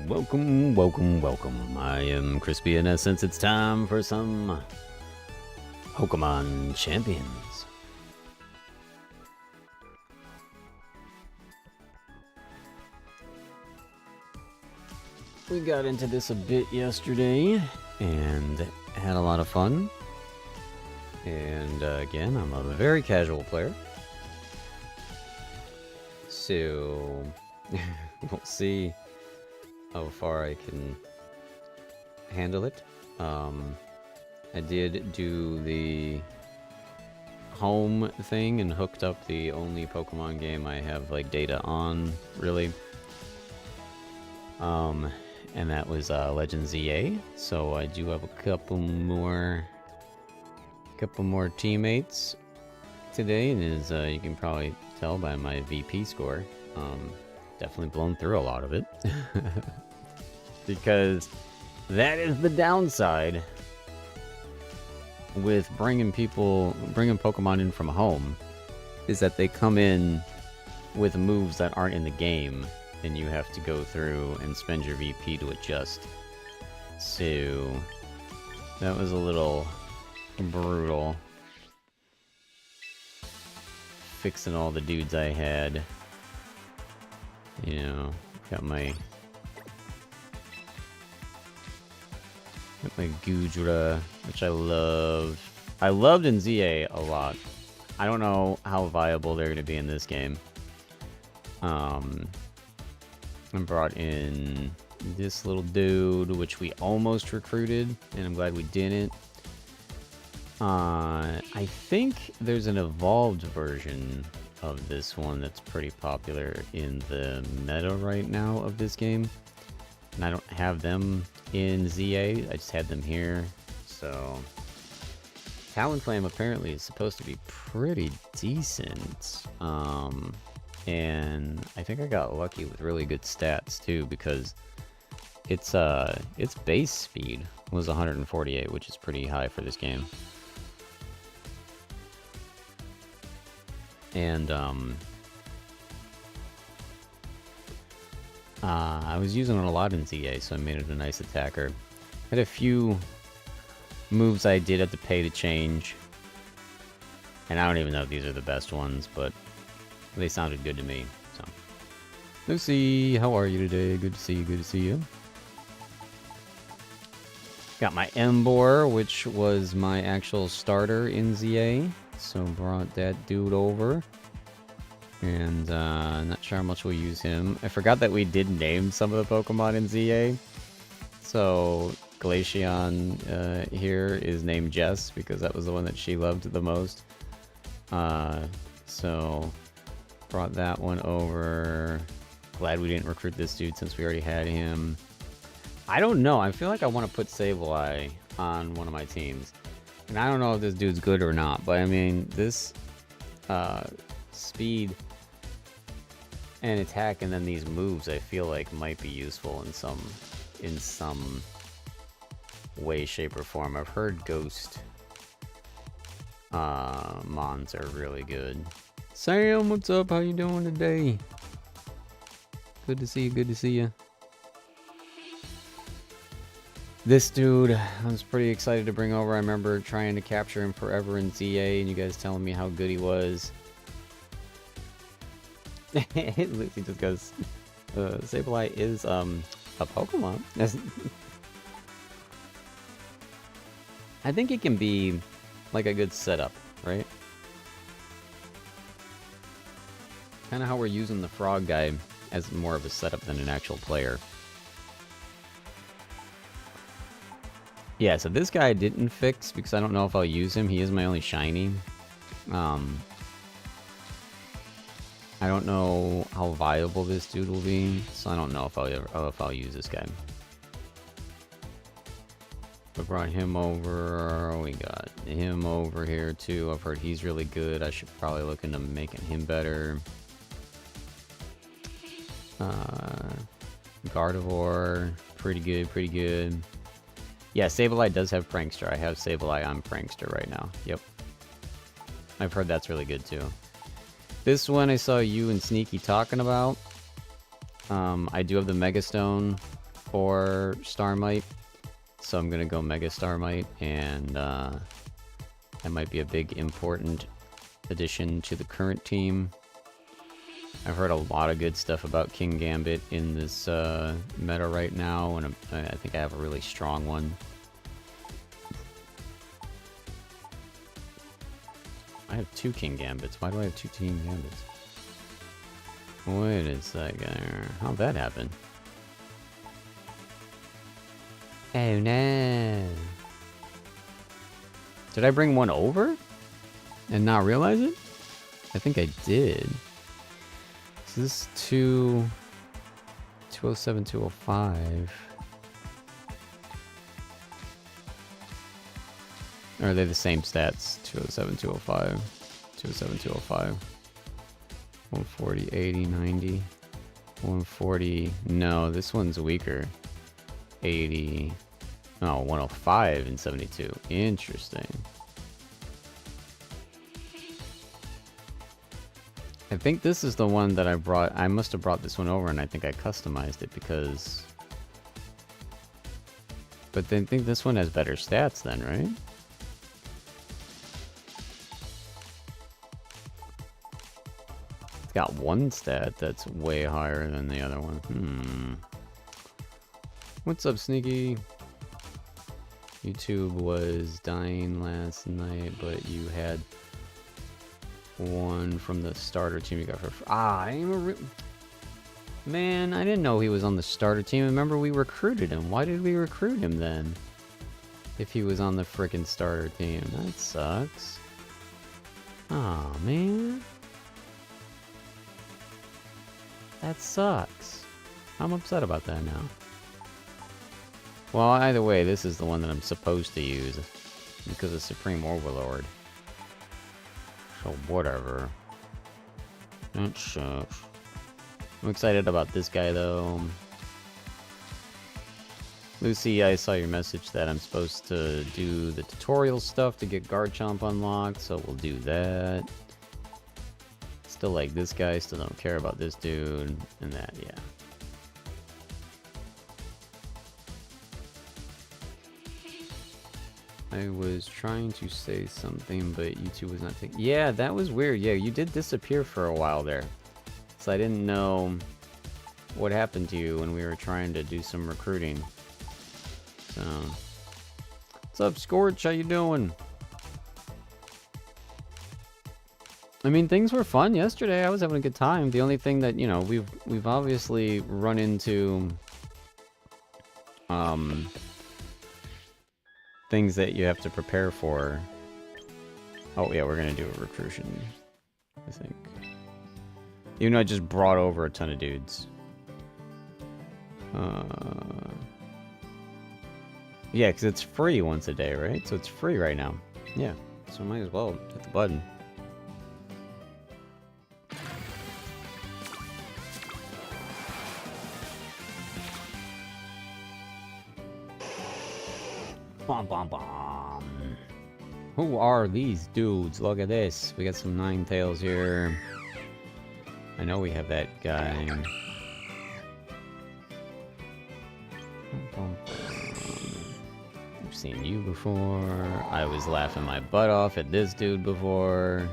Welcome, welcome, welcome. I am Crispysense. It's time for some Pokemon Champions. We got into this a bit yesterday and had a lot of fun. And again, I'm a very casual player. So we'll see how far I can handle it. I did do the home thing and hooked up the only Pokemon game I have like data on, really. And that was Legends ZA. So I do have a couple more teammates today, and as you can probably tell by my VP score, definitely blown through a lot of it. Because that is the downside with bringing Pokemon in from home, is that they come in with moves that aren't in the game, and you have to go through and spend your VP to adjust. So that was a little brutal. Fixing all the dudes I had. You know, got my Gudra, which I loved. I loved in ZA a lot. I don't know how viable they're going to be in this game. And brought in this little dude, which we almost recruited, and I'm glad we didn't. I think there's an evolved version of this one that's pretty popular in the meta right now of this game. And I don't have them in ZA, I just had them here. So Talonflame apparently is supposed to be pretty decent. And I think I got lucky with really good stats too, because its base speed was 148, which is pretty high for this game. And I was using it a lot in ZA, so I made it a nice attacker. Had a few moves I did have to pay to change, and I don't even know if these are the best ones, but they sounded good to me. So, Lucy, how are you today? Good to see you. Good to see you. Got my Embor, which was my actual starter in ZA, so brought that dude over. And not sure how much we'll use him. I forgot that we did name some of the Pokemon in ZA. So Glaceon here is named Jess because that was the one that she loved the most. So brought that one over. Glad we didn't recruit this dude since we already had him. I don't know. I feel like I want to put Sableye on one of my teams. And I don't know if this dude's good or not, but I mean, this speed and attack and then these moves I feel like might be useful in some way, shape, or form. I've heard Ghost Mons are really good. Sam, what's up? How you doing today? Good to see you, good to see you. This dude, I was pretty excited to bring over. I remember trying to capture him forever in ZA, and you guys telling me how good he was. Lucy just goes, Sableye is, a Pokemon. I think it can be, like, a good setup, right? Kind of how we're using the frog guy as more of a setup than an actual player. Yeah, so this guy I didn't fix because I don't know if I'll use him. He is my only shiny. I don't know how viable this dude will be, so I don't know if I'll use this guy. We brought him over. We got him over here too. I've heard he's really good. I should probably look into making him better. Gardevoir, pretty good, pretty good. Yeah, Sableye does have Prankster. I have Sableye on Prankster right now. Yep. I've heard that's really good too. This one I saw you and Sneaky talking about. I do have the Mega Stone for Starmite. So I'm gonna go Mega Starmite, and that might be a big important addition to the current team. I've heard a lot of good stuff about King Gambit in this meta right now, and I think I have a really strong one. I have 2 King Gambits. Why do I have 2 King Gambits? Wait a second. How'd that happen? Oh no. Did I bring one over? And not realize it? I think I did. So this is 207, 205. Or are they the same stats? 207, 205. 207, 205. 140, 80, 90. 140. No, this one's weaker. 80. Oh, 105 and 72. Interesting. I think this is the one that I brought. I must have brought this one over, and I think I customized it because... But I think this one has better stats then, right? It's got one stat that's way higher than the other one. What's up, Sneaky? YouTube was dying last night, but you had one from the starter team you got for... Man, I didn't know he was on the starter team. Remember, we recruited him. Why did we recruit him then? If he was on the frickin' starter team. That sucks. Aw, man. That sucks. I'm upset about that now. Well, either way, this is the one that I'm supposed to use. Because of Supreme Overlord. So, whatever. That sucks. I'm excited about this guy, though. Lucy, I saw your message that I'm supposed to do the tutorial stuff to get Garchomp unlocked, so we'll do that. Still like this guy, still don't care about this dude, and that, yeah. I was trying to say something, but YouTube was not taking... Yeah, that was weird. Yeah, you did disappear for a while there. So I didn't know what happened to you when we were trying to do some recruiting. So... What's up, Scorch? How you doing? I mean, things were fun yesterday. I was having a good time. The only thing that, you know, we've obviously run into... things that you have to prepare for. Oh yeah, we're gonna do a recruition, I think. Even though I just brought over a ton of dudes. Yeah, because it's free once a day, right? So it's free right now. Yeah, so might as well hit the button. Bom, bom, bom. Who are these dudes? Look at this. We got some Ninetales here. I know we have that guy. I've seen you before. I was laughing my butt off at this dude before.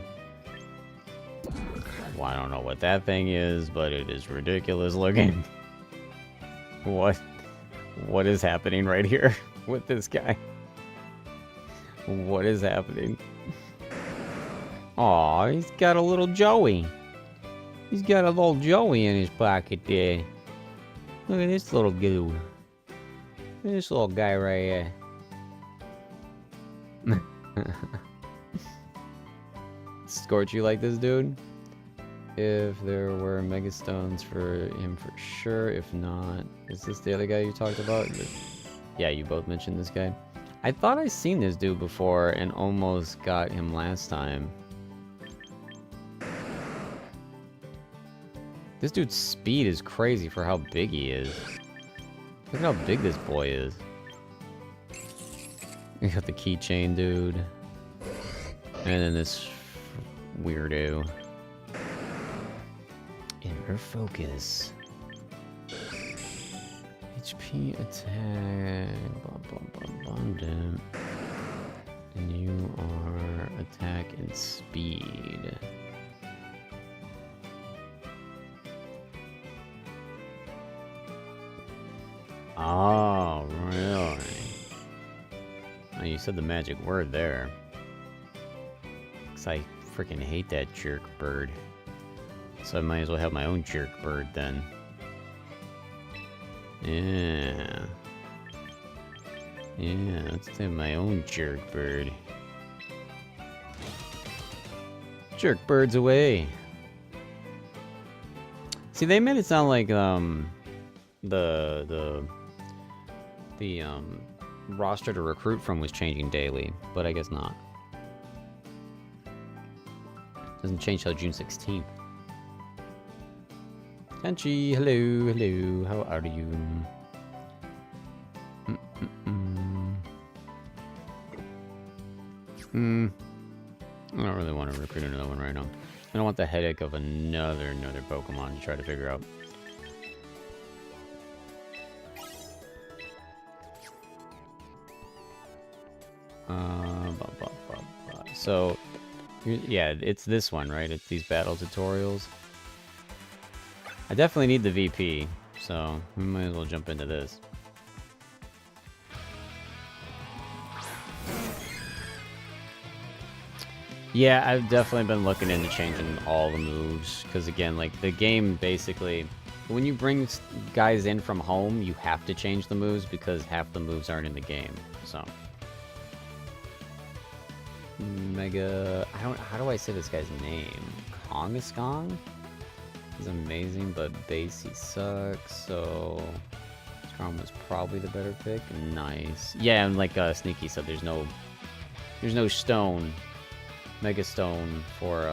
Well, I don't know what that thing is, but it is ridiculous looking. What is happening right here with this guy? What is happening? Aw, he's got a little Joey. He's got a little Joey in his pocket there. Look at this little dude. Look at this little guy right here. Scorch, you like this dude? If there were Megastones for him, for sure. If not, is this the other guy you talked about? Yeah, you both mentioned this guy. I thought I seen this dude before and almost got him last time. This dude's speed is crazy for how big he is. Look at how big this boy is. We got the keychain dude. And then this weirdo. Inner focus. HP attack. Abundant. And you are attack and speed. Oh, really? Oh, you said the magic word there. 'Cause I freaking hate that jerk bird. So I might as well have my own jerk bird then. Yeah. Yeah, let's have my own jerk bird. Jerk birds away. See, they made it sound like the roster to recruit from was changing daily, but I guess not. Doesn't change till June 16th. Tenchi, hello, hello, how are you? I don't really want to recruit another one right now. I don't want the headache of another Pokemon to try to figure out. So, yeah, it's this one, right? It's these battle tutorials. I definitely need the VP, so we might as well jump into this. Yeah, I've definitely been looking into changing all the moves, because again, like, the game basically, when you bring guys in from home, you have to change the moves, because half the moves aren't in the game, so. Mega, how do I say this guy's name? Kangaskong? He's amazing, but base he sucks, so Strom was probably the better pick. Nice. Yeah, and like Sneaky said, there's no stone. Mega Stone for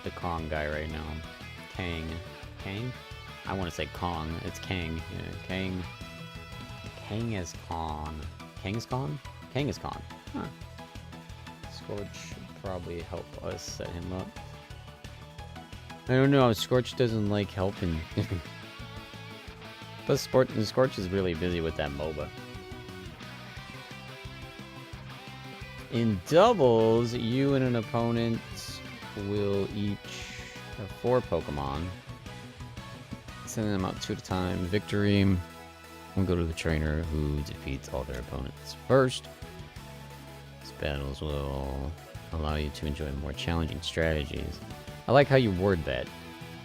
the Kong guy right now. Kang? I want to say Kong. It's Kang. Yeah, Kang. Kang is Kong. Kang is Kong? Kang is Kong. Huh. Scorch should probably help us set him up. I don't know. Scorch doesn't like helping. Plus, Scorch is really busy with that MOBA. In doubles, you and an opponent will each have 4 Pokemon. Sending them out 2 at a time. Victory will go to the trainer who defeats all their opponents first. These battles will allow you to enjoy more challenging strategies. I like how you word that.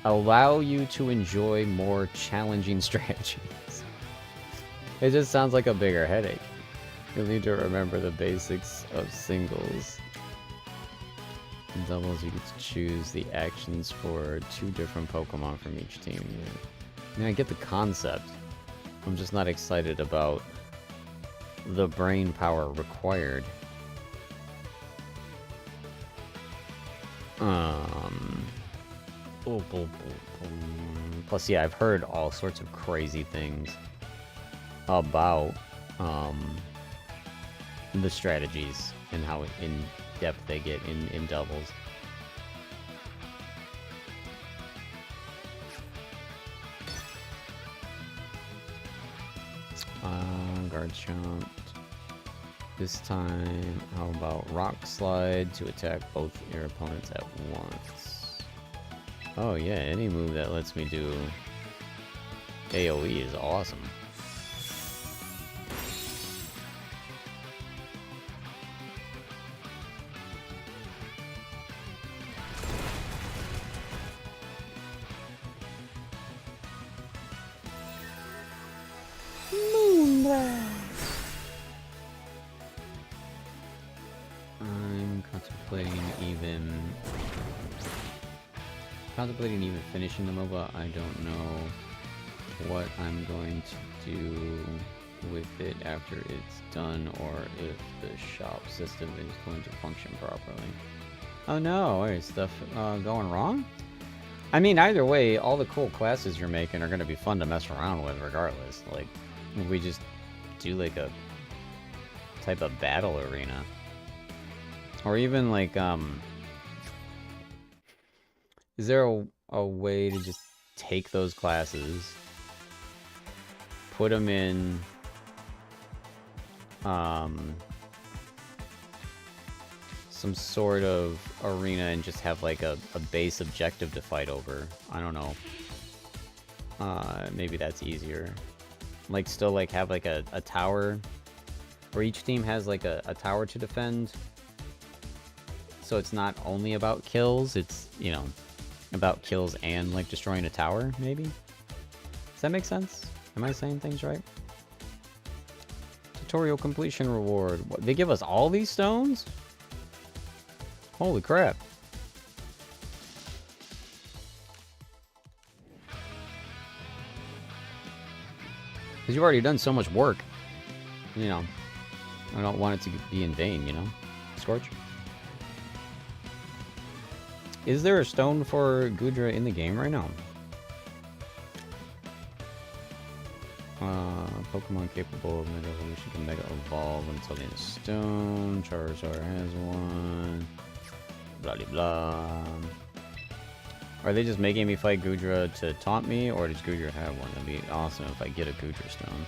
Allow you to enjoy more challenging strategies. It just sounds like a bigger headache. You'll need to remember the basics of singles. In doubles, you get to choose the actions for 2 different Pokemon from each team. I mean, I get the concept. I'm just not excited about the brain power required. Plus, yeah, I've heard all sorts of crazy things about the strategies and how in depth they get in doubles. Guard chomped. This time, how about Rock Slide to attack both your opponents at once? Oh yeah, any move that lets me do AoE is awesome. Contemplating even finishing the MOBA. I don't know what I'm going to do with it after it's done, or if the shop system is going to function properly. Oh no, is stuff going wrong? I mean, either way, all the cool classes you're making are going to be fun to mess around with regardless. Like, we just do like a type of battle arena. Or even like, is there a way to just take those classes, put them in some sort of arena and just have like a base objective to fight over. I don't know. Maybe that's easier. Like still like have like a tower where each team has like a tower to defend. So it's not only about kills, it's, you know, about kills and like destroying a tower, maybe? Does that make sense? Am I saying things right? Tutorial completion reward. What, they give us all these stones? Holy crap. Because you've already done so much work. You know, I don't want it to be in vain, you know? Scorch? Is there a stone for Gudra in the game right now? Pokemon capable of Mega Evolution can Mega Evolve until the end of Stone. Charizard has one. Blah blah blah. Are they just making me fight Gudra to taunt me, or does Gudra have one? That'd be awesome if I get a Gudra stone.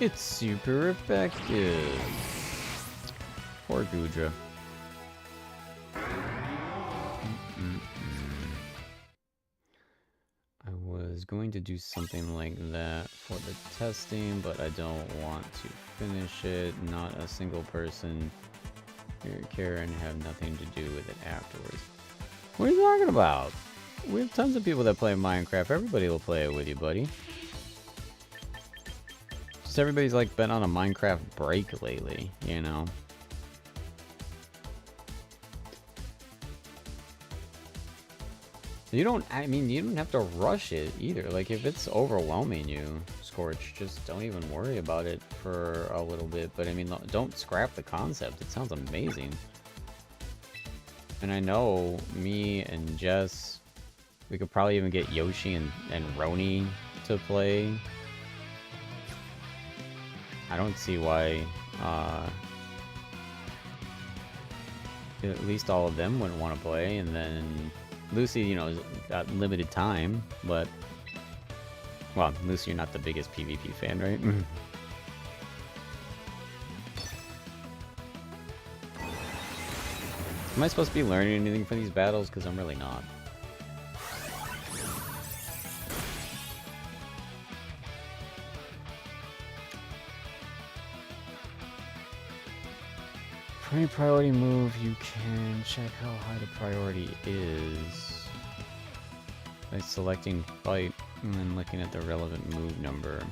It's super effective. Poor Gudra. I was going to do something like that for the testing, but I don't want to finish it. Not a single person care and have nothing to do with it afterwards. What are you talking about? We have tons of people that play Minecraft. Everybody will play it with you, buddy. Everybody's like been on a Minecraft break lately, you know. You don't, I mean, you don't have to rush it either. Like if it's overwhelming you, Scorch, just don't even worry about it for a little bit. But I mean, don't scrap the concept. It sounds amazing. And I know me and Jess, we could probably even get Yoshi and Roni to play. I don't see why, at least all of them wouldn't want to play, and then Lucy, you know, got limited time, but, well, Lucy, you're not the biggest PvP fan, right? Am I supposed to be learning anything from these battles? Because I'm really not. For any priority move, you can check how high the priority is by selecting fight and then looking at the relevant move number.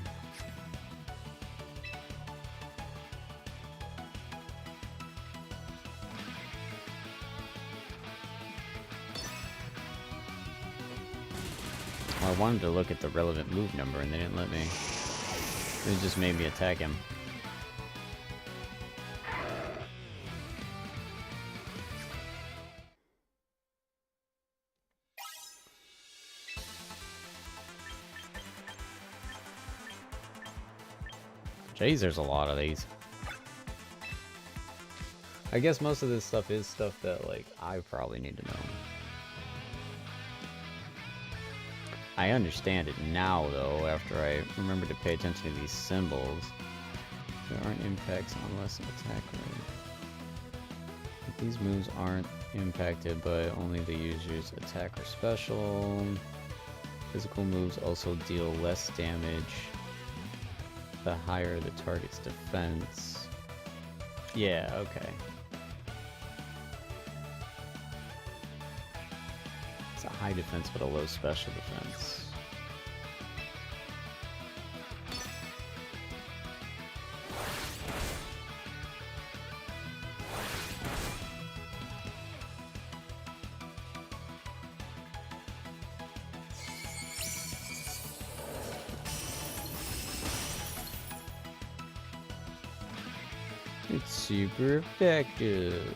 Well, I wanted to look at the relevant move number and they didn't let me. It just made me attack him. Jeez, there's a lot of these. I guess most of this stuff is stuff that, like, I probably need to know. I understand it now, though, after I remember to pay attention to these symbols. There aren't impacts unless an attack rate. These moves aren't impacted by only the user's attack or special. Physical moves also deal less damage the higher the target's defense. Yeah, okay. It's a high defense but a low special defense. It's super effective.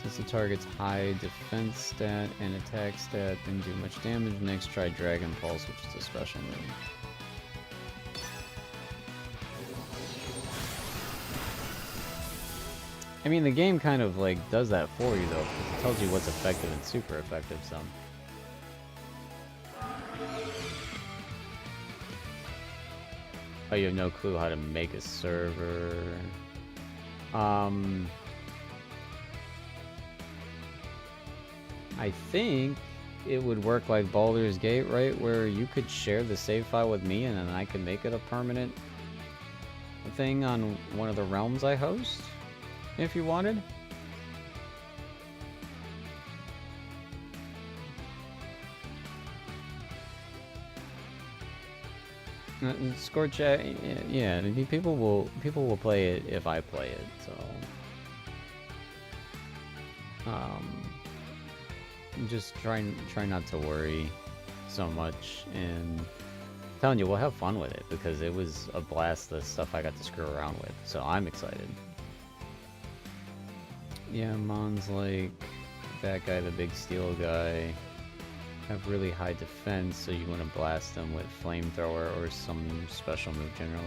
Since the target's high defense stat and attack stat didn't do much damage, next try Dragon Pulse, which is a special move. I mean, the game kind of, like, does that for you, though, because it tells you what's effective and super effective, so... Oh, you have no clue how to make a server. I think it would work like Baldur's Gate, right? Where you could share the save file with me and then I could make it a permanent thing on one of the realms I host, if you wanted. Scorch, yeah, people will play it if I play it, so just try not to worry so much, and I'm telling you, we'll have fun with it because it was a blast, the stuff I got to screw around with, so I'm excited. Yeah, Mon's like that guy, the big steel guy. Have really high defense, so you want to blast them with flamethrower or some special move generally.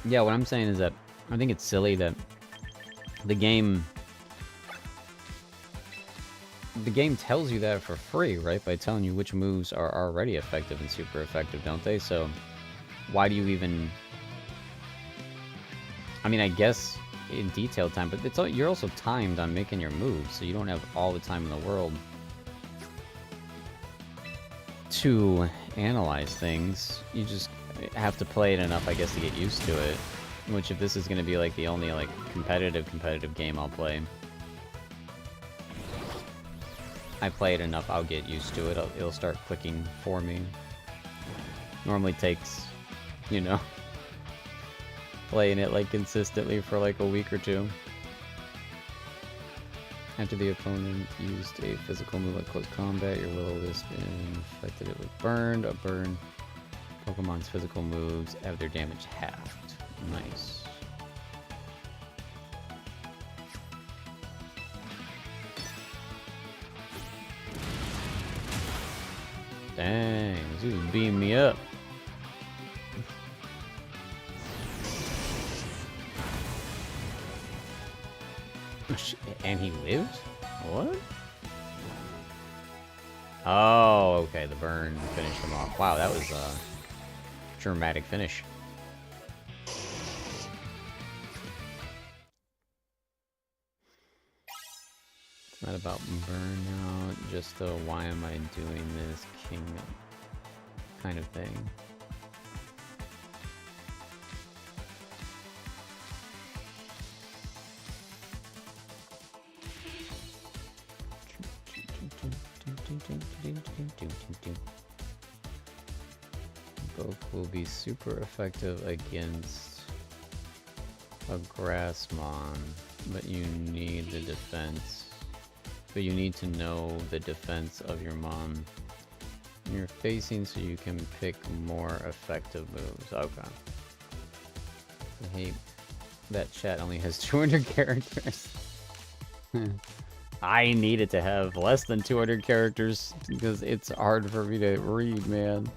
Yeah, what I'm saying is that I think it's silly that the game tells you that for free, right? By telling you which moves are already effective and super effective, don't they? So why do you even... I mean, I guess in detailed time, but you're also timed on making your moves, so you don't have all the time in the world to analyze things. You just have to play it enough, I guess, to get used to it. Which, if this is going to be like the only like competitive game I'll play, I play it enough, I'll get used to it. It'll start clicking for me. Normally takes, you know, playing it like consistently for like a week or two. After the opponent used a physical move like close combat, your Will-O-Wisp infected it with burned. A burn Pokemon's physical moves have their damage halved. Nice. Dang, this dude's beaming me up. And he lived? What? Oh, okay, the burn finished him off. Wow, that was a dramatic finish. It's not about burnout, just a why am I doing this king kind of thing. Both will be super effective against a Grassmon, but you need the defense. But you need to know the defense of your Mon you're facing so you can pick more effective moves. Okay. I hate that chat only has 200 characters. I need it to have less than 200 characters because it's hard for me to read, man.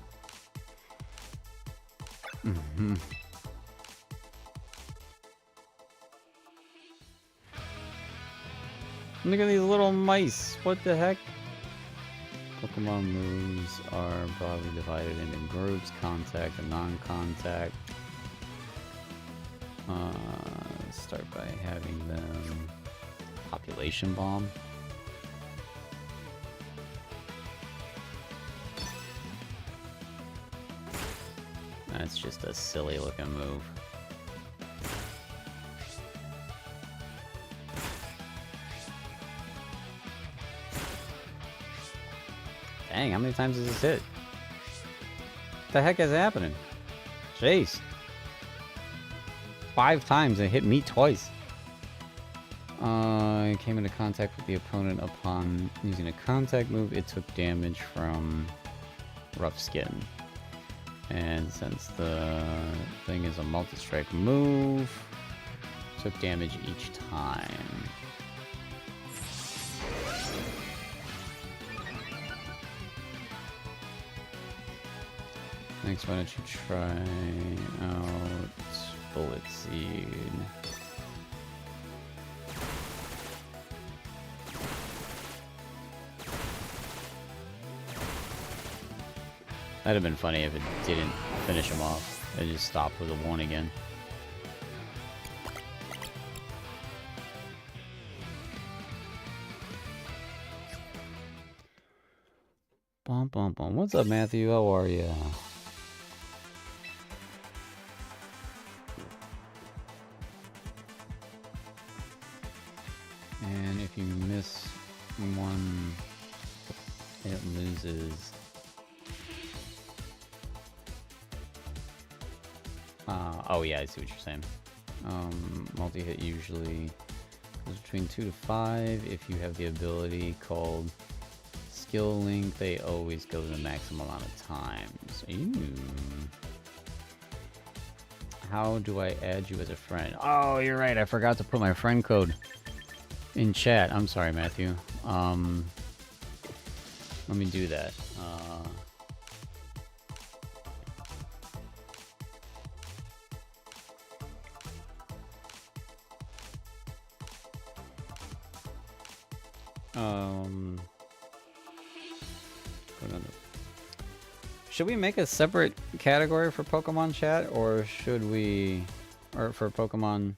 Look at these little mice. What the heck? Pokemon moves are broadly divided into groups, contact and non-contact. Start by having them population bomb. That's just a silly looking move. Dang, how many times does this hit? What the heck is happening? Jeez. 5 times and hit me twice. Came into contact with the opponent upon using a contact move. It took damage from rough skin. And since the thing is a multi-strike move, took damage each time. Next, why don't you try out Bullet Seed? That'd have been funny if it didn't finish him off. It just stopped with a 1 again. Bum bum bum. What's up, Matthew? How are you? And if you miss one, it loses. Oh yeah, I see what you're saying. Multi-hit usually goes between 2 to 5. If you have the ability called Skill Link, they always go the maximum amount of times. Ooh. How do I add you as a friend? Oh, you're right. I forgot to put my friend code in chat. I'm sorry, Matthew. Let me do that. Should we make a separate category for Pokemon chat, or should we, or for Pokemon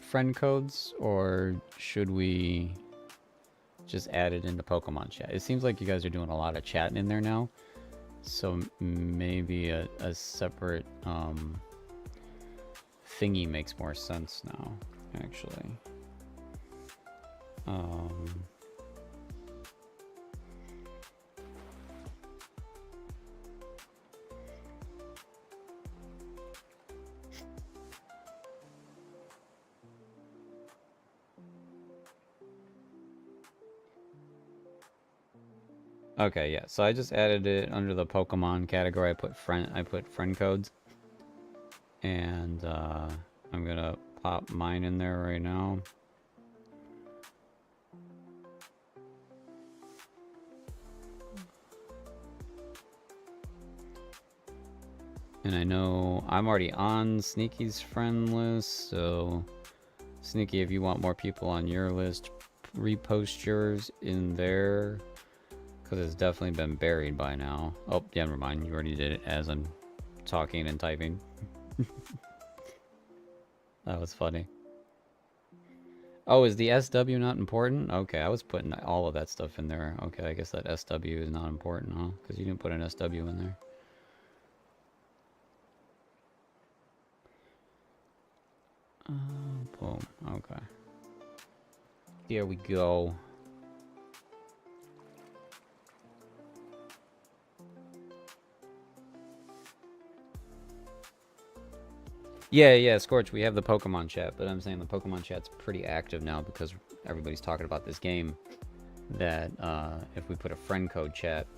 friend codes, or should we just add it into Pokemon chat? It seems like you guys are doing a lot of chatting in there now, so maybe a separate thingy makes more sense now, actually. Okay, yeah. So I just added it under the Pokemon category. I put friend codes, and I'm gonna pop mine in there right now. And I know I'm already on Sneaky's friend list, so Sneaky, if you want more people on your list, repost yours in there, because it's definitely been buried by now. Oh, yeah, never mind. You already did it as I'm talking and typing. That was funny. Oh, is the SW not important? Okay, I was putting all of that stuff in there. Okay, I guess that SW is not important, huh? Because you didn't put an SW in there. Boom. Okay. There we go. Yeah, Scorch, we have the Pokemon chat, but I'm saying the Pokemon chat's pretty active now because everybody's talking about this game. That if we put a friend code chat,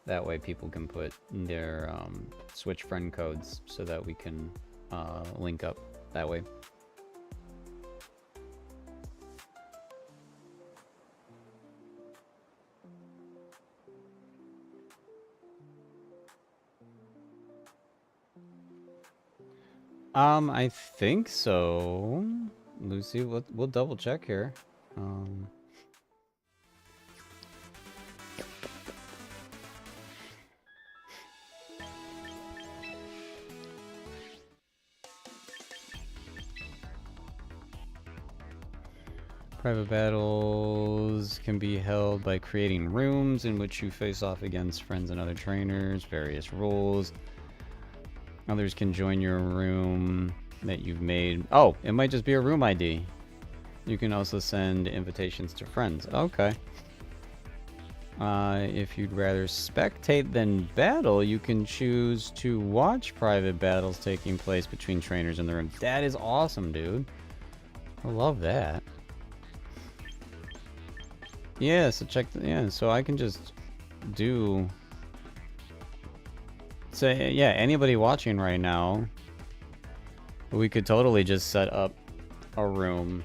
that way people can put their Switch friend codes so that we can link up that way. I think so. Lucy, we'll double check here. Private battles can be held by creating rooms in which you face off against friends and other trainers. Various rules. Others can join your room that you've made. Oh, it might just be a room ID. You can also send invitations to friends. Okay. If you'd rather spectate than battle, you can choose to watch private battles taking place between trainers in the room. That is awesome, dude. I love that. Yeah, so so I can just do... So, yeah, anybody watching right now, we could totally just set up a room.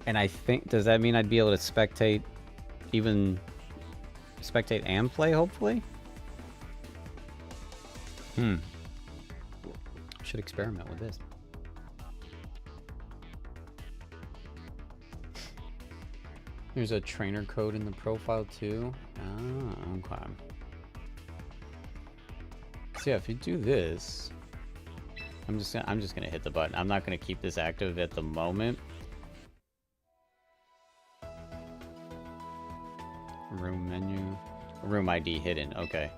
And I think, does that mean I'd be able to spectate and play, hopefully? Should experiment with this. There's a trainer code in the profile too. Ah, okay. So yeah, if you do this, I'm just gonna hit the button. I'm not gonna keep this active at the moment. Room menu, room ID hidden. Okay,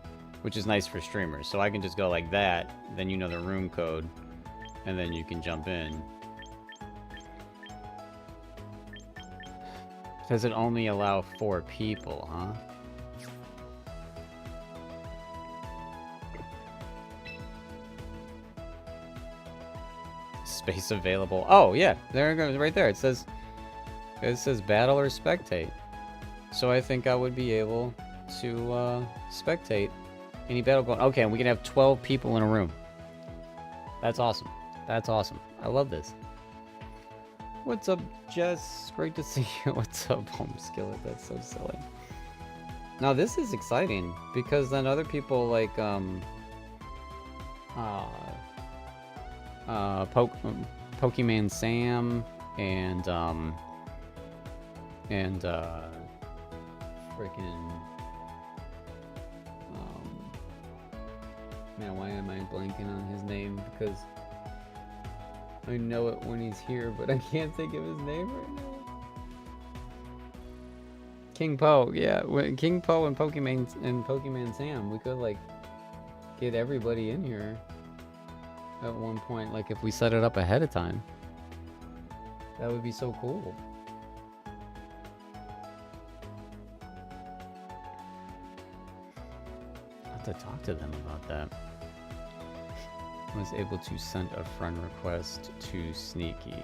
which is nice for streamers. So I can just go like that. Then you know the room code, and then you can jump in. Does it only allow 4 people, huh? Space available. Oh, yeah. There it goes right there. It says battle or spectate. So I think I would be able to spectate any battle going. Okay, and we can have 12 people in a room. That's awesome. That's awesome. I love this. What's up, Jess? Great to see you. What's up, Home Skillet? That's so silly. Now this is exciting because then other people like Pokemon Sam and freaking man, why am I blanking on his name? Because I know it when he's here, but I can't think of his name right now. King Po, yeah, King Po and Pokemon Sam. We could like get everybody in here at one point, like if we set it up ahead of time. That would be so cool. I have to talk to them about that. I was able to send a friend request to Sneaky.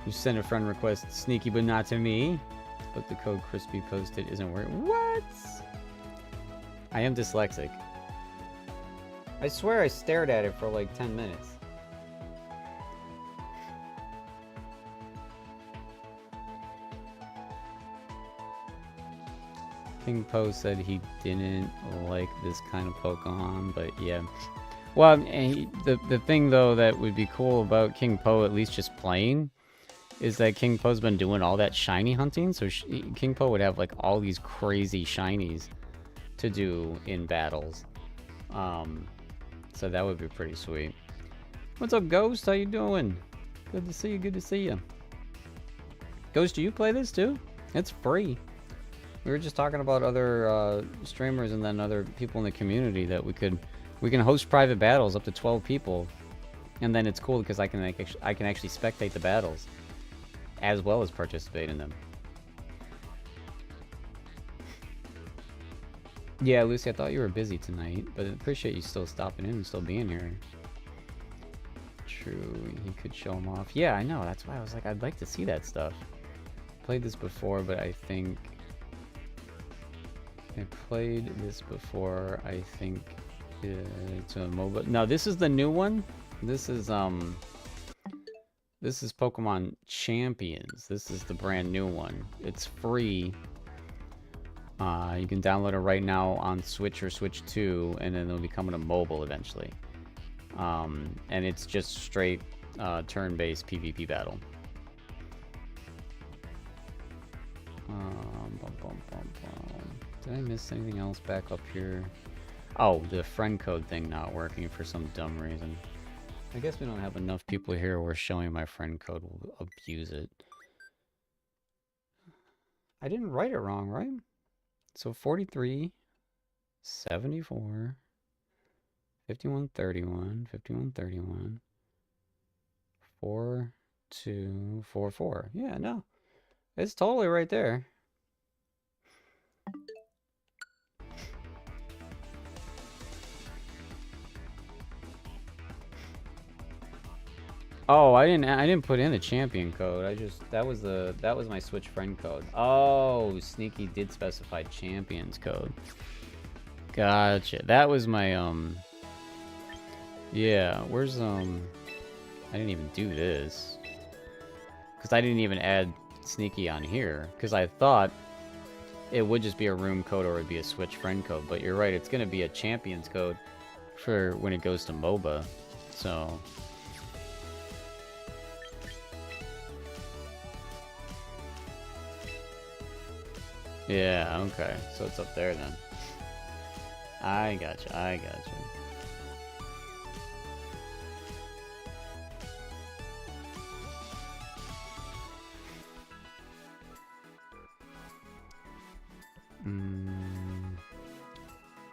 You sent a friend request, Sneaky, but not to me. But the code Crispy posted isn't working. What? I am dyslexic. I swear I stared at it for like 10 minutes. King Po said he didn't like this kind of Pokemon, but yeah. Well, the thing though that would be cool about King Po, at least just playing, is that King Po's been doing all that shiny hunting, so King Po would have like all these crazy shinies to do in battles. So that would be pretty sweet. What's up, Ghost? How you doing? Good to see you. Good to see you. Ghost, do you play this too? It's free. We were just talking about other streamers and then other people in the community that we can host private battles up to 12 people, and then it's cool because I can actually spectate the battles as well as participate in them. Yeah, Lucy, I thought you were busy tonight, but I appreciate you still stopping in and still being here. True, he could show them off. Yeah, I know. That's why I was like, I'd like to see that stuff. Played this before, but I think I played this before. I think it's a mobile. No, this is the new one. This is Pokemon Champions. This is the brand new one. It's free. You can download it right now on Switch or Switch 2, and then it'll be coming to mobile eventually. And it's just straight turn-based PvP battle. Did I miss anything else back up here? Oh, the friend code thing not working for some dumb reason. I guess we don't have enough people here where showing my friend code will abuse it. I didn't write it wrong, right? So 43, 74, 5131, 5131, 4244. Yeah, no. It's totally right there. Oh, I didn't put in the champion code. That was my Switch friend code. Oh, Sneaky did specify champions code. Gotcha. That was my yeah, where's I didn't even do this. Cuz I didn't even add Sneaky on here cuz I thought it would just be a room code or it would be a Switch friend code, but you're right, it's going to be a champions code for when it goes to MOBA. So yeah, okay. So it's up there then. I gotcha, I gotcha.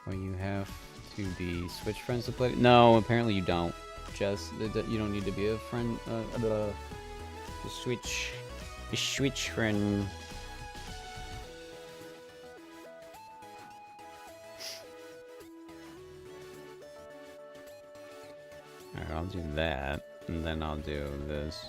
Well, you have to be Switch friends to play. No, apparently you don't. Just you don't need to be a friend. The Switch friend. Alright, I'll do that, and then I'll do this.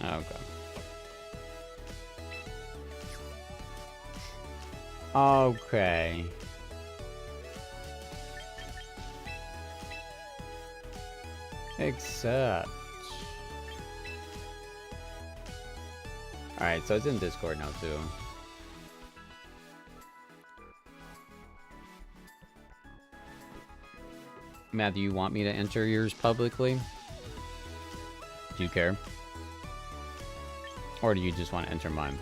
Okay. Okay. Except... Alright, so it's in Discord now, too. Matt, do you want me to enter yours publicly? Do you care? Or do you just want to enter mine?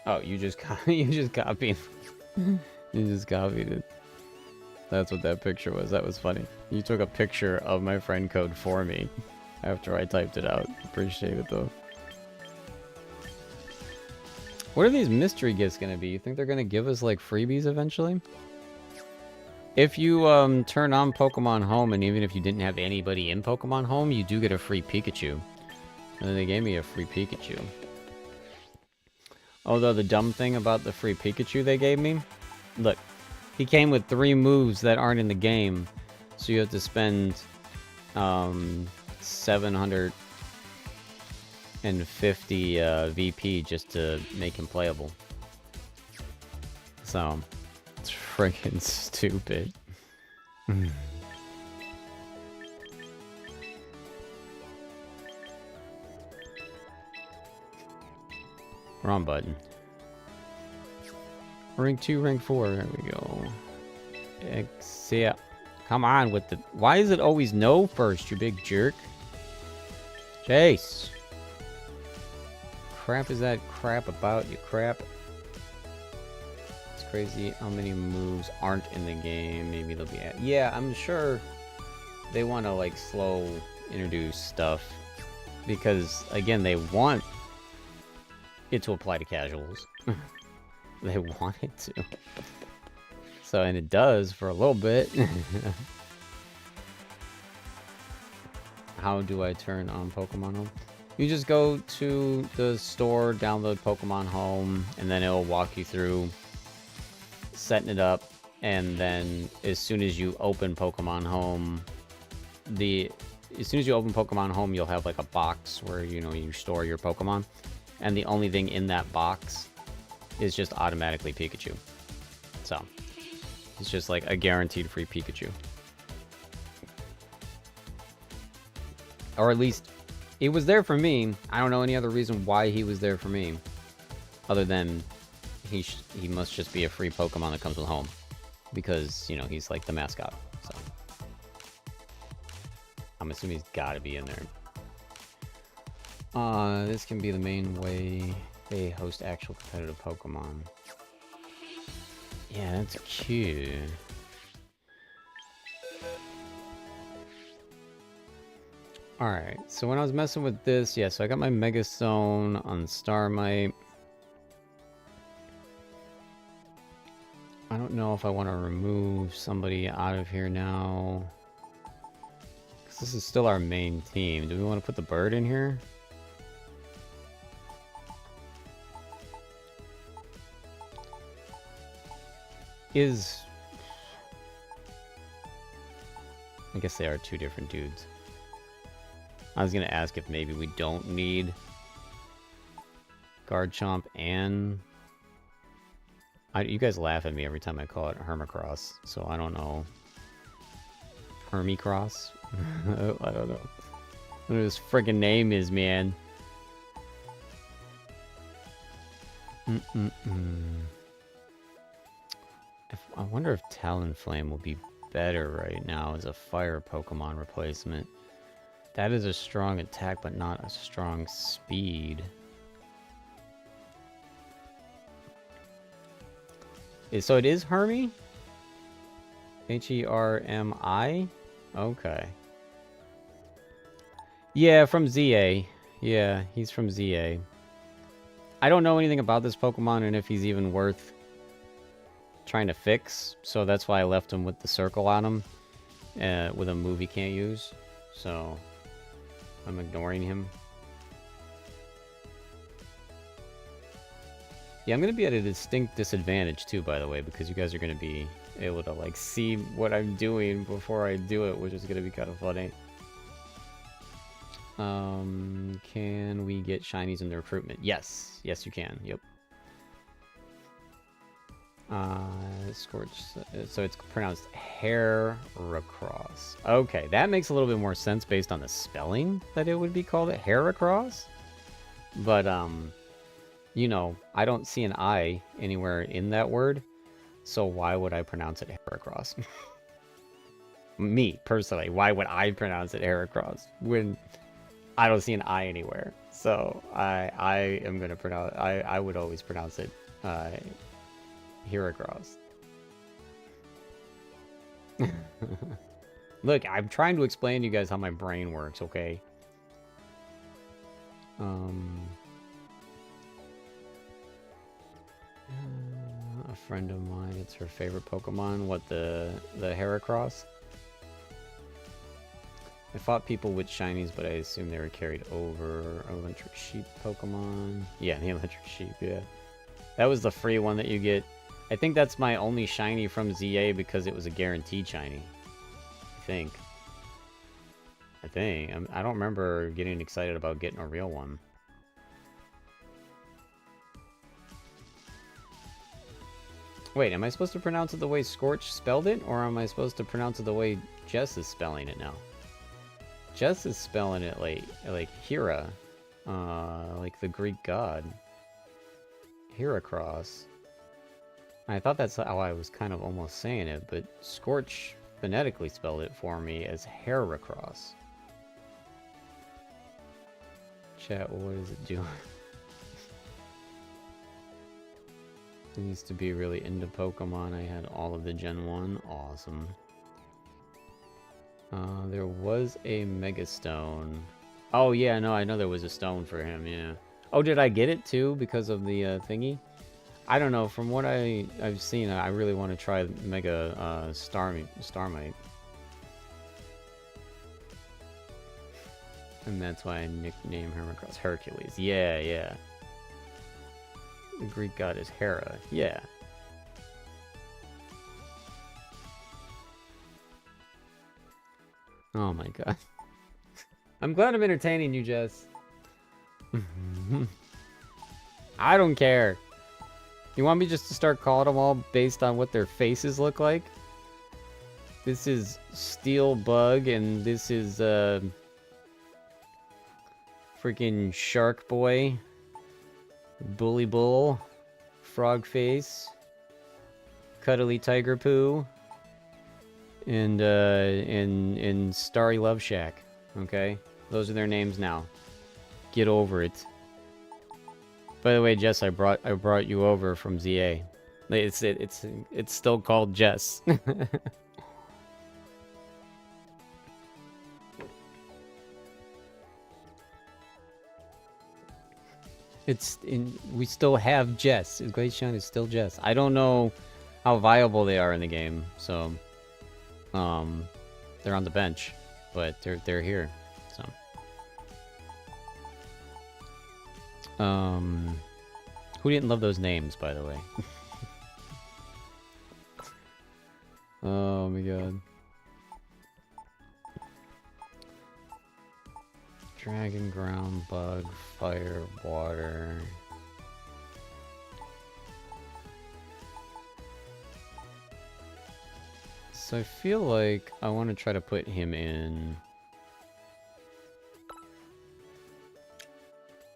Oh, you just you just copied. You just copied it. That's what that picture was. That was funny. You took a picture of my friend code for me after I typed it out. Appreciate it though. What are these mystery gifts gonna be? You think they're gonna give us like freebies eventually? If you turn on Pokemon Home, and even if you didn't have anybody in Pokemon Home, you do get a free Pikachu. And then they gave me a free Pikachu. Although the dumb thing about the free Pikachu they gave me, look, he came with 3 moves that aren't in the game, so you have to spend 750 VP just to make him playable. So, it's freaking stupid. Wrong button. Rank 2, rank 4. There we go. Except, come on with the... Why is it always no first, you big jerk? Chase. Crap is that crap about, you crap? It's crazy how many moves aren't in the game. Maybe they'll be... Yeah, I'm sure they want to, like, slow introduce stuff. Because, again, they want it to apply to casuals. They want it to. So, and it does for a little bit. How do I turn on Pokemon Home? You just go to the store, download Pokemon Home, and then it'll walk you through setting it up. And then as soon as you open Pokemon Home, you'll have like a box where, you know, you store your Pokemon. And the only thing in that box is just automatically Pikachu. So, it's just like a guaranteed free Pikachu. Or at least, it was there for me. I don't know any other reason why he was there for me. Other than, he must just be a free Pokemon that comes with home. Because, you know, he's like the mascot. So, I'm assuming he's gotta be in there. This can be the main way they host actual competitive Pokemon. Yeah, that's cute. Alright, so when I was messing with this, yeah, so I got my Mega Stone on Starmite. I don't know if I want to remove somebody out of here now. Because this is still our main team. Do we want to put the bird in here? I guess they are two different dudes. I was going to ask if maybe we don't need Garchomp and... you guys laugh at me every time I call it Hermicross, so I don't know. Hermicross? I don't know. What his friggin' name is, man. I wonder if Talonflame will be better right now as a fire Pokemon replacement. That is a strong attack, but not a strong speed. So it is Hermy? H-E-R-M-I? Okay. Yeah, from ZA. Yeah, he's from ZA. I don't know anything about this Pokemon and if he's even worth trying to fix, so that's why I left him with the circle on him, with a move he can't use. So I'm ignoring him. Yeah, I'm going to be at a distinct disadvantage too, by the way, because you guys are going to be able to, like, see what I'm doing before I do it, which is going to be kind of funny. Can we get shinies in the recruitment? Yes. Yes, you can. Yep. Scorch. So it's pronounced Heracross. Okay, that makes a little bit more sense based on the spelling that it would be called Heracross. But, you know, I don't see an I anywhere in that word, so why would I pronounce it Heracross? Me, personally, why would I pronounce it Heracross when I don't see an I anywhere? So I am going to pronounce, I would always pronounce it Heracross. Look, I'm trying to explain to you guys how my brain works, okay? A friend of mine, it's her favorite Pokemon. What, the Heracross? I fought people with shinies, but I assume they were carried over. Electric Sheep Pokemon. Yeah, the Electric Sheep, yeah. That was the free one that you get. I think that's my only shiny from ZA because it was a guaranteed shiny. I think. I don't remember getting excited about getting a real one. Wait, am I supposed to pronounce it the way Scorch spelled it? Or am I supposed to pronounce it the way Jess is spelling it now? Jess is spelling it like Hera. Like the Greek god. Heracross. I thought that's how I was kind of almost saying it, but Scorch phonetically spelled it for me as Heracross. Chat, what is it doing? I used to be really into Pokemon. I had all of the Gen 1. Awesome. There was a Mega Stone. Oh, yeah, no, I know there was a stone for him, yeah. Oh, did I get it, too, because of the thingy? I don't know. From what I've seen, I really want to try Mega Starmite. And that's why I nicknamed Hermicross Hercules. Yeah, yeah. The Greek god is Hera. Yeah. Oh my god. I'm glad I'm entertaining you, Jess. I don't care. You want me just to start calling them all based on what their faces look like? This is Steel Bug, and this is, freaking Shark Boy. Bully Bull. Frog Face. Cuddly Tiger Poo. And Starry Love Shack. Okay? Those are their names now. Get over it. By the way, Jess, I brought you over from ZA. It's still called Jess. We still have Jess. Glaceon is still Jess. I don't know how viable they are in the game, so they're on the bench, but they're here. So who didn't love those names, by the way? Oh my god. Dragon, ground, bug, fire, water. So I feel like I want to try to put him in.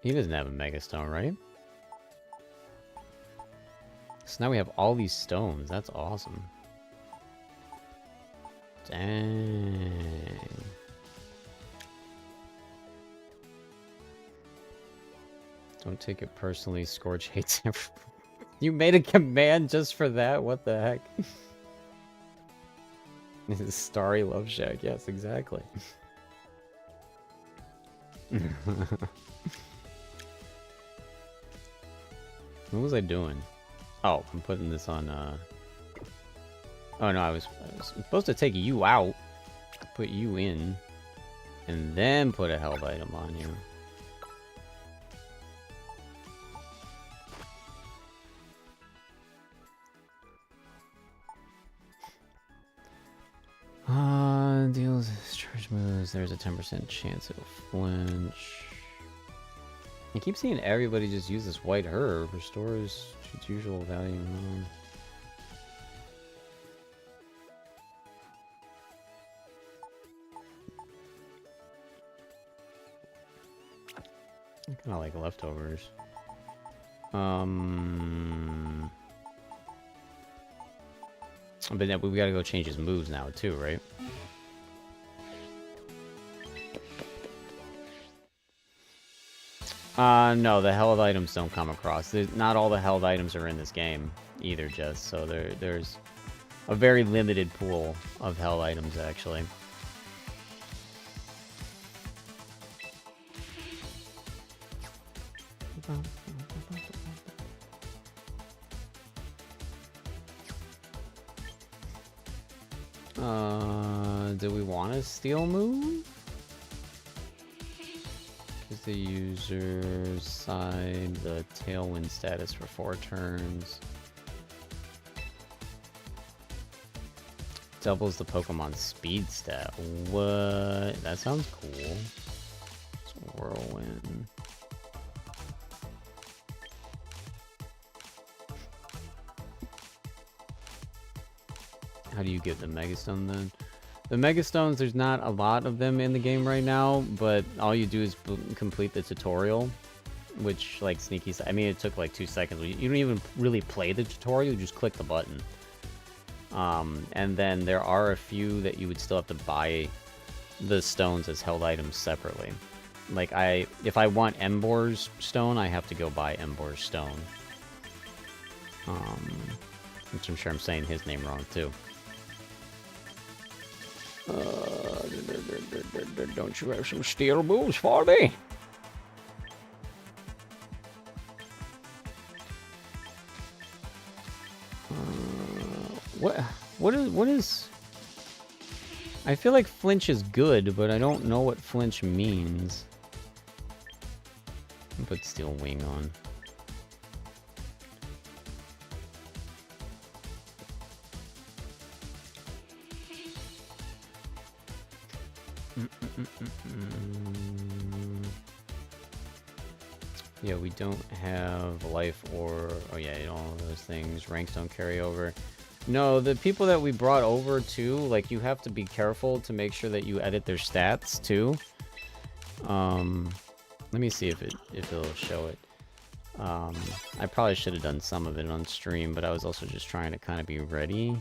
He doesn't have a Mega Stone, right? So now we have all these stones. That's awesome. Dang. Don't take it personally. Scorch hates him. You made a command just for that? What the heck? This is Starry Love Shack. Yes, exactly. What was I doing? Oh, I'm putting this on, Oh no, I was supposed to take you out, put you in, and then put a held item on you. Deals charge moves. There's a 10% chance it'll flinch. I keep seeing everybody just use this white herb. Restores its usual value. I kind of like leftovers. But we gotta go change his moves now too, right? No, the held items don't come across. Not all the held items are in this game either, Jess. So there's a very limited pool of held items, actually. Do we want a steal move? Is the user's side the tailwind status for 4 turns? Doubles the Pokemon's speed stat. What? That sounds cool. It's Whirlwind. How do you get the Megastone then? The Megastones, there's not a lot of them in the game right now, but all you do is complete the tutorial, which, like, sneaky... I mean, it took like 2 seconds. You don't even really play the tutorial, you just click the button. And then there are a few that you would still have to buy the stones as held items separately. Like, if I want Embor's stone, I have to go buy Embor's stone. Which I'm sure I'm saying his name wrong, too. Don't you have some steel moves for me? What is... I feel like flinch is good, but I don't know what flinch means. I'll put steel wing on. Yeah, we don't have life or... Oh yeah, all of those things. Ranks don't carry over. No, the people that we brought over too, like, you have to be careful to make sure that you edit their stats too. Let me see if it'll show it. I probably should have done some of it on stream, but I was also just trying to kind of be ready.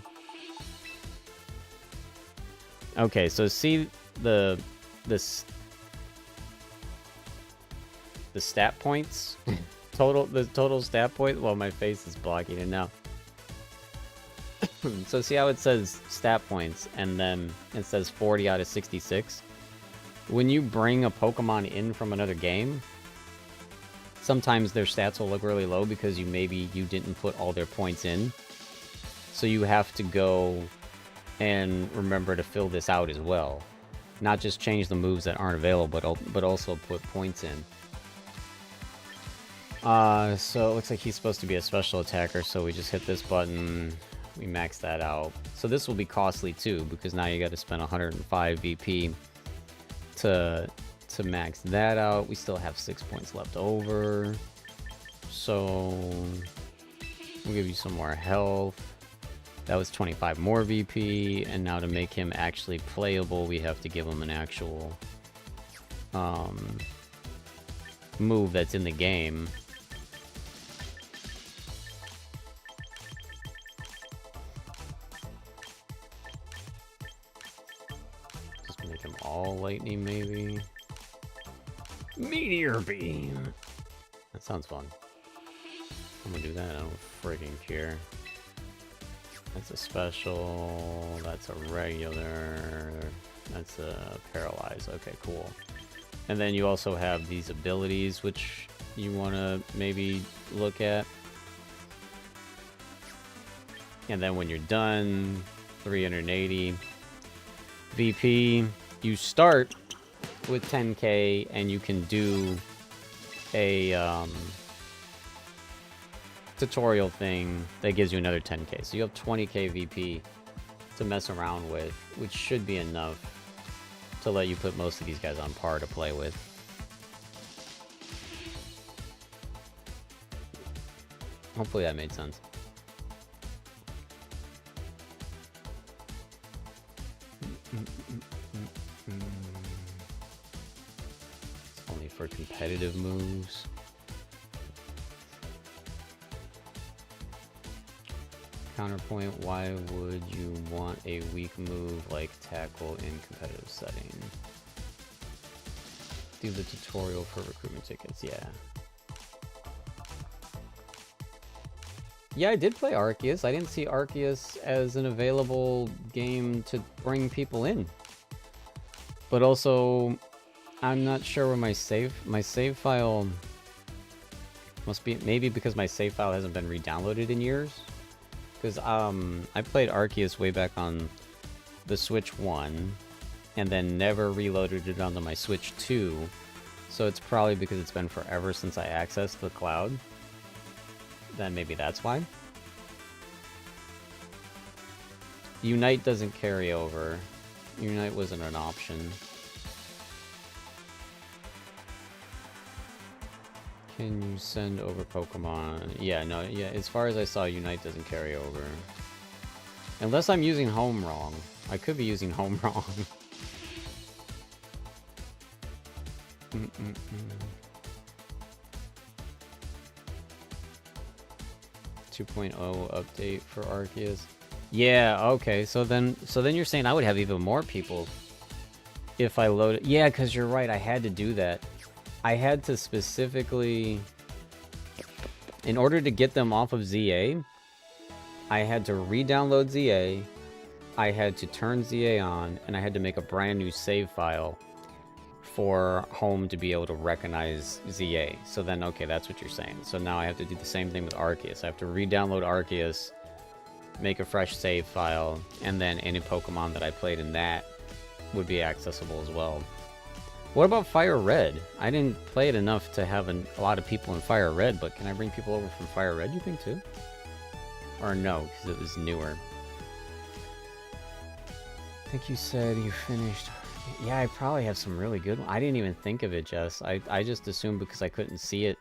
Okay, so see the stat points? The total stat point? Well, my face is blocking it now. So see how it says stat points, and then it says 40 out of 66? When you bring a Pokemon in from another game, sometimes their stats will look really low because maybe you didn't put all their points in. So you have to go and remember to fill this out as well. Not just change the moves that aren't available, but also put points in. So it looks like he's supposed to be a special attacker, so we just hit this button, we max that out. So this will be costly too, because now you gotta spend 105 VP to max that out. We still have 6 points left over. So we'll give you some more health. That was 25 more VP, and now to make him actually playable, we have to give him an actual move that's in the game. Just make him all lightning, maybe. Meteor beam! That sounds fun. I'm gonna do that, I don't friggin' care. That's a special, that's a regular, that's a paralyze. Okay, cool. And then you also have these abilities, which you want to maybe look at. And then when you're done, 380 VP, you start with 10k, and you can do a tutorial thing that gives you another 10k. So you have 20k VP to mess around with, which should be enough to let you put most of these guys on par to play with. Hopefully that made sense. It's only for competitive moves. Counterpoint, why would you want a weak move like tackle in competitive setting? Do the tutorial for recruitment tickets, yeah. Yeah, I did play Arceus. I didn't see Arceus as an available game to bring people in. But also, I'm not sure where my save file must be, maybe because my save file hasn't been re-downloaded in years. Because I played Arceus way back on the Switch 1, and then never reloaded it onto my Switch 2. So it's probably because it's been forever since I accessed the cloud. Then maybe that's why. Unite doesn't carry over. Unite wasn't an option. Can you send over Pokemon? Yeah, no, yeah, as far as I saw, Unite doesn't carry over. Unless I'm using home wrong. I could be using home wrong. 2.0 update for Arceus. Yeah, okay, so then you're saying I would have even more people if I loaded. Yeah, because you're right, I had to do that. I had to specifically, in order to get them off of ZA, I had to re-download ZA, I had to turn ZA on, and I had to make a brand new save file for home to be able to recognize ZA. So then, okay, that's what you're saying. So now I have to do the same thing with Arceus. I have to re-download Arceus, make a fresh save file, and then any Pokemon that I played in that would be accessible as well. What about Fire Red? I didn't play it enough to have a lot of people in Fire Red, but can I bring people over from Fire Red, you think, too? Or no, because it was newer. I think you said you finished. Yeah, I probably have some really good ones. I didn't even think of it, Jess. I just assumed because I couldn't see it.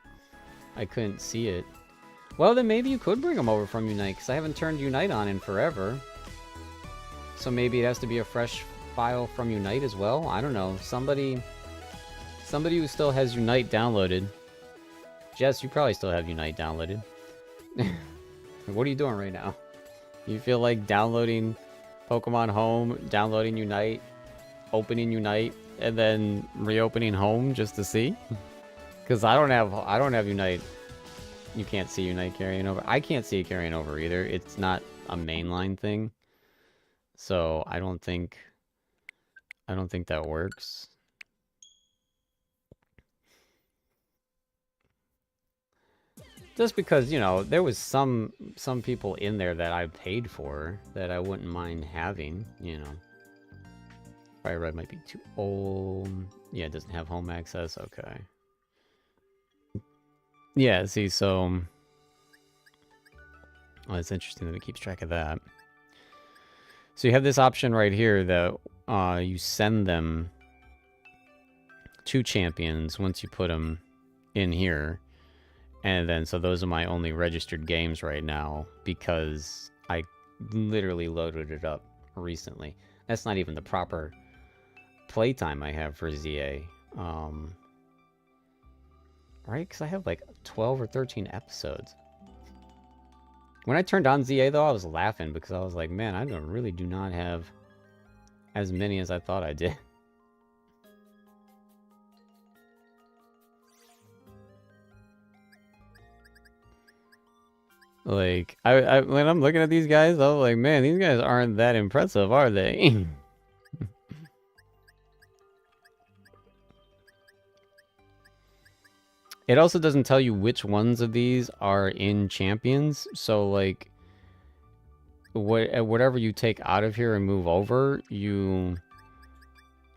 I couldn't see it. Well, then maybe you could bring them over from Unite, because I haven't turned Unite on in forever. So maybe it has to be a fresh file from Unite as well? I don't know. Somebody who still has Unite downloaded. Jess, you probably still have Unite downloaded. What are you doing right now? You feel like downloading Pokemon Home, downloading Unite, opening Unite, and then reopening Home just to see? Because I don't have Unite. You can't see Unite carrying over. I can't see it carrying over either. It's not a mainline thing. So I don't think that works. Just because, you know, there was some people in there that I paid for that I wouldn't mind having, you know. Fire Red might be too old. Yeah, it doesn't have home access. Okay. Yeah, see, so... Well, it's interesting that it keeps track of that. So you have this option right here that you send them to champions once you put them in here. And then, so those are my only registered games right now because I literally loaded it up recently. That's not even the proper playtime I have for ZA. Right? Because I have like 12 or 13 episodes. When I turned on ZA, though, I was laughing because I was like, man, I really do not have as many as I thought I did. Like, when I'm looking at these guys, I was like, man, these guys aren't that impressive, are they? It also doesn't tell you which ones of these are in champions, so like, whatever you take out of here and move over,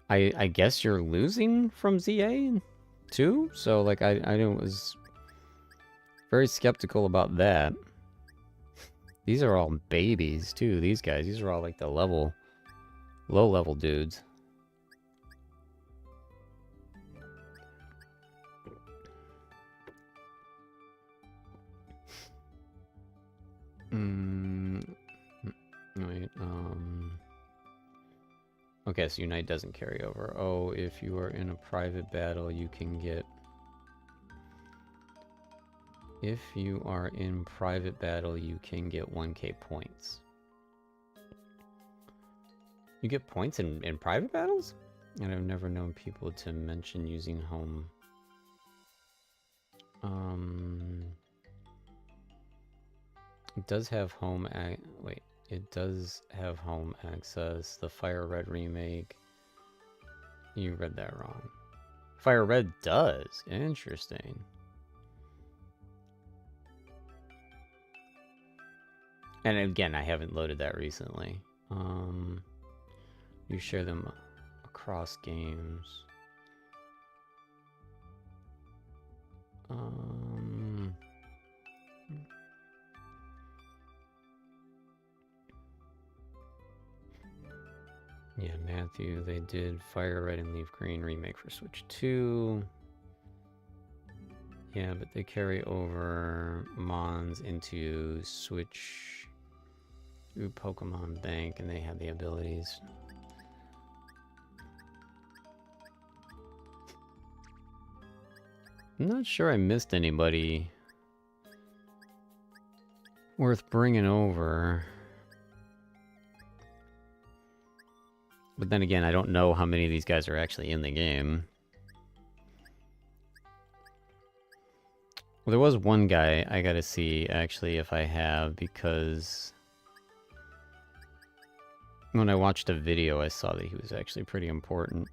I guess you're losing from ZA too? So like, I was very skeptical about that. These are all babies, too, these guys. These are all, like, the low-level dudes. Wait, okay, so Unite doesn't carry over. Oh, if you are in a private battle, you can get... If you are in private battle, you can get 1k points. You get points in private battles? And I've never known people to mention using home. It does have home wait, it does have home access. The Fire Red remake. You read that wrong. Fire Red does. Interesting. And again, I haven't loaded that recently. You share them across games. Yeah, Matthew, they did Fire Red and Leaf Green remake for Switch 2. Yeah, but they carry over Mons into Switch through Pokemon Bank, and they have the abilities. I'm not sure I missed anybody worth bringing over. But then again, I don't know how many of these guys are actually in the game. Well, there was one guy I gotta see, actually, if I have, because... when I watched a video, I saw that he was actually pretty important.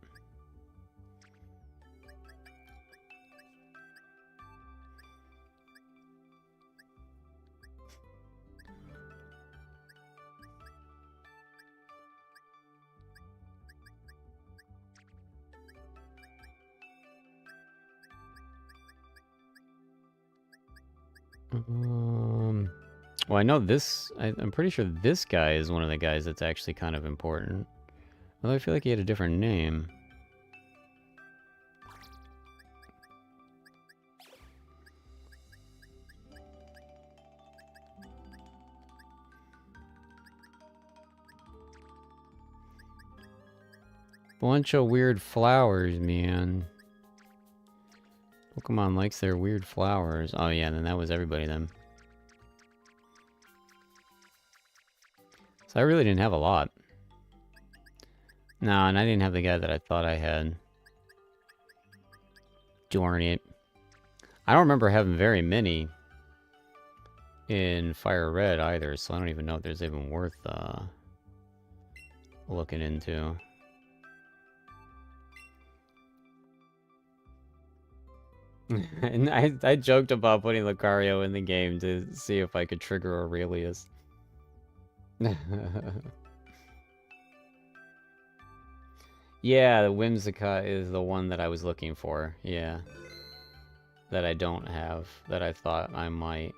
Well, I know this... I'm pretty sure this guy is one of the guys that's actually kind of important. Although I feel like he had a different name. Bunch of weird flowers, man. Pokemon likes their weird flowers. Oh yeah, then that was everybody then. So I really didn't have a lot. No, and I didn't have the guy that I thought I had. Darn it. I don't remember having very many in Fire Red either, so I don't even know if there's even worth looking into. And I joked about putting Lucario in the game to see if I could trigger Aurelius. Yeah, the Whimsicott is the one that I was looking for. Yeah. That I don't have. That I thought I might.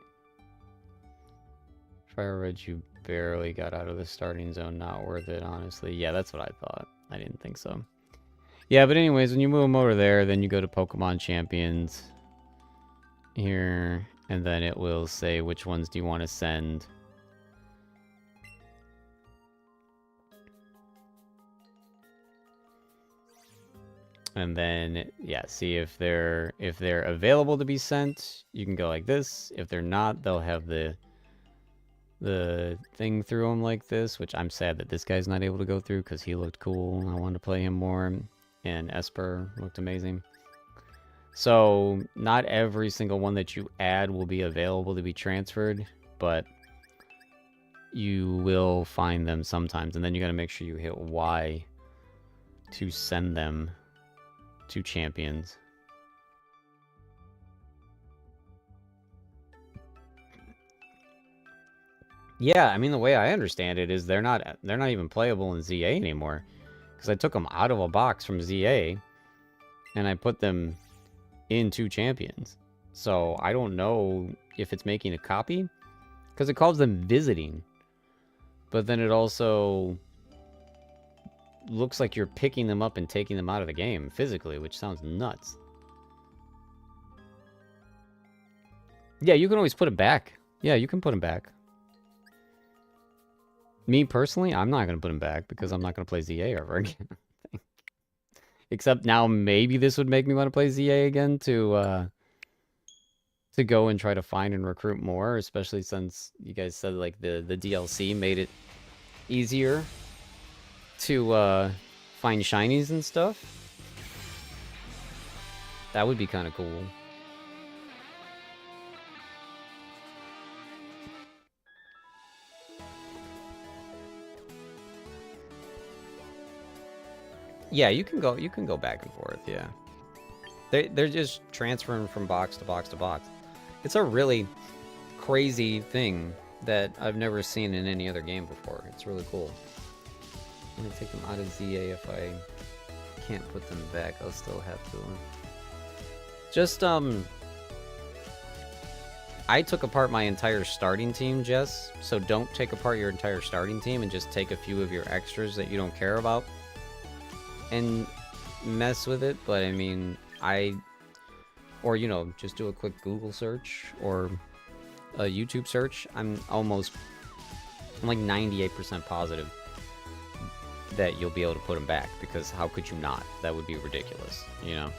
Fire Red, you barely got out of the starting zone. Not worth it, honestly. Yeah, that's what I thought. I didn't think so. Yeah, but anyways, when you move them over there, then you go to Pokemon Champions. Here. And then it will say which ones do you want to send. And then, yeah, see if they're available to be sent. You can go like this. If they're not, they'll have the thing through them like this, which I'm sad that this guy's not able to go through because he looked cool. I wanted to play him more, and Esper looked amazing. So not every single one that you add will be available to be transferred, but you will find them sometimes, and then you got to make sure you hit Y to send them to champions. Yeah, I mean the way I understand it is they're not even playable in ZA anymore, because I took them out of a box from ZA, and I put them into champions. So I don't know if it's making a copy, because it calls them visiting, but then it also looks like you're picking them up and taking them out of the game physically, which sounds nuts. Yeah, you can always put it back. Yeah, you can put them back. Me personally, I'm not going to put them back because I'm not going to play ZA ever again. Except now maybe this would make me want to play ZA again to go and try to find and recruit more, especially since you guys said like the DLC made it easier to find shinies and stuff. That would be kind of cool. Yeah, you can go back and forth, yeah. They're just transferring from box to box to box. It's a really crazy thing that I've never seen in any other game before. It's really cool. I'm gonna take them out of ZA if I can't put them back. I'll still have to. Just, I took apart my entire starting team, Jess, so don't take apart your entire starting team and just take a few of your extras that you don't care about and mess with it. But I mean, or you know, just do a quick Google search or a YouTube search. I'm like 98% positive that you'll be able to put them back, because how could you not? That would be ridiculous, you know?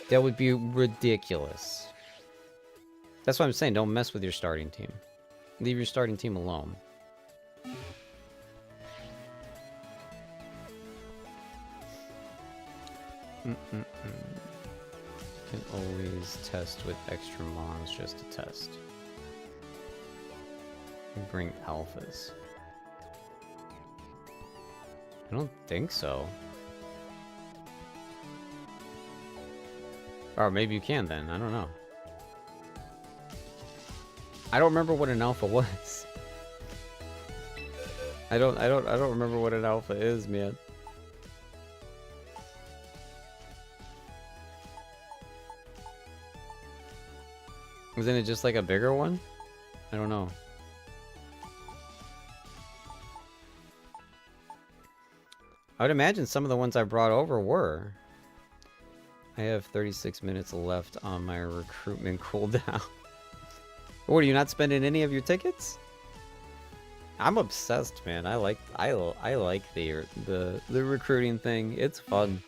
That would be ridiculous. That's what I'm saying, don't mess with your starting team. Leave your starting team alone. Can always test with extra mons just to test. Bring alphas. I don't think so. Or maybe you can then, I don't know. I don't remember what an alpha was. I don't remember what an alpha is, man. Wasn't it just like a bigger one? I don't know. I would imagine some of the ones I brought over were. I have 36 minutes left on my recruitment cooldown. What, are you not spending any of your tickets? I'm obsessed, man. I like the recruiting thing. It's fun.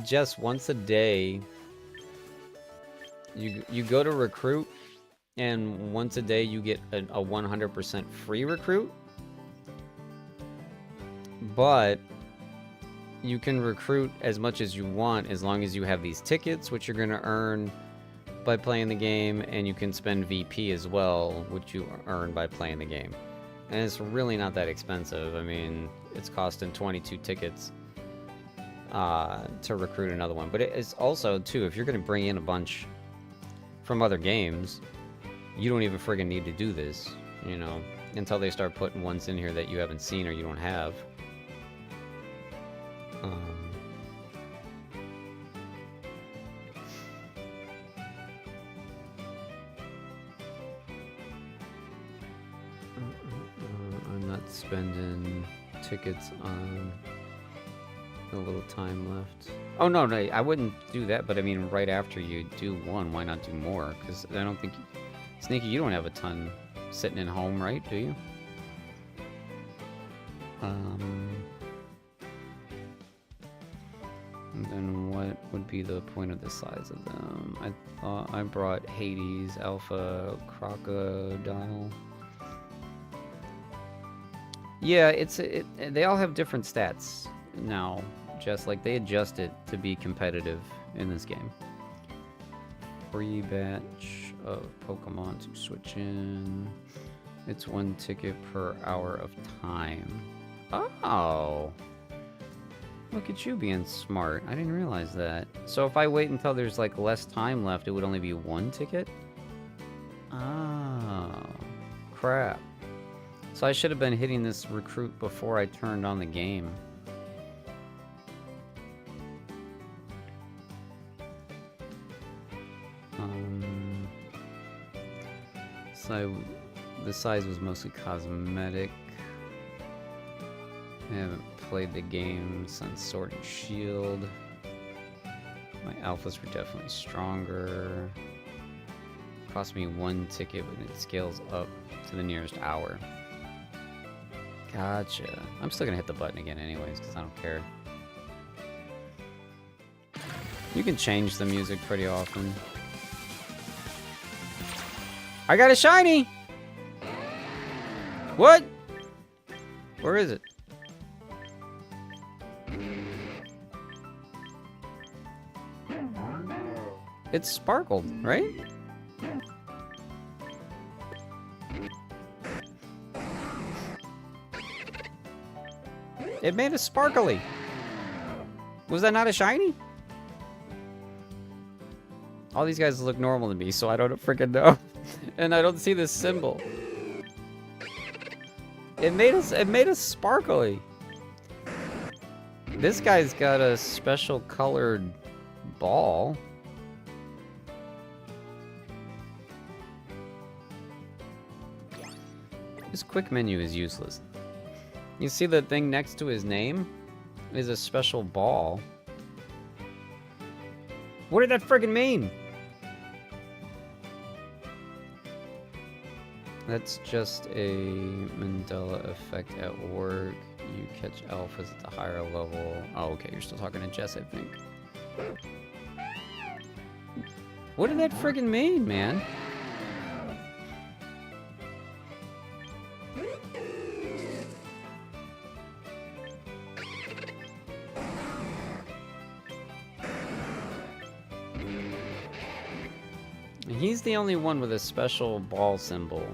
Just once a day, you go to recruit, and once a day you get a 100% free recruit. But you can recruit as much as you want as long as you have these tickets, which you're going to earn by playing the game, and you can spend VP as well, which you earn by playing the game. And it's really not that expensive. I mean, it's costing 22 tickets to recruit another one. But it's also, too, if you're going to bring in a bunch from other games, you don't even friggin' need to do this, you know, until they start putting ones in here that you haven't seen or you don't have. I'm not spending tickets on a little time left. Oh, no, I wouldn't do that, but I mean, right after you do one, why not do more? Because I don't think... Sneaky, you don't have a ton sitting at home, right? Do you? And then what would be the point of the size of them? I thought I brought Hades, Alpha, Crocodile. Yeah, they all have different stats now. Just like they adjust it to be competitive in this game. Free batch of Pokemon to switch in. It's 1 ticket per hour of time. Oh! Look at you being smart. I didn't realize that. So if I wait until there's like less time left, it would only be 1 ticket? Oh. Crap. So I should have been hitting this recruit before I turned on the game. So the size was mostly cosmetic. I haven't played the game since Sword and Shield. My alphas were definitely stronger. Cost me 1 ticket when it scales up to the nearest hour. Gotcha. I'm still gonna hit the button again anyways, because I don't care. You can change the music pretty often. I got a shiny! What? Where is it? It's sparkled, right? It made it sparkly. Was that not a shiny? All these guys look normal to me, so I don't freaking know. And I don't see this symbol. It made us sparkly. This guy's got a special colored ball. This quick menu is useless. You see the thing next to his name is a special ball. What did that friggin' mean? That's just a Mandela effect at work. You catch alphas at the higher level. Oh, okay, you're still talking to Jess, I think. What did that friggin' mean, man? He's the only one with a special ball symbol.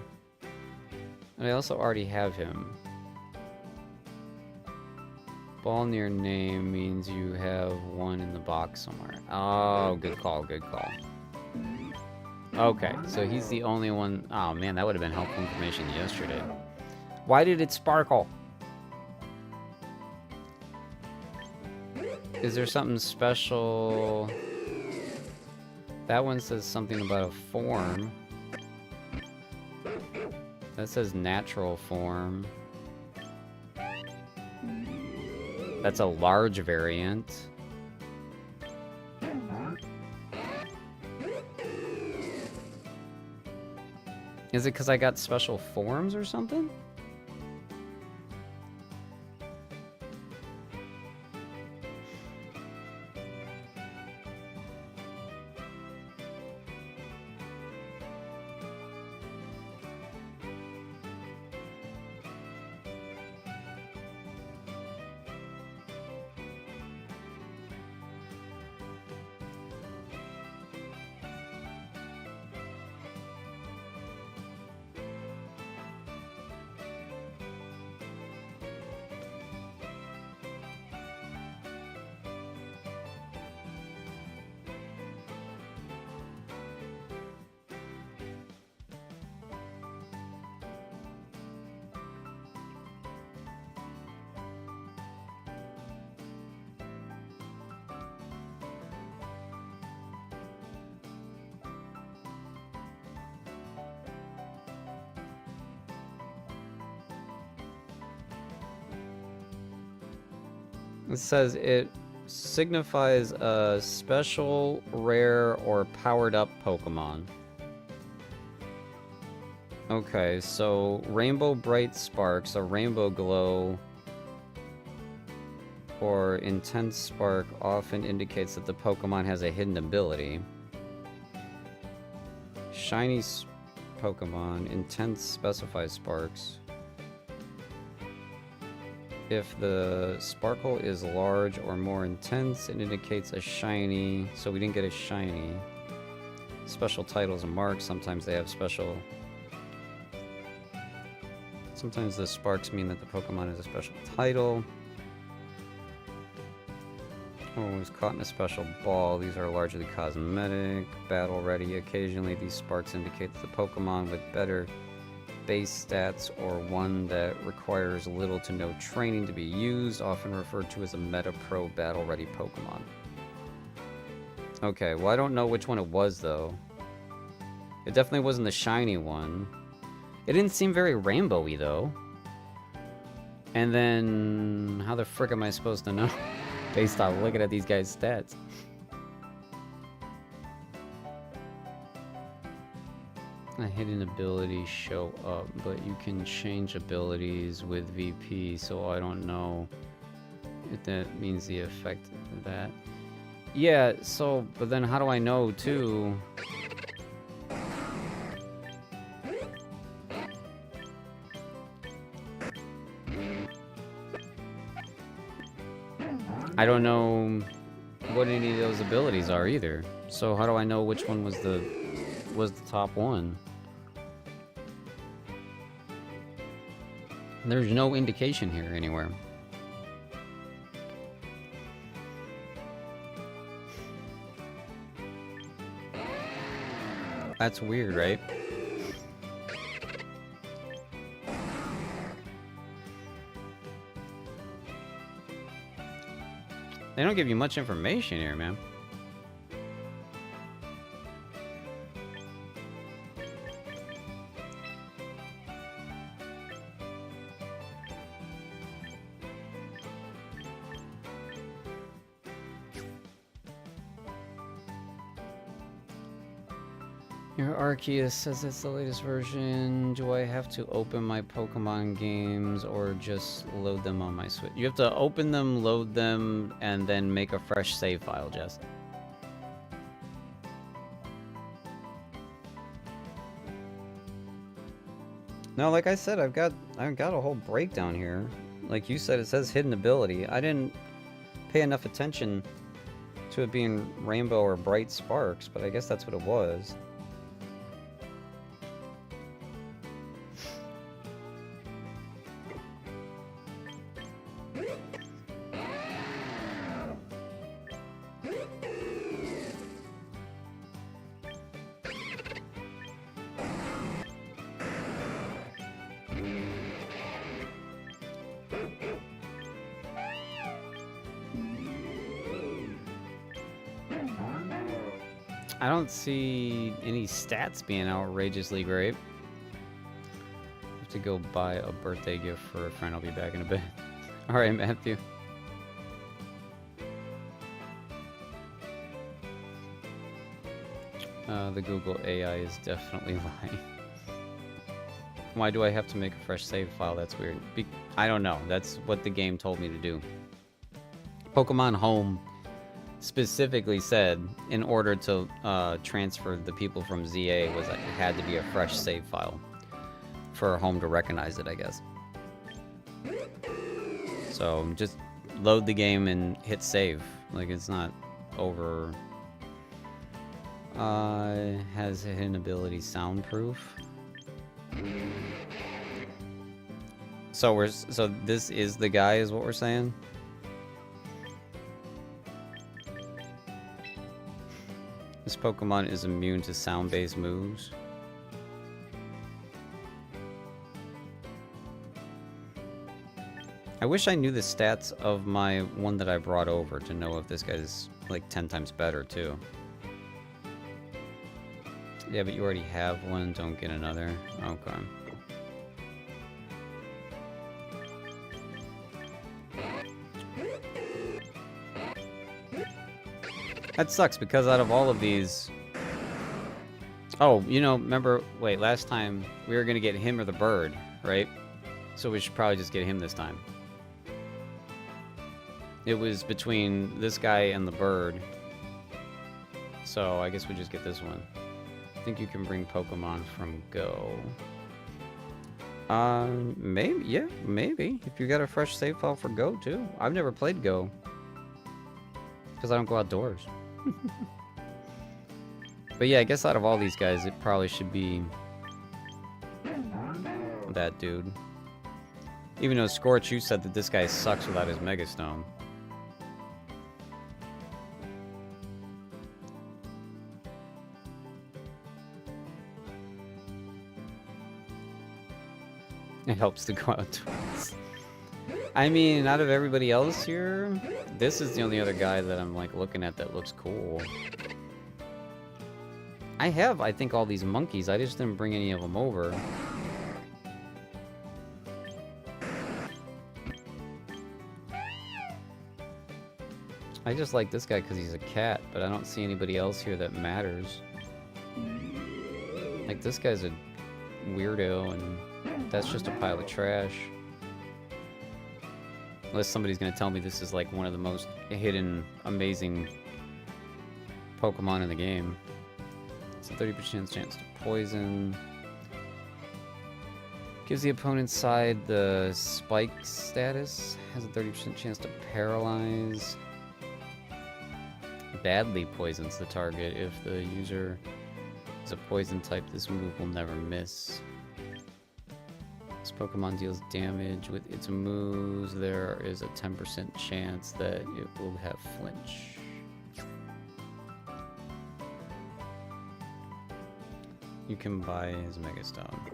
And I also already have him. Ball near name means you have one in the box somewhere. Oh, good call, good call. Okay, so he's the only one. Oh man, that would have been helpful information yesterday. Why did it sparkle? Is there something special? That one says something about a form. That says natural form. That's a large variant. Is it because I got special forms or something? It says it signifies a special, rare, or powered-up Pokemon. Okay, so Rainbow Bright Sparks, a Rainbow Glow, or Intense Spark often indicates that the Pokemon has a hidden ability. Shiny Pokemon, Intense specifies Sparks. If the sparkle is large or more intense, it indicates a shiny. So we didn't get a shiny. Special titles and marks. Sometimes they have special... Sometimes the sparks mean that the Pokemon is a special title. Oh, it was caught in a special ball. These are largely cosmetic. Battle ready. Occasionally these sparks indicate that the Pokemon with better base stats or one that requires little to no training to be used, often referred to as a Meta Pro Battle Ready Pokemon. Okay, well I don't know which one it was though. It definitely wasn't the shiny one. It didn't seem very rainbowy though. And then how the frick am I supposed to know based on looking at these guys' stats? A hidden ability show up, but you can change abilities with VP, so I don't know if that means the effect of that. Yeah, so, but then how do I know too? I don't know what any of those abilities are either. So how do I know which one was the top one? There's no indication here anywhere. That's weird, right? They don't give you much information here, man. Your Arceus says it's the latest version. Do I have to open my Pokemon games or just load them on my Switch? You have to open them, load them, and then make a fresh save file, Jess. No, like I said, I've got a whole breakdown here. Like you said, it says hidden ability. I didn't pay enough attention to it being Rainbow or Bright Sparks, but I guess that's what it was. I don't see any stats being outrageously great. I have to go buy a birthday gift for a friend. I'll be back in a bit. Alright, Matthew. The Google AI is definitely lying. Why do I have to make a fresh save file? That's weird. I don't know. That's what the game told me to do. Pokemon Home specifically said in order to transfer the people from ZA was that it had to be a fresh save file for Home to recognize it, I guess. So just load the game and hit save. Like, it's not over. Has a hidden ability soundproof. So this is the guy, is what we're saying? This Pokemon is immune to sound-based moves. I wish I knew the stats of my one that I brought over to know if this guy's like 10 times better too. Yeah, but you already have one, don't get another. Okay. That sucks, because out of all of these... Oh, you know, remember... Wait, last time we were going to get him or the bird, right? So we should probably just get him this time. It was between this guy and the bird. So I guess we just get this one. I think you can bring Pokemon from Go. Maybe, yeah, maybe. If you got a fresh save file for Go, too. I've never played Go. Because I don't go outdoors. But yeah, I guess out of all these guys, it probably should be... that dude. Even though Scorch, you said that this guy sucks without his Mega Stone. It helps to go outdoors. I mean, out of everybody else here, this is the only other guy that I'm like looking at that looks cool. I have, I think, all these monkeys. I just didn't bring any of them over. I just like this guy because he's a cat, but I don't see anybody else here that matters. Like, this guy's a weirdo, and that's just a pile of trash. Unless somebody's gonna tell me this is like one of the most hidden, amazing Pokemon in the game. It's a 30% chance to poison. Gives the opponent's side the spike status. Has a 30% chance to paralyze. Badly poisons the target. If the user is a poison type, this move will never miss. This Pokemon deals damage with its moves. There is a 10% chance that it will have flinch. You can buy his Mega Stone.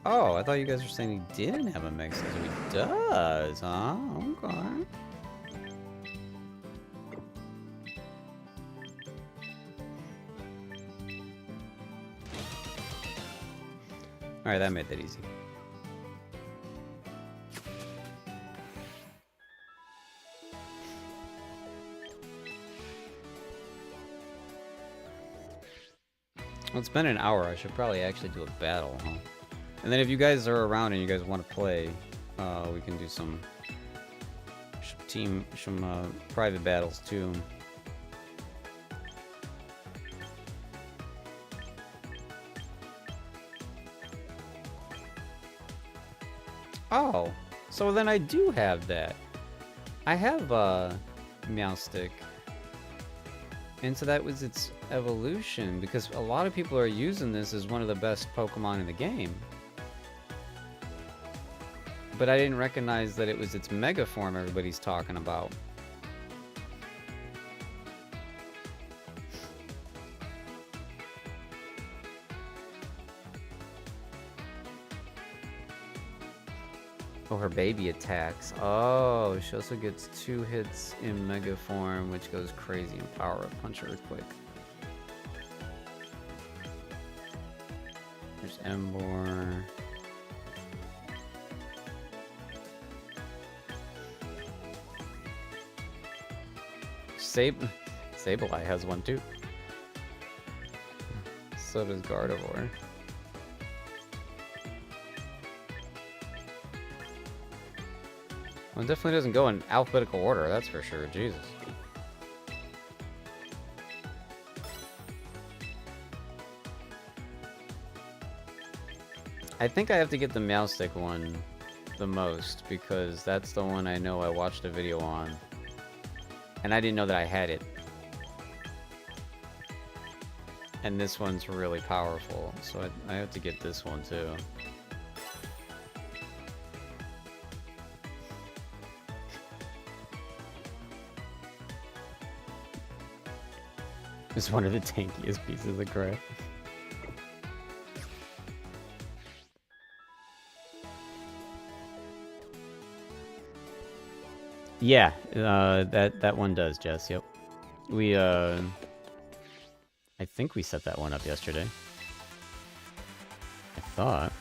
Oh, I thought you guys were saying he didn't have a Mega Stone. So he does, huh? Okay. Alright, that made that easy. Well, it's been an hour. I should probably actually do a battle, huh? And then if you guys are around and you guys want to play, we can do some private battles too. Oh, so then I do have that. I have Meowstic. And so that was its evolution, because a lot of people are using this as one of the best Pokemon in the game. But I didn't recognize that it was its Mega form everybody's talking about. Oh, her baby attacks. Oh, she also gets 2 hits in Mega form, which goes crazy in Power Up Punch Earthquake. There's Emboar. Sableye has one too. So does Gardevoir. Well, it definitely doesn't go in alphabetical order, that's for sure. Jesus. I think I have to get the Meowstic one the most, because that's the one I know I watched a video on. And I didn't know that I had it. And this one's really powerful, so I have to get this one too. It's one of the tankiest pieces of crap. Yeah, that one does, Jess. Yep. We I think we set that one up yesterday. I thought.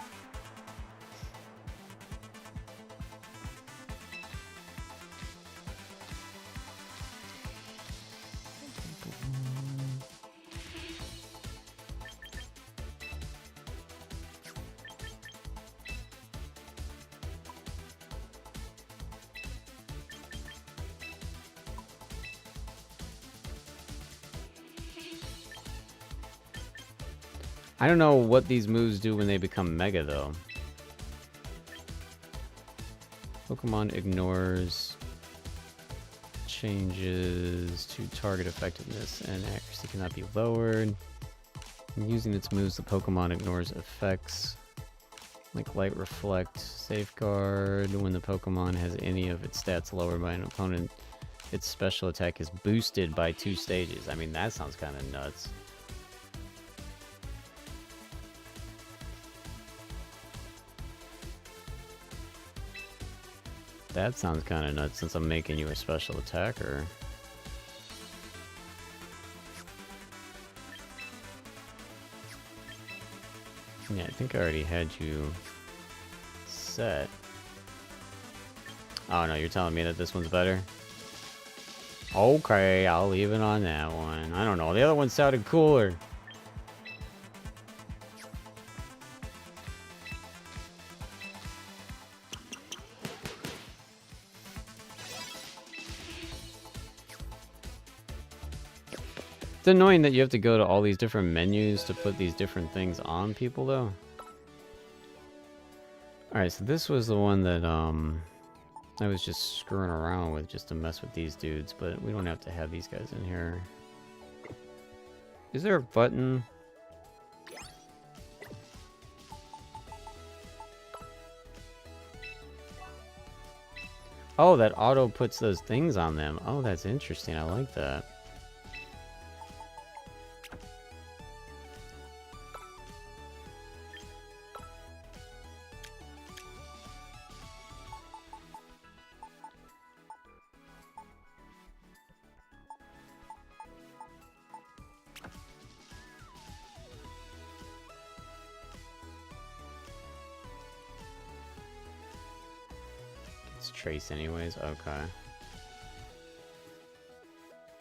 I don't know what these moves do when they become Mega, though. Pokemon ignores changes to target effectiveness and accuracy cannot be lowered. When using its moves, the Pokemon ignores effects like Light Reflect, Safeguard. When the Pokemon has any of its stats lowered by an opponent, its special attack is boosted by 2 stages. I mean, that sounds kind of nuts. That sounds kind of nuts since I'm making you a special attacker. Yeah, I think I already had you set. Oh no, you're telling me that this one's better? Okay, I'll leave it on that one. I don't know, the other one sounded cooler. It's annoying that you have to go to all these different menus to put these different things on people, though. Alright, so this was the one that, I was just screwing around with just to mess with these dudes, but we don't have to have these guys in here. Is there a button? Oh, that auto puts those things on them. Oh, that's interesting. I like that. Trace anyways, okay.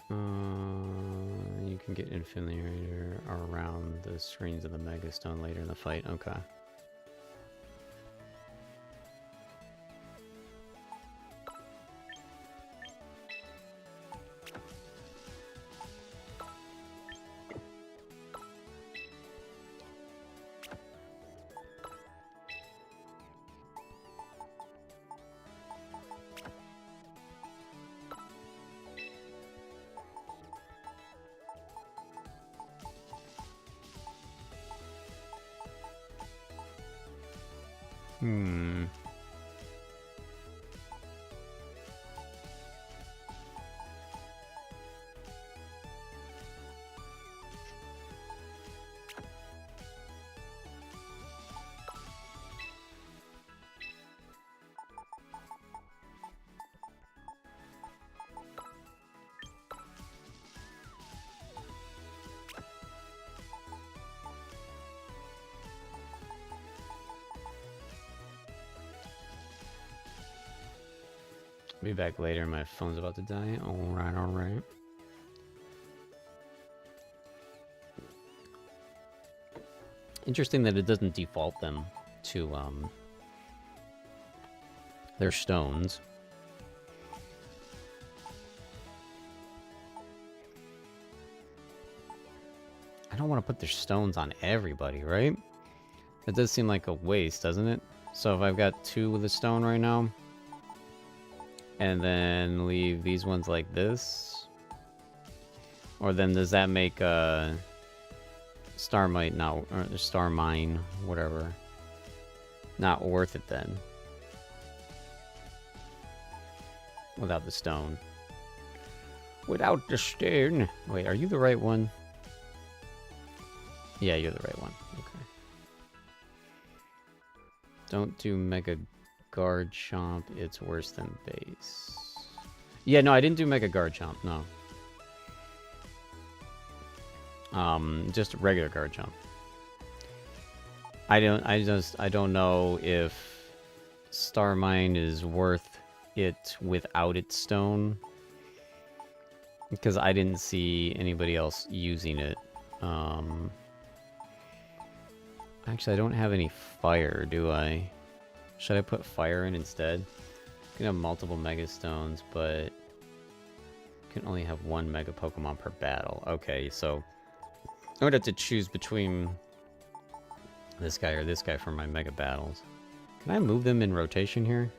You can get Infiltrator around the screens of the Mega Stone later in the fight, okay. Be back later, my phone's about to die. Alright, alright. Interesting that it doesn't default them to, their stones. I don't want to put their stones on everybody, right? It does seem like a waste, doesn't it? So if I've got 2 with a stone right now, and then leave these ones like this, or then does that make Starmite not, or Starmine, whatever, not worth it then? Without the stone. Without the stone. Wait, are you the right one? Yeah, you're the right one. Okay. Don't do Mega Guard Chomp, it's worse than base. Yeah, no, I didn't do Mega Guard Chomp, no. Just regular Guard Chomp. I don't know if Starmine is worth it without its stone. Because I didn't see anybody else using it. Actually, I don't have any fire, do I? Should I put fire in instead? You can have multiple Mega Stones, but you can only have 1 Mega Pokemon per battle. Okay, so I would have to choose between This guy or this guy for my mega battles. Can I move them in rotation here?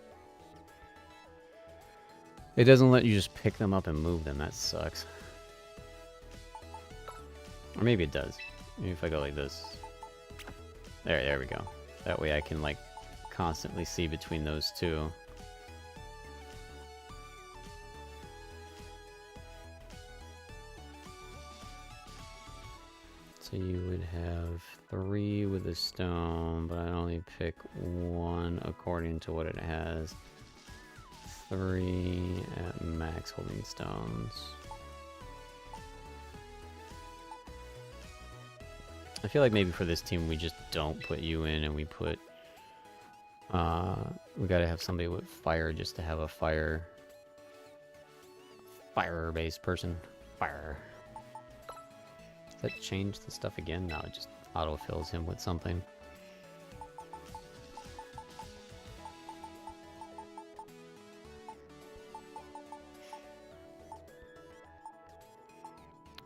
It doesn't let you just pick them up and move them. That sucks. Or maybe it does. Maybe if I go like this. There we go. That way I can, like, constantly see between those two. So you would have 3 with a stone, but I only pick 1 according to what it has. 3 at max holding stones. I feel like maybe for this team we just don't put you in and we put... we gotta have somebody with fire just to have a fire-based person. Fire. Does that change the stuff again? No, it just autofills him with something.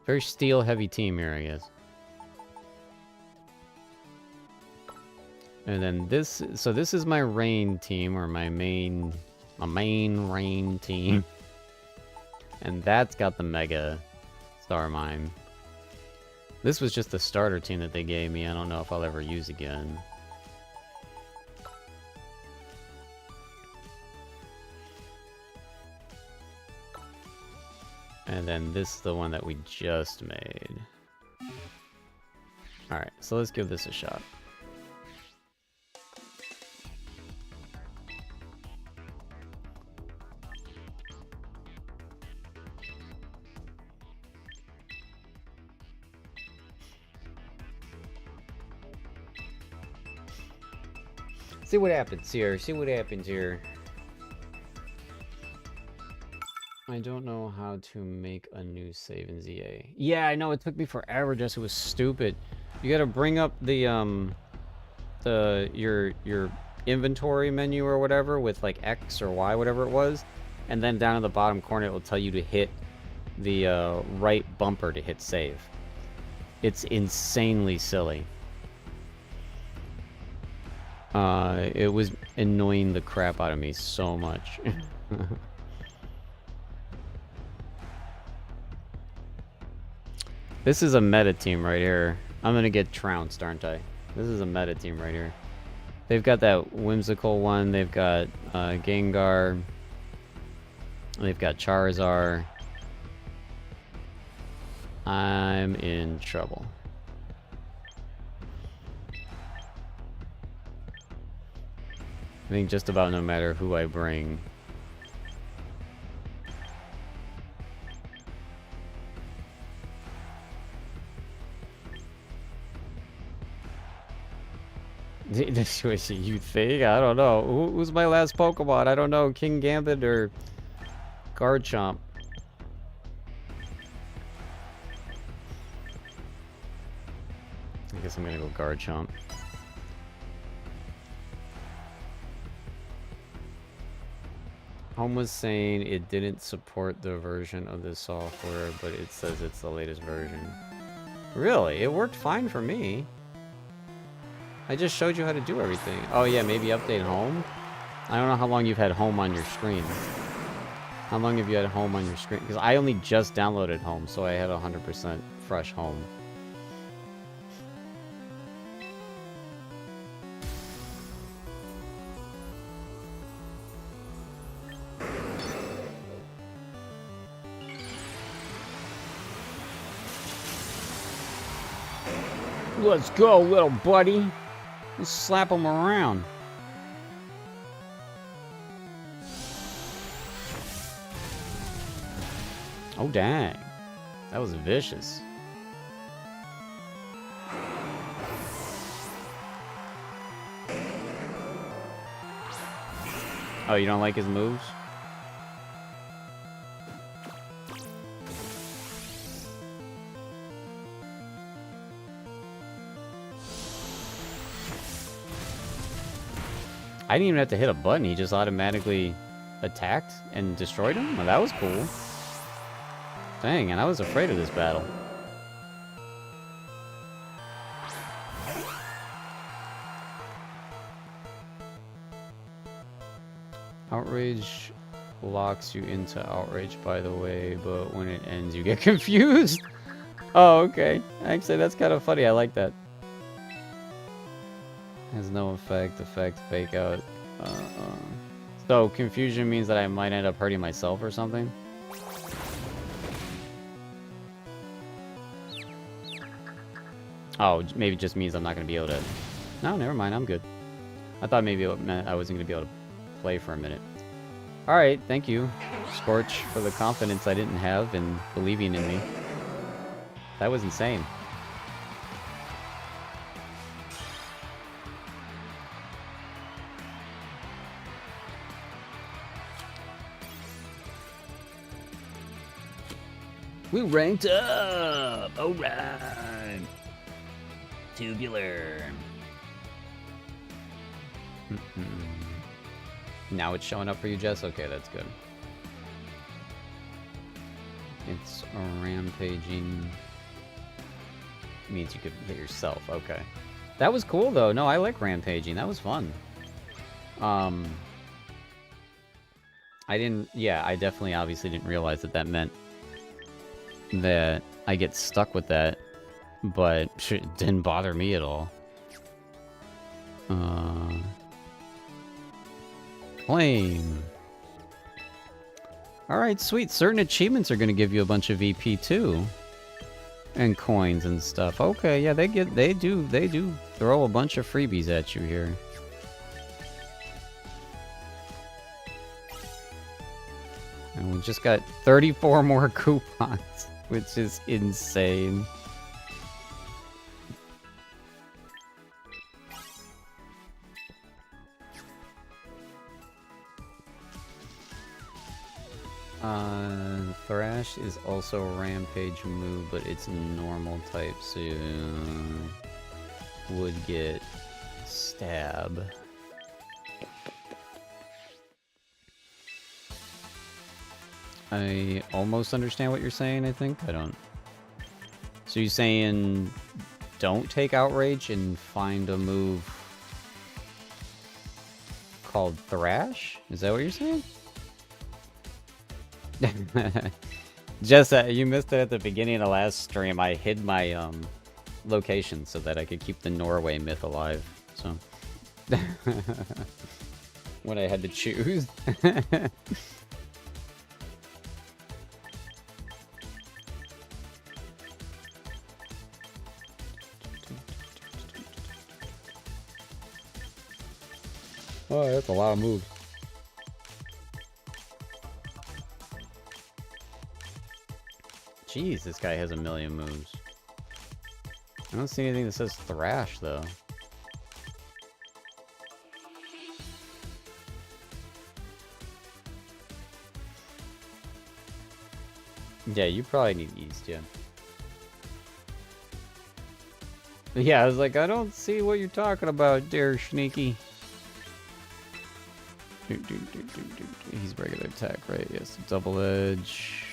Very steel-heavy team here, I guess. And then this, so this is my rain team, or my main rain team. And that's got the Mega Star Mine. This was just the starter team that they gave me. I don't know if I'll ever use again. And then this is the one that we just made. Alright, so let's give this a shot. See what happens here. See what happens here. I don't know how to make a new save in ZA. Yeah, I know, it took me forever, just it was stupid. You gotta bring up the your inventory menu or whatever with like X or Y, whatever it was, and then down in the bottom corner it will tell you to hit the right bumper to hit save. It's insanely silly. It was annoying the crap out of me so much. This is a meta team right here. I'm gonna get trounced, aren't I? This is a meta team right here. They've got that whimsical one. They've got Gengar. They've got Charizard. I'm in trouble. I think just about no matter who I bring. This was you think? I don't know. Who's my last Pokemon? I don't know. King Gambit or Garchomp. I guess I'm gonna go Garchomp. Home was saying it didn't support the version of the software, but it says it's the latest version. Really? It worked fine for me. I just showed you how to do everything. Oh yeah, maybe update Home? I don't know how long you've had Home on your screen. How long have you had Home on your screen? Because I only just downloaded Home, so I had 100% fresh Home. Let's go, little buddy. Let's slap him around. Oh, dang. That was vicious. Oh, you don't like his moves? I didn't even have to hit a button, he just automatically attacked and destroyed him? Well, that was cool. Dang, and I was afraid of this battle. Outrage locks you into outrage, by the way, but when it ends, you get confused. Oh, okay. Actually, that's kind of funny. I like that. Has no effect, fake out. So, confusion means that I might end up hurting myself or something? Oh, maybe it just means I'm not going to be able to... No, never mind, I'm good. I thought maybe it meant I wasn't going to be able to play for a minute. Alright, thank you, Scorch, for the confidence I didn't have in believing in me. That was insane. We ranked up! Alright! Tubular. Now it's showing up for you, Jess? Okay, that's good. It's rampaging. Means you could hit yourself. Okay. That was cool, though. No, I like rampaging. That was fun. I definitely obviously didn't realize that meant that I get stuck with that, but it didn't bother me at all. Claim. Alright, sweet. Certain achievements are going to give you a bunch of VP too. And coins and stuff. Okay, yeah, they do throw a bunch of freebies at you here. And we just got 34 more coupons, which is insane. Thrash is also a rampage move, but it's normal type, so you would get stab. I almost understand what you're saying, I think. I don't. So you're saying don't take outrage and find a move called Thrash? Is that what you're saying? Just you missed it at the beginning of the last stream. I hid my location so that I could keep the Norway myth alive. So when I had to choose. Oh, that's a lot of moves. Jeez, this guy has a million moves. I don't see anything that says Thrash, though. Yeah, you probably need East, yeah. Yeah, I was like, I don't see what you're talking about, dear Sneaky. He's regular attack, right? Yes, double edge.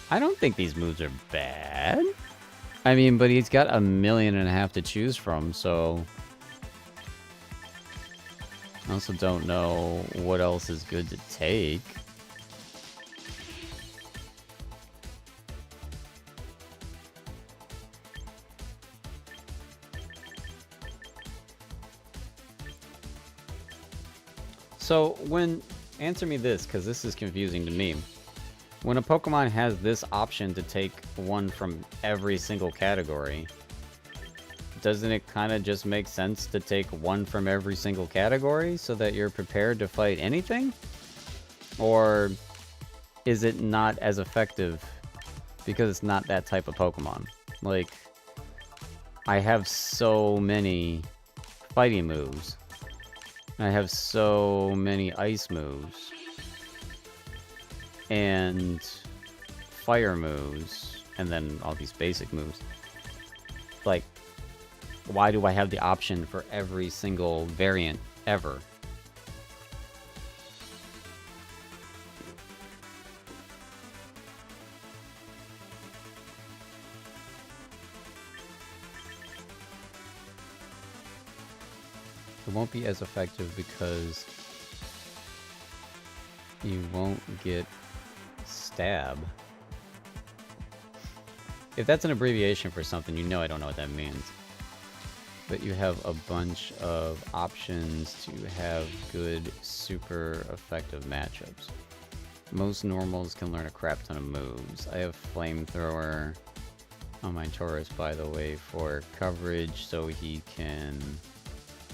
I don't think these moves are bad. I mean, but he's got 1.5 million to choose from, so... I also don't know what else is good to take. So, answer me this, because this is confusing to me. When a Pokemon has this option to take one from every single category, doesn't it kind of just make sense to take one from every single category so that you're prepared to fight anything? Or is it not as effective because it's not that type of Pokemon? Like, I have so many fighting moves. I have so many ice moves. And fire moves. And then all these basic moves. Like, why do I have the option for every single variant ever? It won't be as effective because you won't get stab. If that's an abbreviation for something, you know I don't know what that means. But you have a bunch of options to have good, super effective matchups. Most normals can learn a crap ton of moves. I have Flamethrower on my Taurus, by the way, for coverage, so he can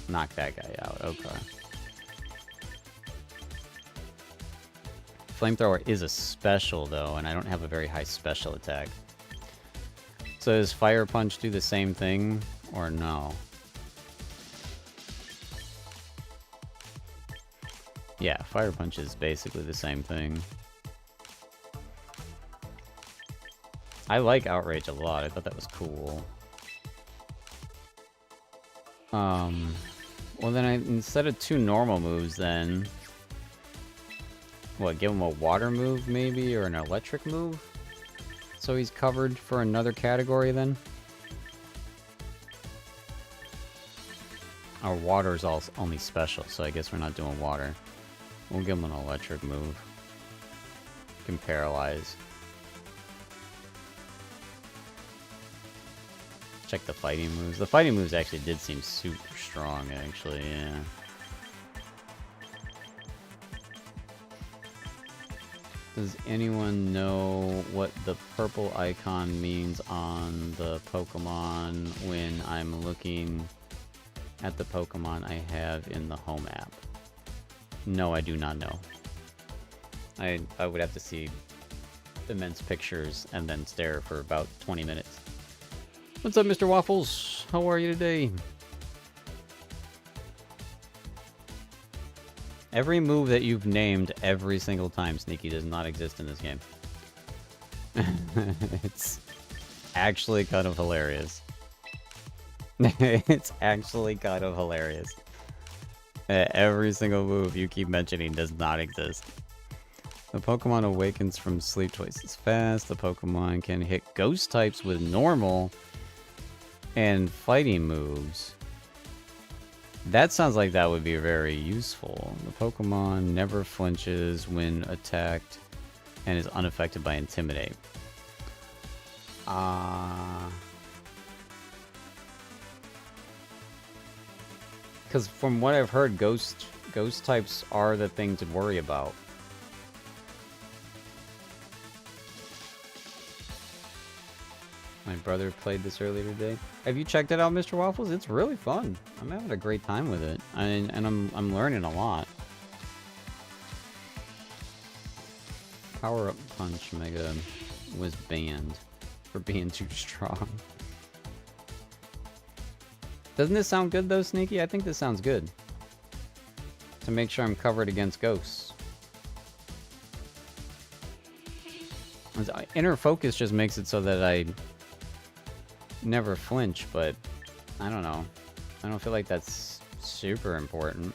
knock that guy out. Okay. Flamethrower is a special, though, and I don't have a very high special attack. So does Fire Punch do the same thing, or no? Yeah, Fire Punch is basically the same thing. I like Outrage a lot. I thought that was cool. Well then instead of 2 normal moves then... What, give him a water move maybe, or an electric move? So he's covered for another category then? Our water's only special, so I guess we're not doing water. We'll give him an electric move. Can paralyze. Check the fighting moves. The fighting moves actually did seem super strong, actually, yeah. Does anyone know what the purple icon means on the Pokemon when I'm looking at the Pokemon I have in the home app? No, I do not know. I would have to see immense pictures and then stare for about 20 minutes. What's up, Mr. Waffles? How are you today? Every move that you've named every single time, Sneaky, does not exist in this game. It's actually kind of hilarious. It's actually kind of hilarious. Every single move you keep mentioning does not exist. The Pokemon awakens from sleep twice as fast. The Pokemon can hit ghost types with normal and fighting moves. That sounds like that would be very useful. The Pokemon never flinches when attacked and is unaffected by Intimidate. Because from what I've heard, ghost types are the thing to worry about. My brother played this earlier today. Have you checked it out, Mr. Waffles? It's really fun. I'm having a great time with it, and I'm learning a lot. Power Up Punch Mega was banned for being too strong. Doesn't this sound good though, Sneaky? I think this sounds good. To make sure I'm covered against ghosts. Inner Focus just makes it so that I never flinch, but I don't know. I don't feel like that's super important.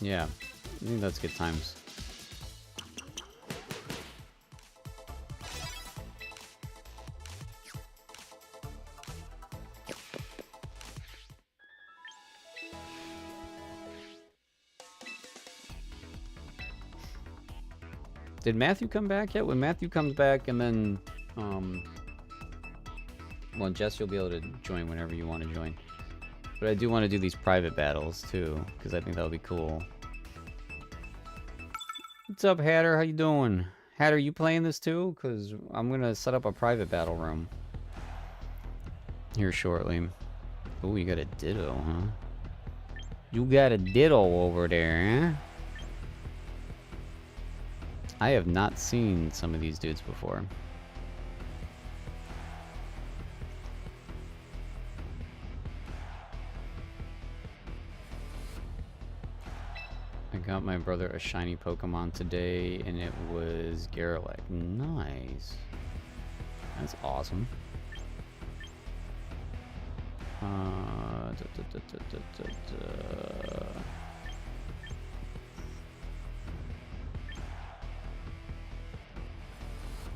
Yeah, I think that's good times. Did Matthew come back yet? When Matthew comes back, and then well, Jess, you'll be able to join whenever you want to join. But I do want to do these private battles, too, because I think that'll be cool. What's up, Hatter? How you doing? Hatter, you playing this, too? Because I'm going to set up a private battle room here shortly. Oh, you got a Ditto, huh? You got a Ditto over there, huh? I have not seen some of these dudes before. I got my brother a shiny Pokemon today, and it was Garrelek. Nice. That's awesome.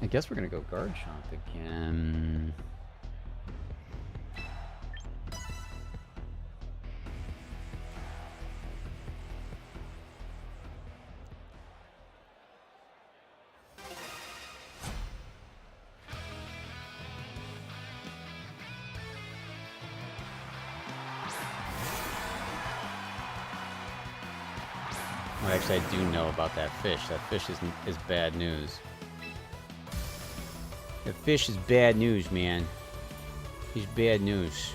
I guess we're gonna go guard shop again. Actually, I do know about that fish. That fish is bad news. That fish is bad news, man. He's bad news.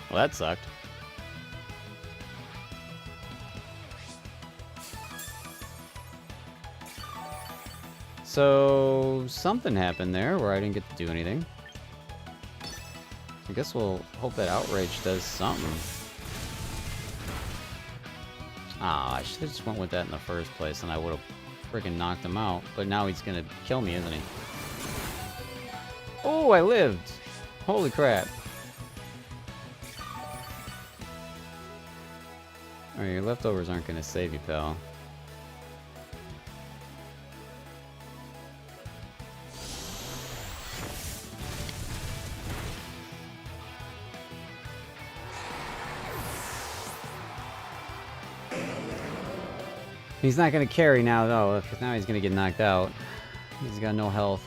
Well, that sucked. So, something happened there where I didn't get to do anything. I guess we'll hope that Outrage does something. Ah, I should have just went with that in the first place and I would have freaking knocked him out. But now he's gonna kill me, isn't he? Oh, I lived! Holy crap. Alright, your leftovers aren't gonna save you, pal. He's not gonna carry now, though. If now he's gonna get knocked out. He's got no health.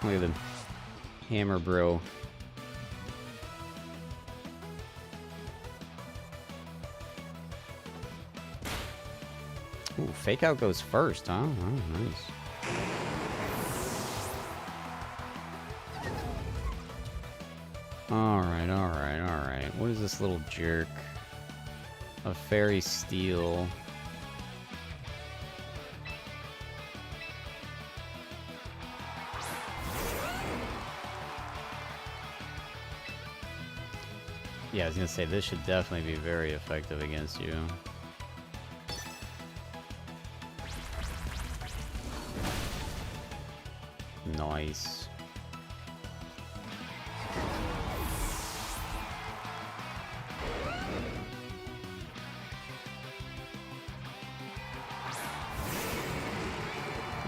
Look at the hammer bro. Ooh, Fake Out goes first, huh? Oh, nice. Alright, alright, alright. What is this little jerk? A fairy steel. Yeah, I was gonna say, this should definitely be very effective against you. Nice.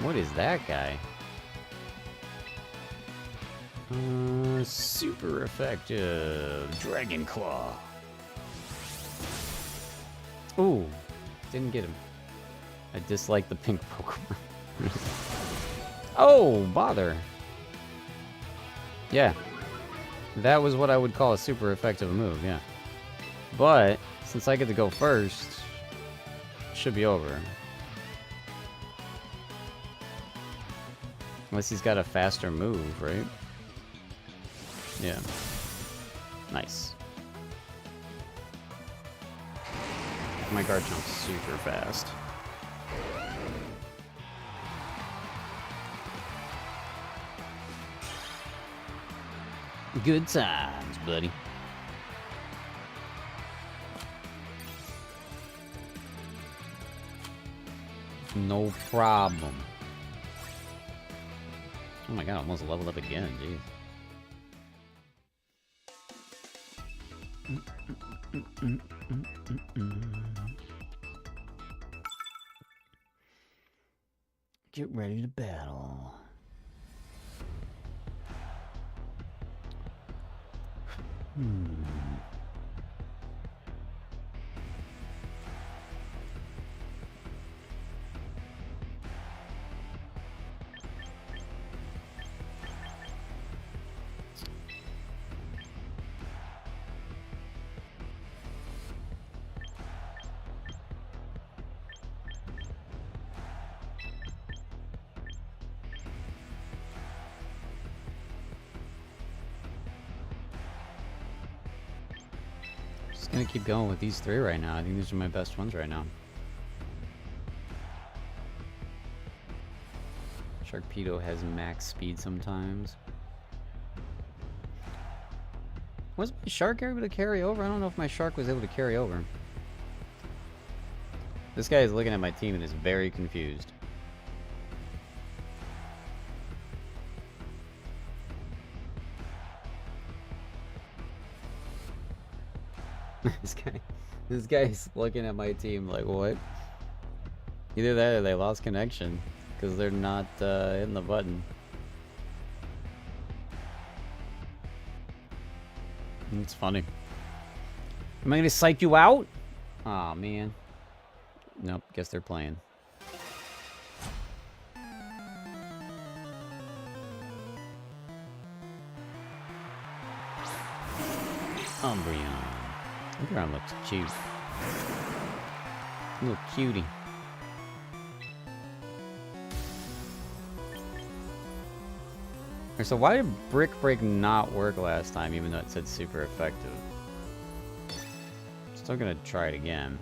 What is that guy? Super effective Dragon Claw. Ooh, didn't get him. I dislike the pink Pokemon. Oh, bother. Yeah. That was what I would call a super effective move, yeah. But, since I get to go first, it should be over. Unless he's got a faster move, right? Yeah. Nice. My guard jump's super fast. Good times, buddy. No problem. Oh my god, I almost leveled up again, jeez. Get ready to battle. Just gonna keep going with these three right now. I think these are my best ones right now. Sharpedo has max speed sometimes. Was my shark able to carry over? I don't know if my shark was able to carry over. This guy is looking at my team and is very confused. This guy's looking at my team like, what? Either that or they lost connection because they're not hitting the button. It's funny. Am I gonna psych you out? Aw, man. Nope, guess they're playing. Umbreon. Umbreon looks cute. Little cutie. So why did Brick Break not work last time, even though it said super effective? Still gonna try it again.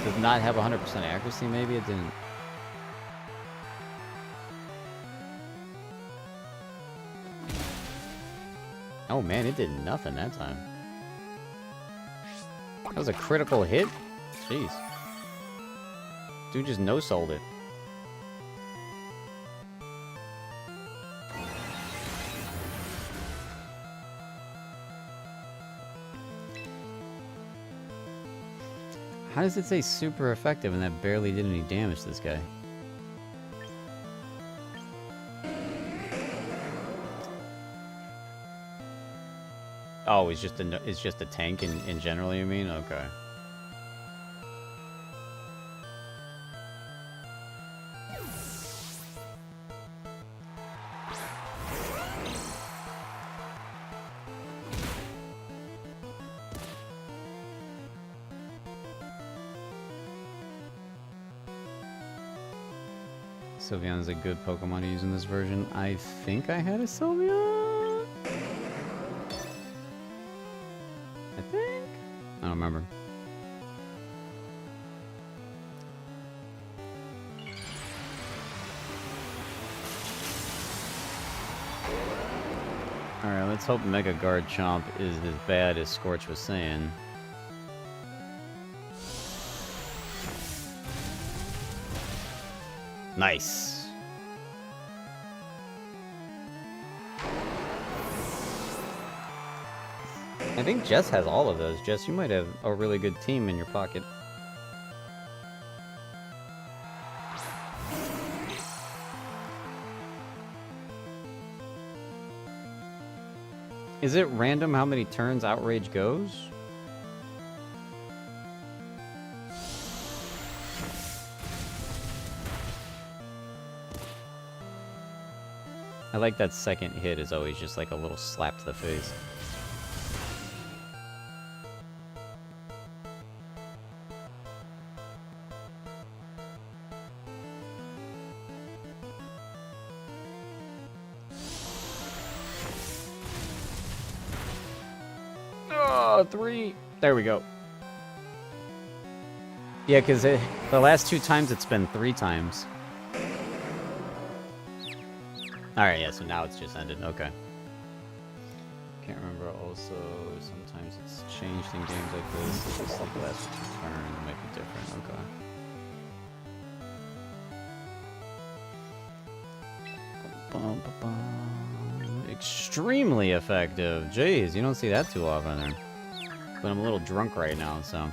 Does not have 100% accuracy, maybe? It didn't. Oh man, it did nothing that time. That was a critical hit? Jeez. Dude just no-sold it. How does it say super effective and that barely did any damage to this guy? Oh, it's just a tank in general, you mean? Okay. Sylveon is a good Pokemon to use in this version. I think I had a Sylveon? I think? I don't remember. Alright, let's hope Mega Garchomp is as bad as Scorch was saying. Nice. I think Jess has all of those. Jess, you might have a really good team in your pocket. Is it random how many turns Outrage goes? I like that second hit is always just like a little slap to the face. Oh, 3. There we go. Yeah, because the last 2 times it's been 3 times. Alright, yeah, so now it's just ended. Okay. Can't remember also, sometimes it's changed in games like this. It's just like last 2 turns might be different. Okay. Extremely effective. Jeez, you don't see that too often there. But I'm a little drunk right now, so.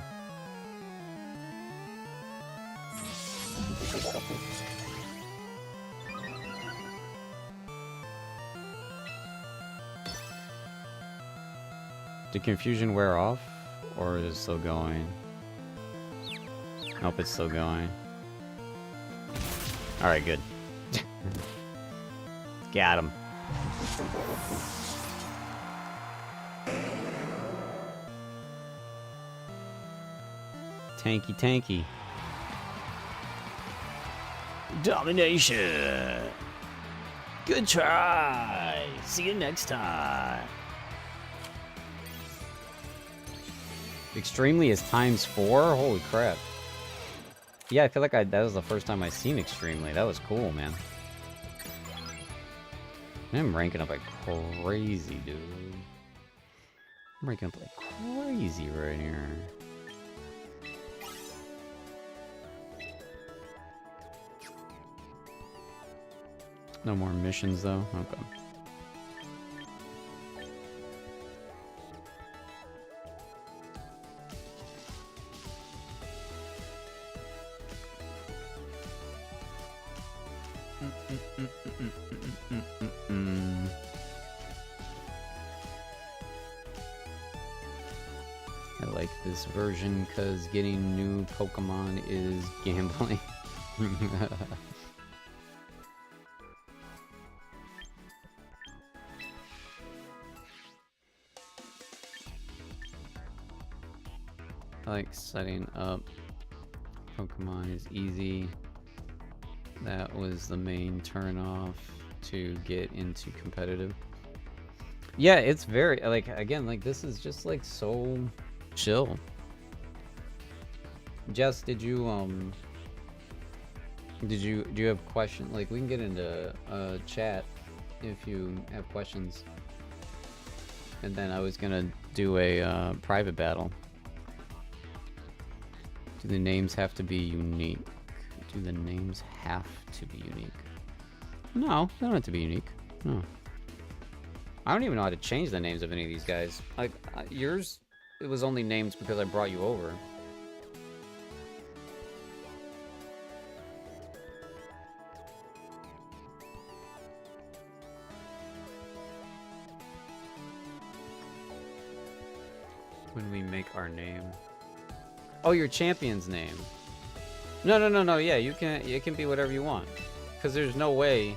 Did confusion wear off? Or is it still going? Nope, it's still going. Alright, good. Got him. Tanky, tanky. Domination! Good try! See you next time! Extremely is ×4? Holy crap. Yeah, I feel like that was the first time I seen Extremely. That was cool, man. I'm ranking up like crazy, dude. I'm ranking up like crazy right here. No more missions, though? Okay. I like this version because getting new Pokemon is gambling. I like setting up Pokemon is easy. That was the main turn off to get into competitive. Yeah, it's very, like, again, like, this is just, like, so chill. Jess, do you have questions? Like, we can get into chat if you have questions. And then I was gonna do a private battle. Do the names have to be unique? Do the names have to be unique? No, they don't have to be unique. No. I don't even know how to change the names of any of these guys. Like, yours, it was only names because I brought you over. When we make our name. Oh, your champion's name. No, yeah, you can, it can be whatever you want. Because there's no way,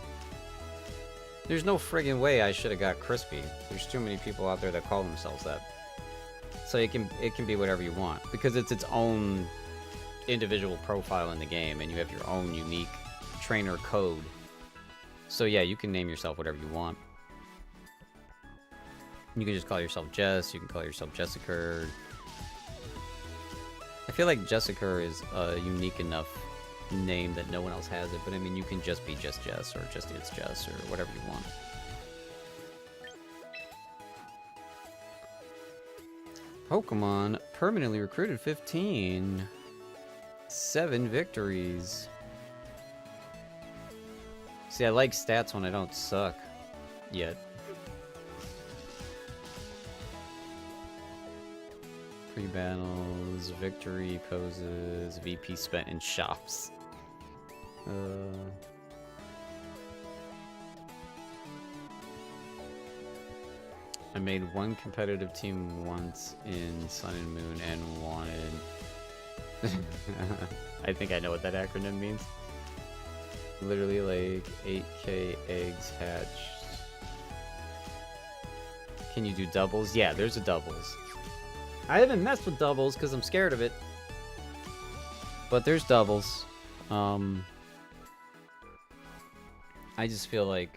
there's no friggin' way I should have got Crispy. There's too many people out there that call themselves that. So it can be whatever you want. Because it's its own individual profile in the game, and you have your own unique trainer code. So yeah, you can name yourself whatever you want. You can just call yourself Jess, you can call yourself Jessica. I feel like Jessica is a unique enough name that no one else has it, but I mean, you can just be just Jess, or just it's Jess, or whatever you want. Pokemon permanently recruited 15. 7 victories. See, I like stats when I don't suck. Yet. Pre-battles, victory poses, VP spent in shops. I made one competitive team once in Sun and Moon and wanted... I think I know what that acronym means. Literally like 8K eggs hatched. Can you do doubles? Yeah, there's a doubles. I haven't messed with doubles because I'm scared of it. But there's doubles. I just feel like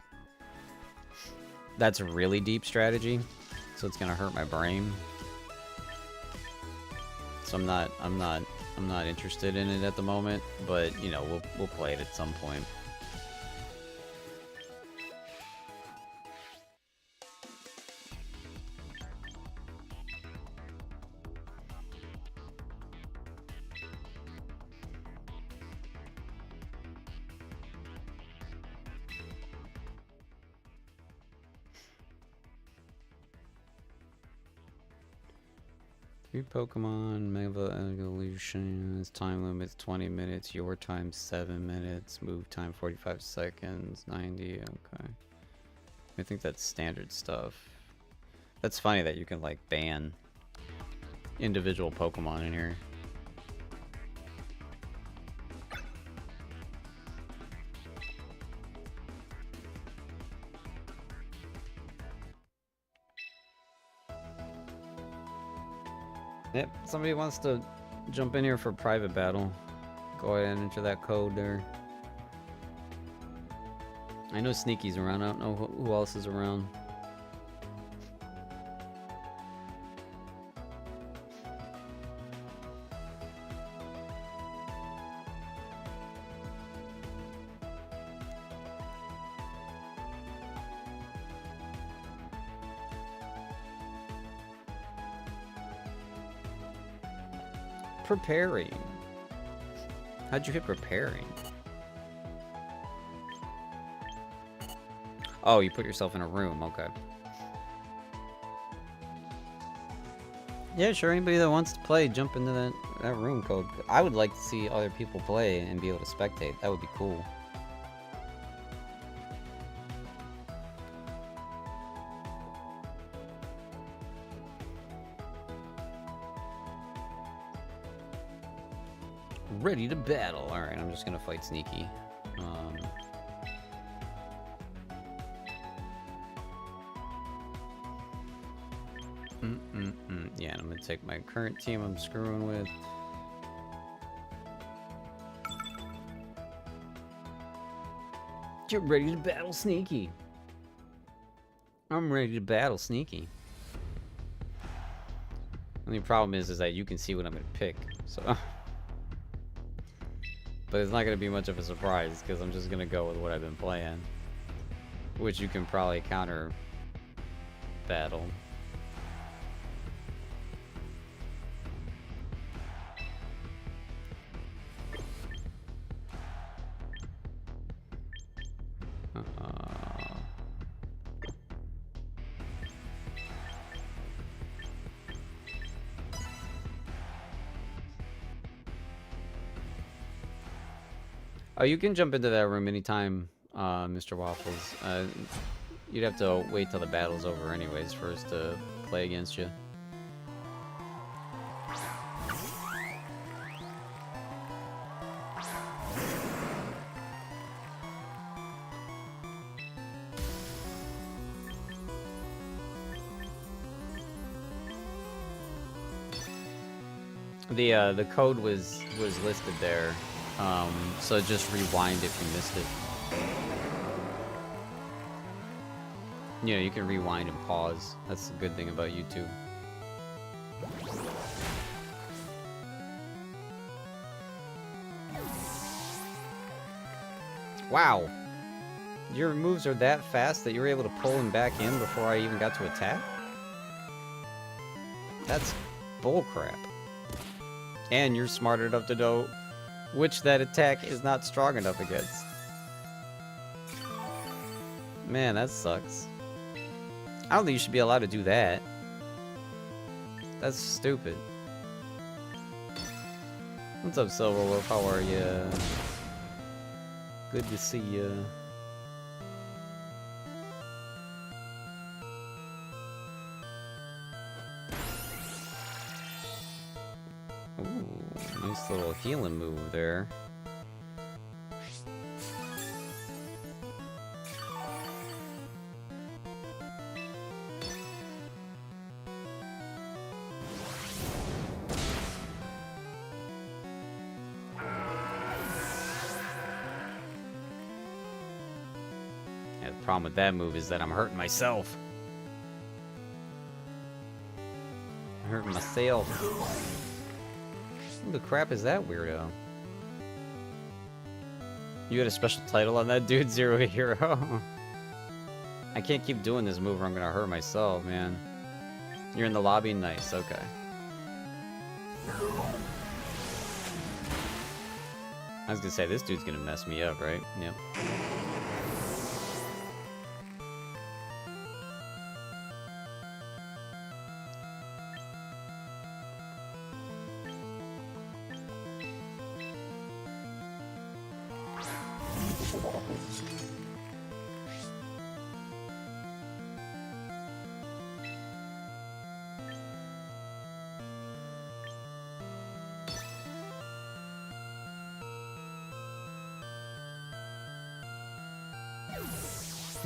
that's a really deep strategy, so it's gonna hurt my brain. So I'm not interested in it at the moment, but you know, we'll play it at some point. Three Pokemon, Mega Evolutions, time limits 20 minutes, your time 7 minutes, move time 45 seconds, 90, okay. I think that's standard stuff. That's funny that you can like ban individual Pokemon in here. Yep, somebody wants to jump in here for private battle. Go ahead and enter that code there. I know Sneaky's around. I don't know who else is around. Preparing. How'd you hit preparing? Oh, you put yourself in a room, okay. Yeah, sure, anybody that wants to play, jump into that room code. I would like to see other people play and be able to spectate. That would be cool. Ready to battle. Alright, I'm just gonna fight Sneaky. Yeah, and I'm gonna take my current team I'm screwing with. Get ready to battle Sneaky. I'm ready to battle Sneaky. The only problem is that you can see what I'm gonna pick, so. But it's not gonna be much of a surprise because I'm just gonna go with what I've been playing, which you can probably counter battle. Oh, you can jump into that room anytime, Mr. Waffles. You'd have to wait till the battle's over anyways for us to play against you. The code was listed there, so just rewind if you missed it. You know, you can rewind and pause. That's the good thing about YouTube. Wow! Your moves are that fast that you were able to pull him back in before I even got to attack? That's bullcrap. And you're smart enough to know which that attack is not strong enough against. Man, that sucks. I don't think you should be allowed to do that. That's stupid. What's up, Silverwolf? How are you? Good to see you. Ooh, nice little healing move there. Yeah, the problem with that move is that I'm hurting myself. I'm hurting myself. Who the crap is that weirdo? You had a special title on that dude, Zero Hero. I can't keep doing this move or I'm gonna hurt myself, man. You're in the lobby? Nice, okay. I was gonna say, this dude's gonna mess me up, right? Yep.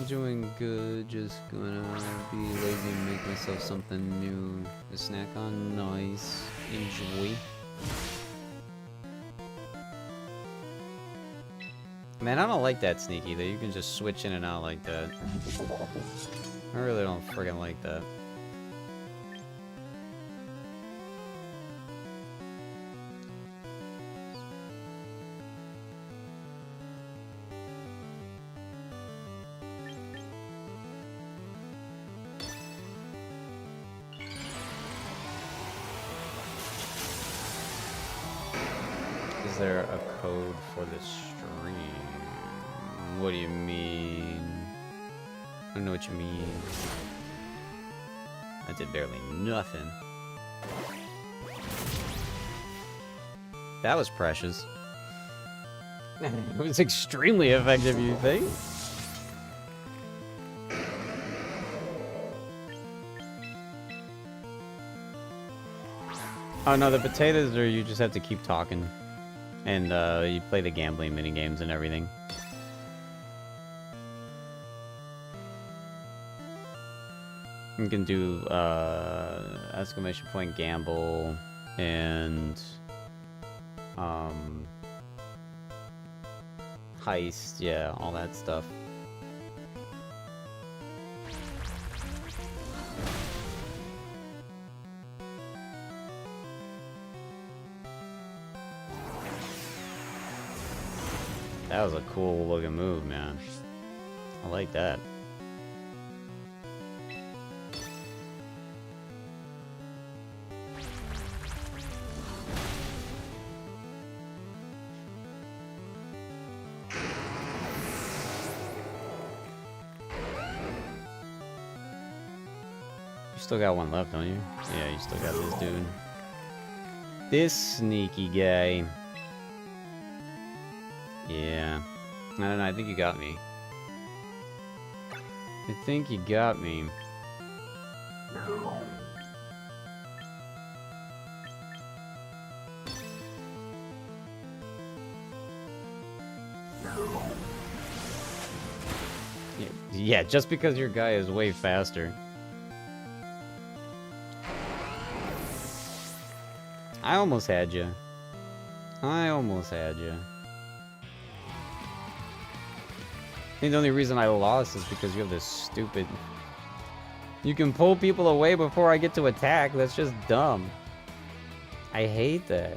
Doing good, just gonna be lazy and make myself something new to snack on. Nice. Enjoy. Man, I don't like that Sneaky, that you can just switch in and out like that. I really don't friggin' like that. Is there a code for the stream? What do you mean? I don't know what you mean. I did barely nothing. That was precious. It was extremely effective, you think? Oh no, the potatoes are you just have to keep talking. And you play the gambling minigames and everything. You can do exclamation point gamble and heist, yeah, all that stuff. That was a cool looking move, man. I like that. You still got one left, don't you? Yeah, you still got this dude. This sneaky guy. Yeah. I don't know, I think you got me. I think you got me. Yeah, just because your guy is way faster. I almost had you. I almost had you. I think the only reason I lost is because you have this stupid... You can pull people away before I get to attack. That's just dumb. I hate that.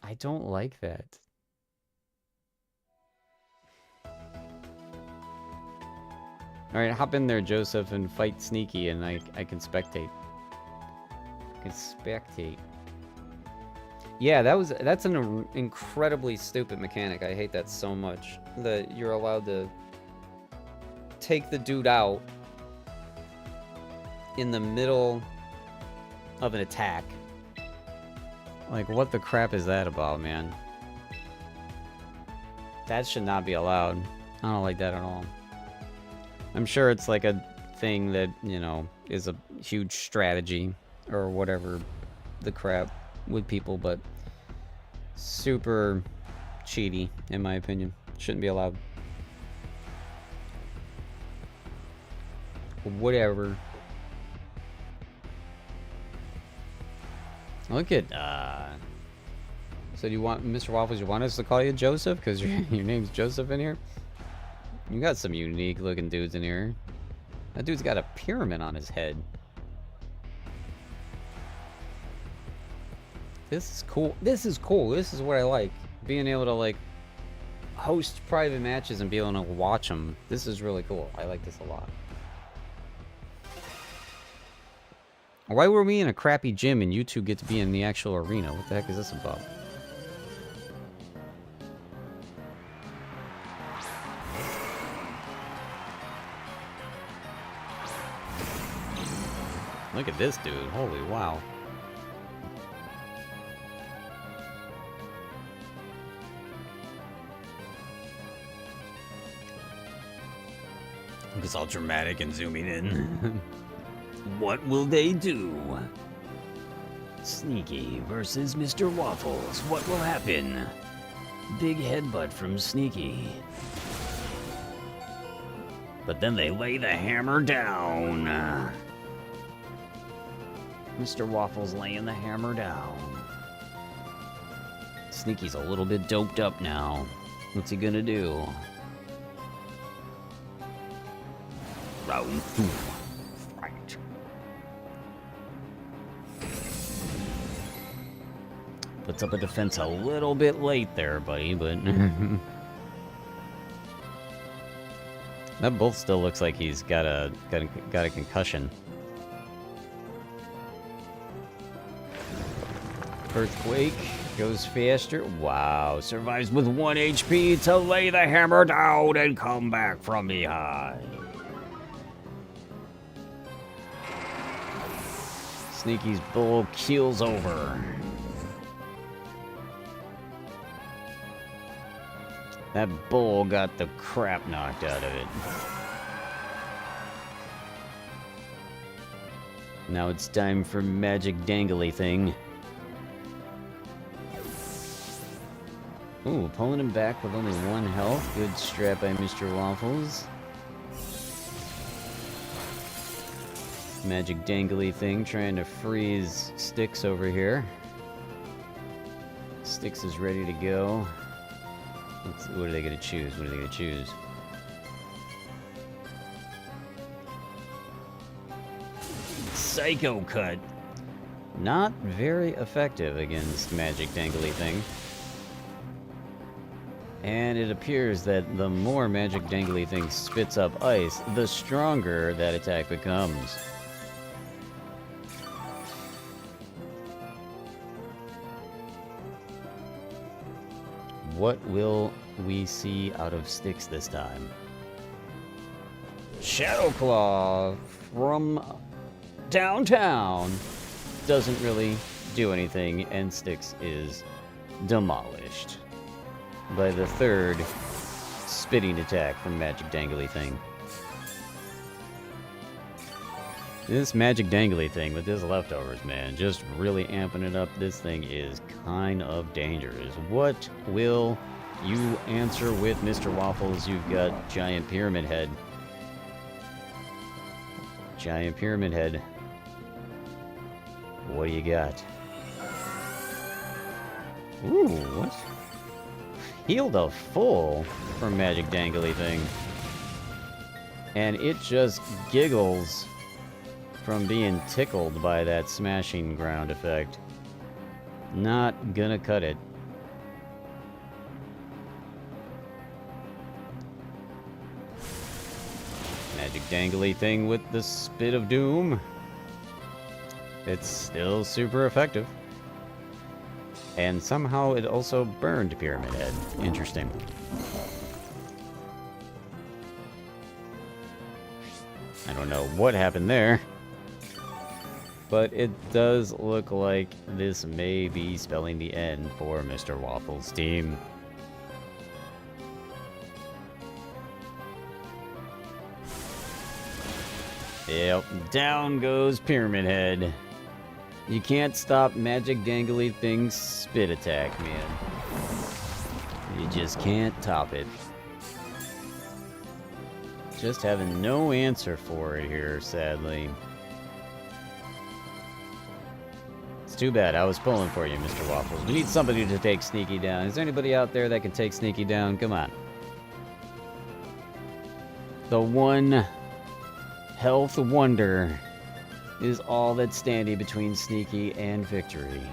I don't like that. Alright, hop in there, Joseph, and fight Sneaky, and I can spectate. I can spectate. Yeah, that's an incredibly stupid mechanic. I hate that so much. That you're allowed to take the dude out in the middle of an attack. Like, what the crap is that about, man? That should not be allowed. I don't like that at all. I'm sure it's like a thing that, you know, is a huge strategy or whatever the crap with people, but super cheaty, in my opinion. Shouldn't be allowed. Whatever. Look at, so do you want, Mr. Waffles, you want us to call you Joseph? Because your name's Joseph in here? You got some unique looking dudes in here. That dude's got a pyramid on his head. This is cool. This is cool. This is what I like. Being able to, like, host private matches and be able to watch them. This is really cool. I like this a lot. Why were we in a crappy gym and you two get to be in the actual arena? What the heck is this about? Look at this dude. Holy wow. It's all dramatic and zooming in. What will they do? Sneaky versus Mr. Waffles. What will happen? Big headbutt from Sneaky. But then they lay the hammer down. Mr. Waffles laying the hammer down. Sneaky's a little bit doped up now. What's he gonna do? Round 2. Fight. Puts up a defense a little bit late there, buddy, but... That both still looks like he's got a concussion. Earthquake goes faster. Wow, survives with 1 HP to lay the hammer down and come back from behind. Sneaky's bull keels over. That bull got the crap knocked out of it. Now it's time for magic dangly thing. Ooh, pulling him back with only 1 health. Good strat by Mr. Waffles. Magic dangly thing trying to freeze Sticks over here. Sticks is ready to go. What are they going to choose? What are they going to choose? Psycho Cut. Not very effective against Magic Dangly Thing. And it appears that the more Magic Dangly Thing spits up ice, the stronger that attack becomes. What will we see out of Sticks this time? Shadow Claw from downtown doesn't really do anything, and Sticks is demolished by the 3rd spitting attack from Magic Dangly Thing. This Magic Dangly Thing with his leftovers, man, just really amping it up. This thing is kind of dangerous. What will you answer with, Mr. Waffles? You've got Giant Pyramid Head. Giant Pyramid Head. What do you got? Ooh, what? Healed a full from Magic Dangly Thing. And it just giggles from being tickled by that smashing ground effect. Not gonna cut it. Magic Dangly Thing with the Spit of Doom. It's still super effective. And somehow it also burned Pyramid Head. Interesting. I don't know what happened there. But it does look like this may be spelling the end for Mr. Waffles' team. Yep, down goes Pyramid Head. You can't stop Magic Dangly Thing's spit attack, man. You just can't top it. Just having no answer for it here, sadly. It's too bad. I was pulling for you, Mr. Waffles. We need somebody to take Sneaky down. Is there anybody out there that can take Sneaky down? Come on. The one health wonder is all that's standing between Sneaky and victory.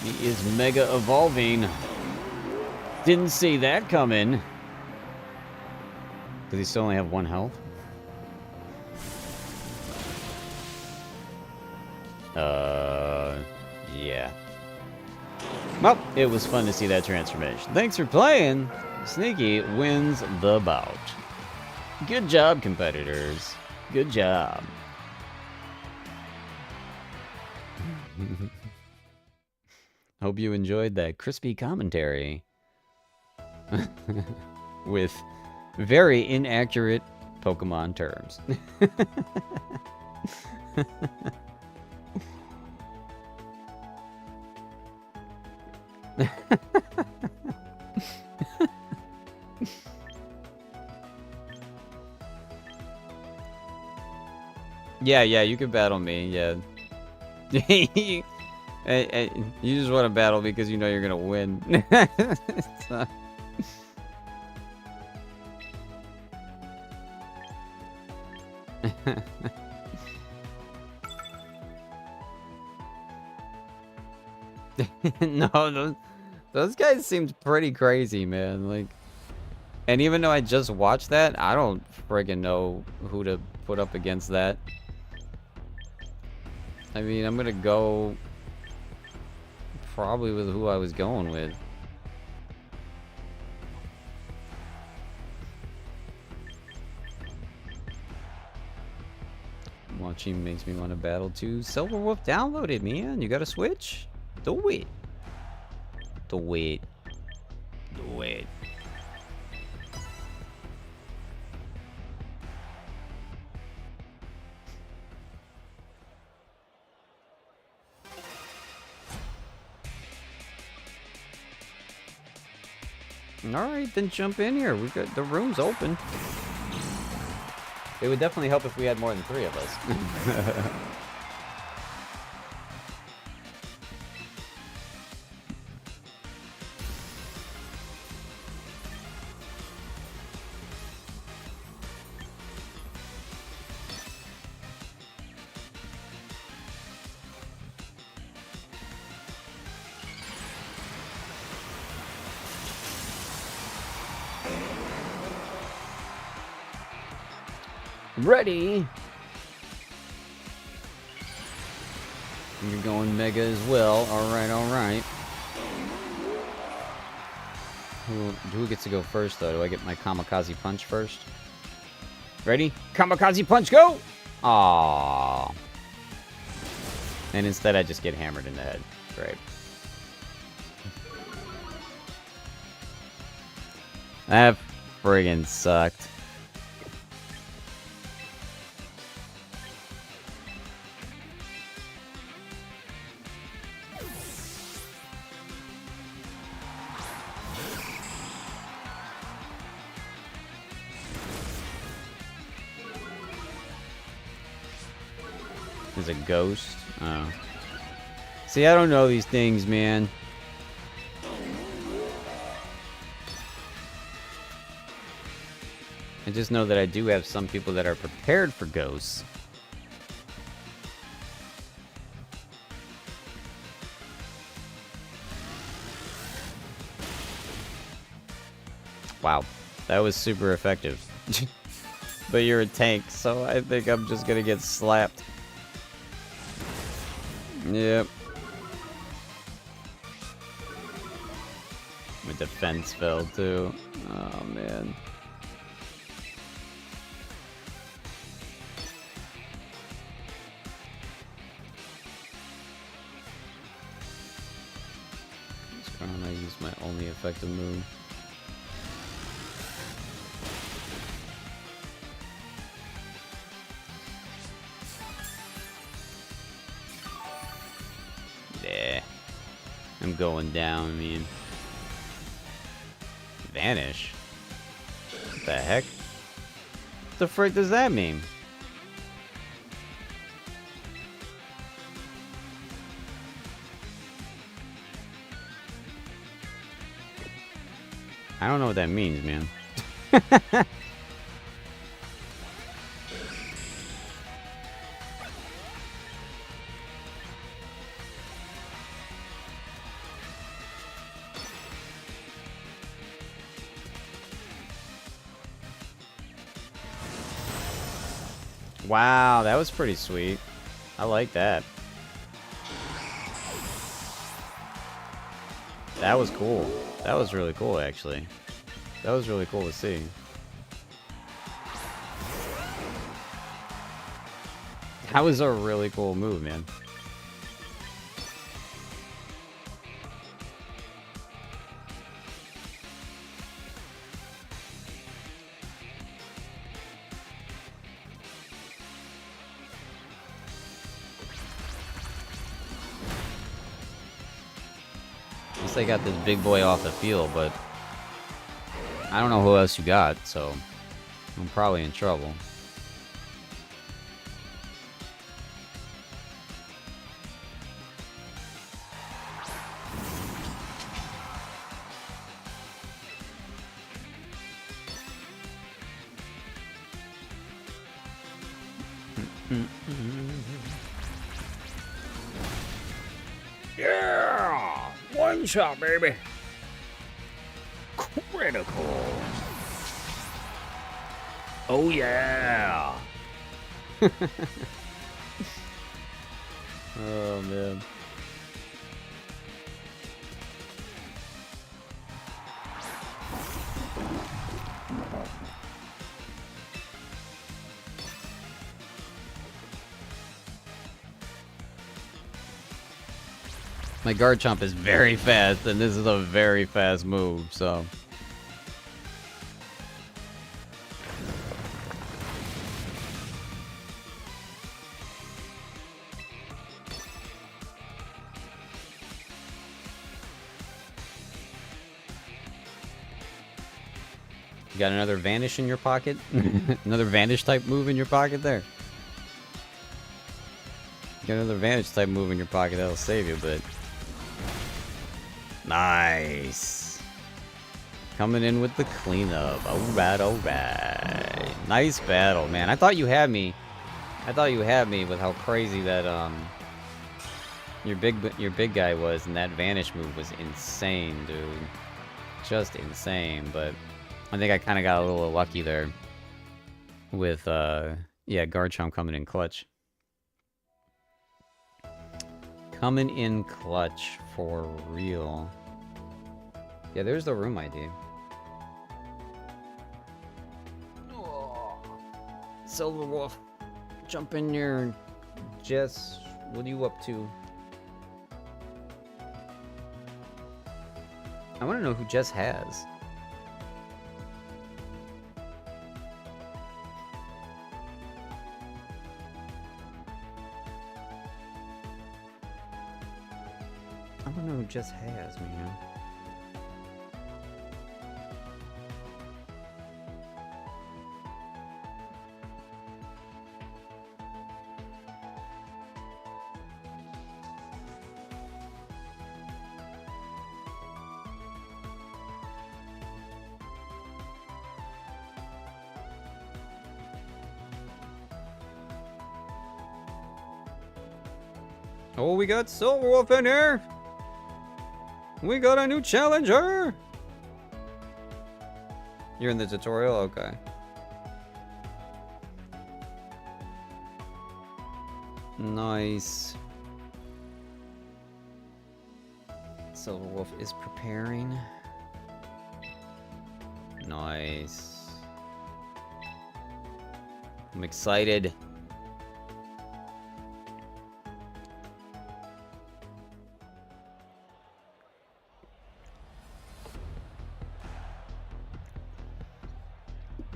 He is mega evolving. Didn't see that coming. Does he still only have 1 health? Yeah. Well, it was fun to see that transformation. Thanks for playing. Sneaky wins the bout. Good job, competitors. Good job. Hope you enjoyed that crispy commentary. With very inaccurate Pokemon terms. Yeah, you can battle me, yeah. You just want to battle because you know you're gonna win. No, those guys seemed pretty crazy, man. Like, and even though I just watched that, I don't friggin' know who to put up against that. I mean, I'm gonna go probably with who I was going with. Watching makes me want to battle too. Silver Wolf downloaded, man. You got a Switch? Do it. Do it. Do it. Alright, then jump in here. We got the room's open. It would definitely help if we had more than 3 of us. Ready? You're going mega as well. Alright, alright. Who gets to go first, though? Do I get my kamikaze punch first? Ready? Kamikaze punch, go! Aww. And instead I just get hammered in the head. Great. That friggin' sucked. There's a ghost. Oh. See, I don't know these things, man. I just know that I do have some people that are prepared for ghosts. Wow. That was super effective. But you're a tank, so I think I'm just gonna get slapped. Yep. My defense fell too. Oh man. Just trying to use my only effective move. Yeah. I'm going down, I mean. Vanish? What the heck? What the frick does that mean? I don't know what that means, man. Wow, that was pretty sweet. I like that. That was cool. That was really cool, actually. That was really cool to see. That was a really cool move, man. At least I got this big boy off the field, but I don't know who else you got, so I'm probably in trouble. Yeah! One shot, baby! Critical! Oh, yeah! Oh, man. My guard chomp is very fast, and this is a very fast move, so... You got another vanish in your pocket? Another vanish type move in your pocket there? You got another vanish type move in your pocket that'll save you, but... Nice! Coming in with the cleanup. Alright, alright. Nice battle, man. I thought you had me. I thought you had me with how crazy that, your big guy was, and that vanish move was insane, dude. Just insane, but I think I kind of got a little lucky there with, yeah, Garchomp coming in clutch. Coming in clutch for real. Yeah, there's the room ID. Oh. Silver Wolf, jump in here. Jess, what are you up to? I want to know who Jess has. I want to know who Jess has, man. Oh, we got Silver Wolf in here! We got a new challenger! You're in the tutorial? Okay. Nice. Silver Wolf is preparing. Nice. I'm excited.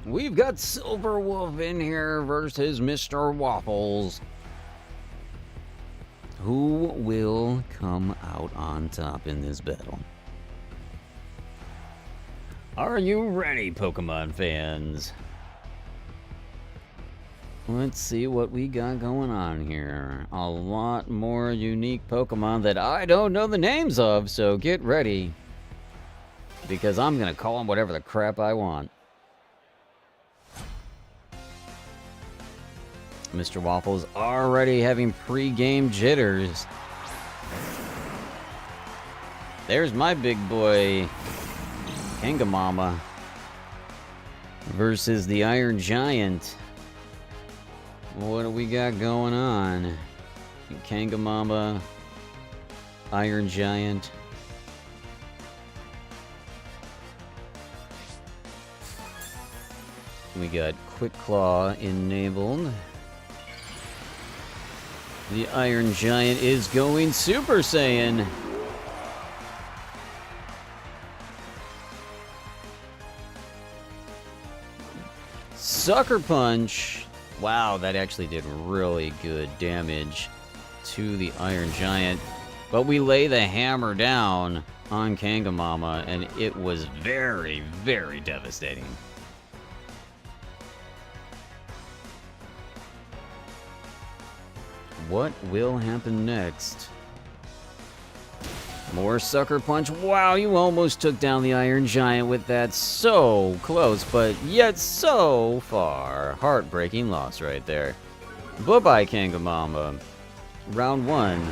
We've got Silver Wolf in here versus Mr. Waffles. Who will come out on top in this battle? Are you ready, Pokemon fans? Let's see what we got going on here. A lot more unique Pokemon that I don't know the names of, so get ready. Because I'm gonna call them whatever the crap I want. Mr. Waffles already having pre-game jitters. There's my big boy, Kangamama, versus the Iron Giant. What do we got going on? Kangamama, Iron Giant. We got Quick Claw enabled. The Iron Giant is going Super Saiyan. Sucker Punch. Wow, that actually did really good damage to the Iron Giant. But we lay the hammer down on Kangamama, and it was very, very devastating. What will happen next? More Sucker Punch. Wow, you almost took down the Iron Giant with that. So close, but yet so far. Heartbreaking loss right there. Bye-bye, Kangamama. Round 1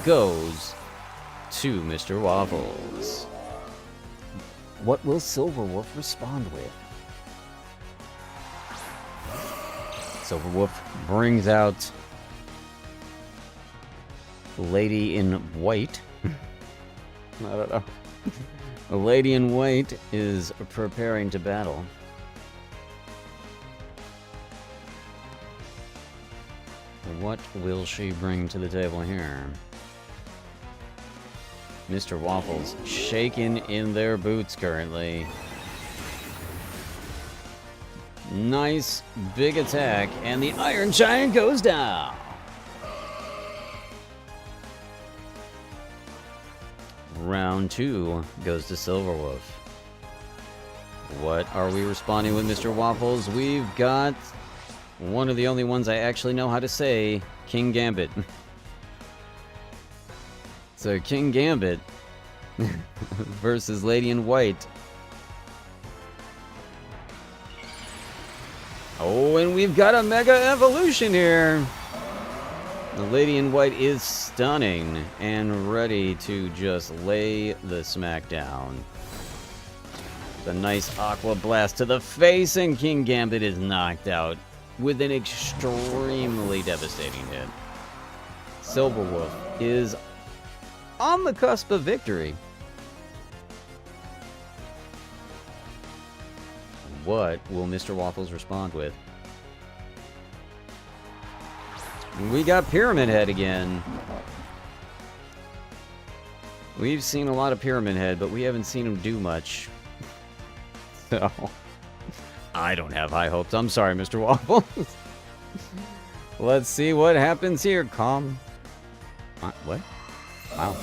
goes to Mr. Waffles. What will Silver Wolf respond with? Silver Wolf brings out Lady in White. I don't know. A Lady in White is preparing to battle. What will she bring to the table here? Mr. Waffles shaking in their boots currently. Nice big attack, and the Iron Giant goes down. Round 2 goes to Silver Wolf. What are we responding with, Mr. Waffles? We've got one of the only ones I actually know how to say, King Gambit. So King Gambit versus Lady in White. Oh, and we've got a Mega Evolution here. The Lady in White is stunning and ready to just lay the smackdown. The nice Aqua Blast to the face, and King Gambit is knocked out with an extremely devastating hit. Silverwolf is on the cusp of victory. What will Mr. Waffles respond with? We got Pyramid Head again. We've seen a lot of Pyramid Head, but we haven't seen him do much. So, I don't have high hopes. I'm sorry, Mr. Waffles. Let's see what happens here. Calm. What? Wow.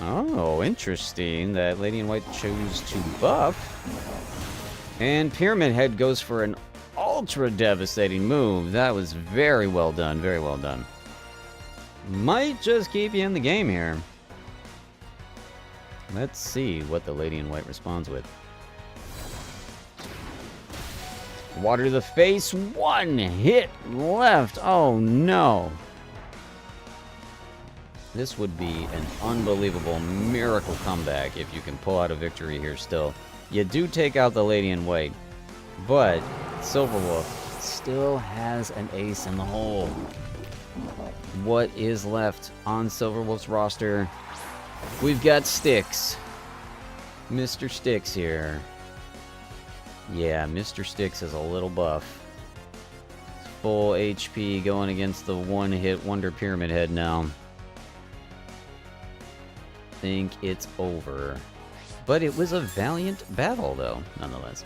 Oh, interesting that Lady in White chose to buff. And Pyramid Head goes for an ultra devastating move. That was very well done. Very well done. Might just keep you in the game here. Let's see what the Lady in White responds with. Water to the face. One hit left. Oh, no. This would be an unbelievable miracle comeback if you can pull out a victory here still. You do take out the Lady in White, but Silverwolf still has an ace in the hole. What is left on Silverwolf's roster? We've got Styx. Mr. Styx here. Yeah, Mr. Styx has a little buff. Full HP going against the one-hit wonder Pyramid Head now. Think it's over. But it was a valiant battle, though, nonetheless.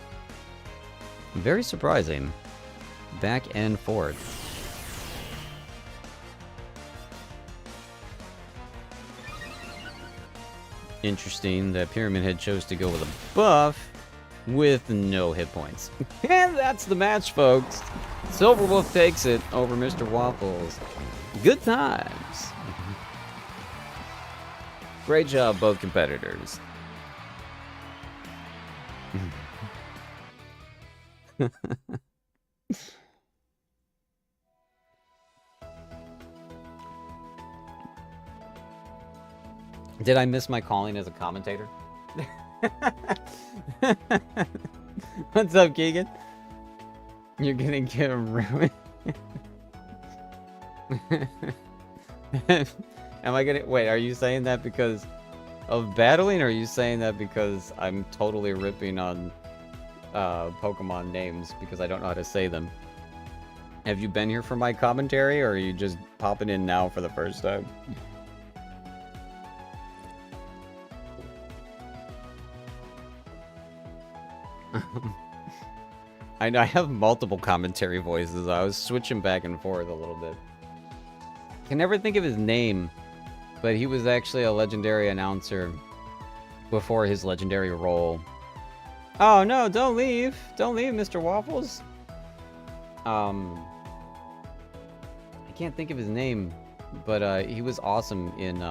Very surprising. Back and forth. Interesting that Pyramid Head chose to go with a buff with no hit points. And that's the match, folks. Silverwolf takes it over Mr. Waffles. Good times. Great job, both competitors. Did I miss my calling as a commentator? What's up, Keegan? You're gonna get ruined. Am I gonna... Wait, are you saying that because of battling, or are you saying that because I'm totally ripping on Pokemon names because I don't know how to say them? Have you been here for my commentary, or are you just popping in now for the first time? I know I have multiple commentary voices. I was switching back and forth a little bit. Can never think of his name, but he was actually a legendary announcer before his legendary role. Oh no, don't leave. Don't leave, Mr. Waffles. I can't think of his name, but he was awesome in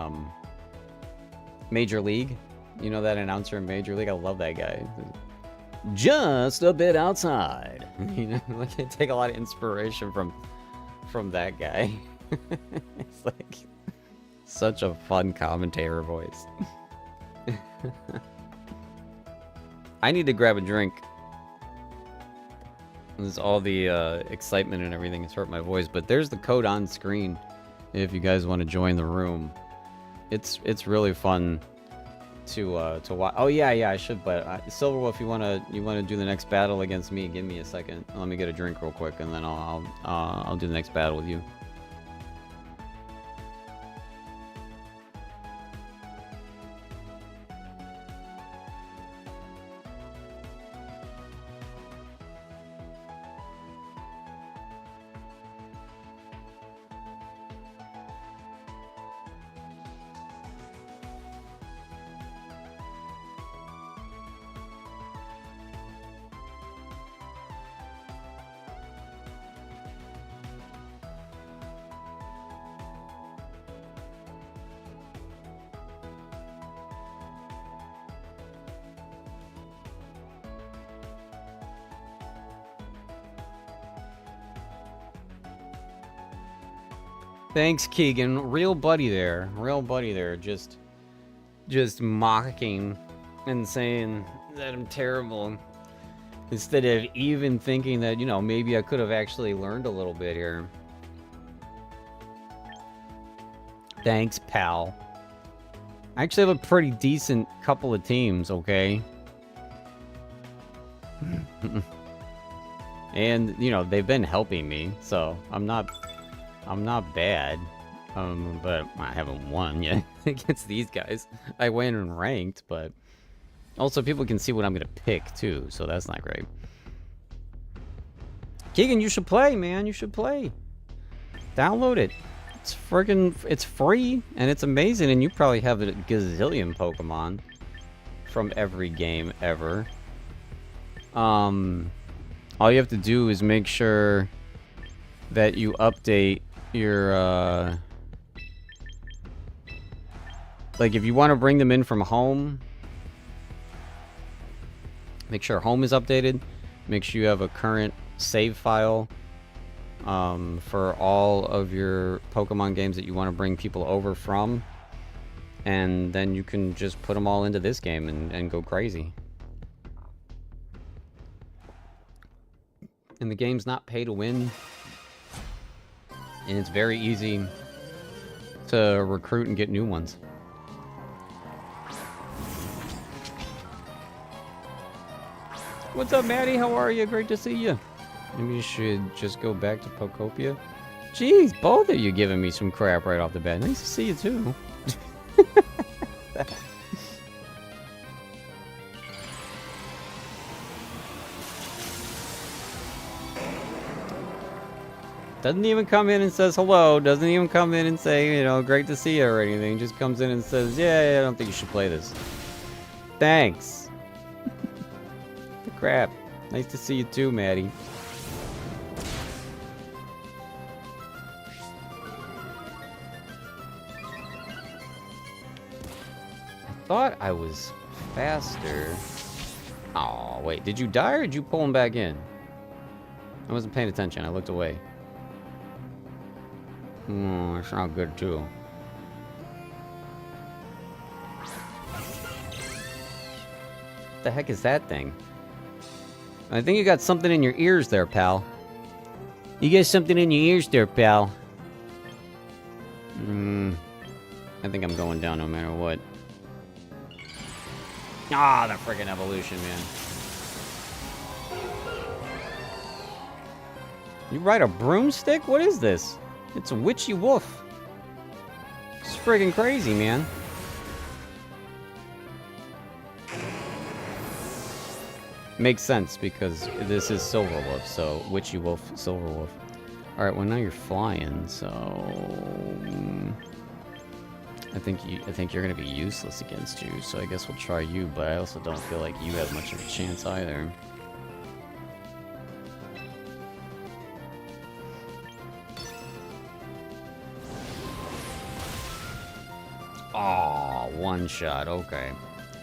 Major League. You know that announcer in Major League? I love that guy. Just a bit outside. You know, like I take a lot of inspiration from that guy. It's like such a fun commentator voice. I need to grab a drink. There's all the excitement and everything has hurt my voice, but there's the code on screen if you guys want to join the room. It's really fun to watch. Oh yeah, I should. But Silverwolf, you wanna do the next battle against me? Give me a second. Let me get a drink real quick, and then I'll do the next battle with you. Thanks, Keegan. Real buddy there. Real buddy there. Just mocking and saying that I'm terrible. Instead of even thinking that, you know, maybe I could have actually learned a little bit here. Thanks, pal. I actually have a pretty decent couple of teams, okay? And, you know, they've been helping me, so I'm not bad. But I haven't won yet against these guys. I win in ranked, but also people can see what I'm gonna pick too, so that's not great. Keegan, you should play, man. You should play. Download it. It's friggin', it's free and it's amazing, and you probably have a gazillion Pokemon from every game ever. All you have to do is make sure that you update your, like, if you want to bring them in from home, make sure home is updated. Make sure you have a current save file for all of your Pokemon games that you want to bring people over from. And then you can just put them all into this game and go crazy. And the game's not pay to win. And it's very easy to recruit and get new ones. What's up, Maddie? How are you? Great to see you. Maybe you should just go back to Pokopia. Jeez, both of you giving me some crap right off the bat. Nice to see you, too. Doesn't even come in and says hello. Doesn't even come in and say, you know, great to see you or anything. Just comes in and says, yeah, I don't think you should play this. Thanks. The crap. Nice to see you too, Maddie. I thought I was faster. Oh, wait. Did you die or did you pull him back in? I wasn't paying attention. I looked away. Oh, it's not good too. What the heck is that thing? I think you got something in your ears there, pal. You got something in your ears there, pal. I think I'm going down no matter what. Ah, the friggin' evolution, man. You ride a broomstick? What is this? It's a witchy wolf. It's friggin' crazy, man. Makes sense because this is Silver Wolf, so witchy wolf, Silver Wolf. All right, well now you're flying, so I think you're gonna be useless against you. So I guess we'll try you, but I also don't feel like you have much of a chance either. Oh, one shot. Okay.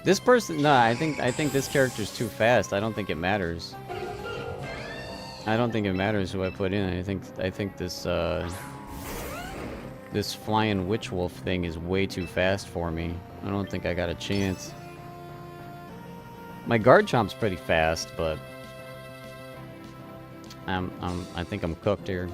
This person, no, I think this character's too fast. I don't think it matters. I don't think it matters who I put in. I think this this flying witch wolf thing is way too fast for me. I don't think I got a chance. My guard chomp's pretty fast, but I think I'm cooked here.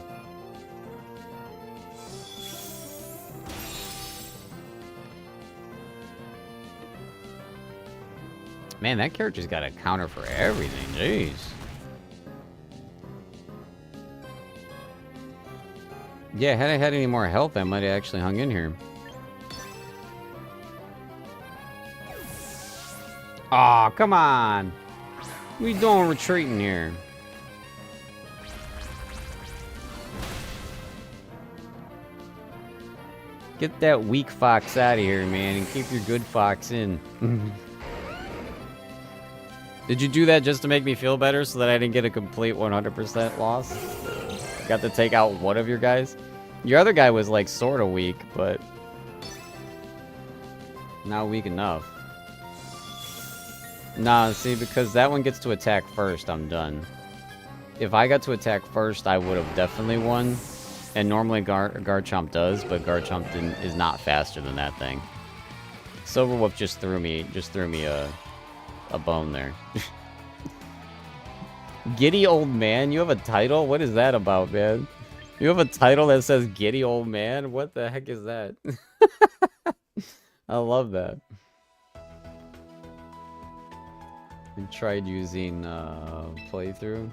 Man, that character's got a counter for everything. Jeez. Yeah, had I had any more health, I might have actually hung in here. Aw, come on. What are you doing retreating here? Get that weak fox out of here, man, and keep your good fox in. Did you do that just to make me feel better so that I didn't get a complete 100% loss? Got to take out one of your guys? Your other guy was like sort of weak, but not weak enough. Nah, see, because that one gets to attack first, I'm done. If I got to attack first, I would have definitely won. And normally Garchomp does, but Garchomp is not faster than that thing. Silverwolf just threw me a bone there. Giddy old man? You have a title? What is that about, man? You have a title that says giddy old man? What the heck is that? I love that. I tried using playthrough.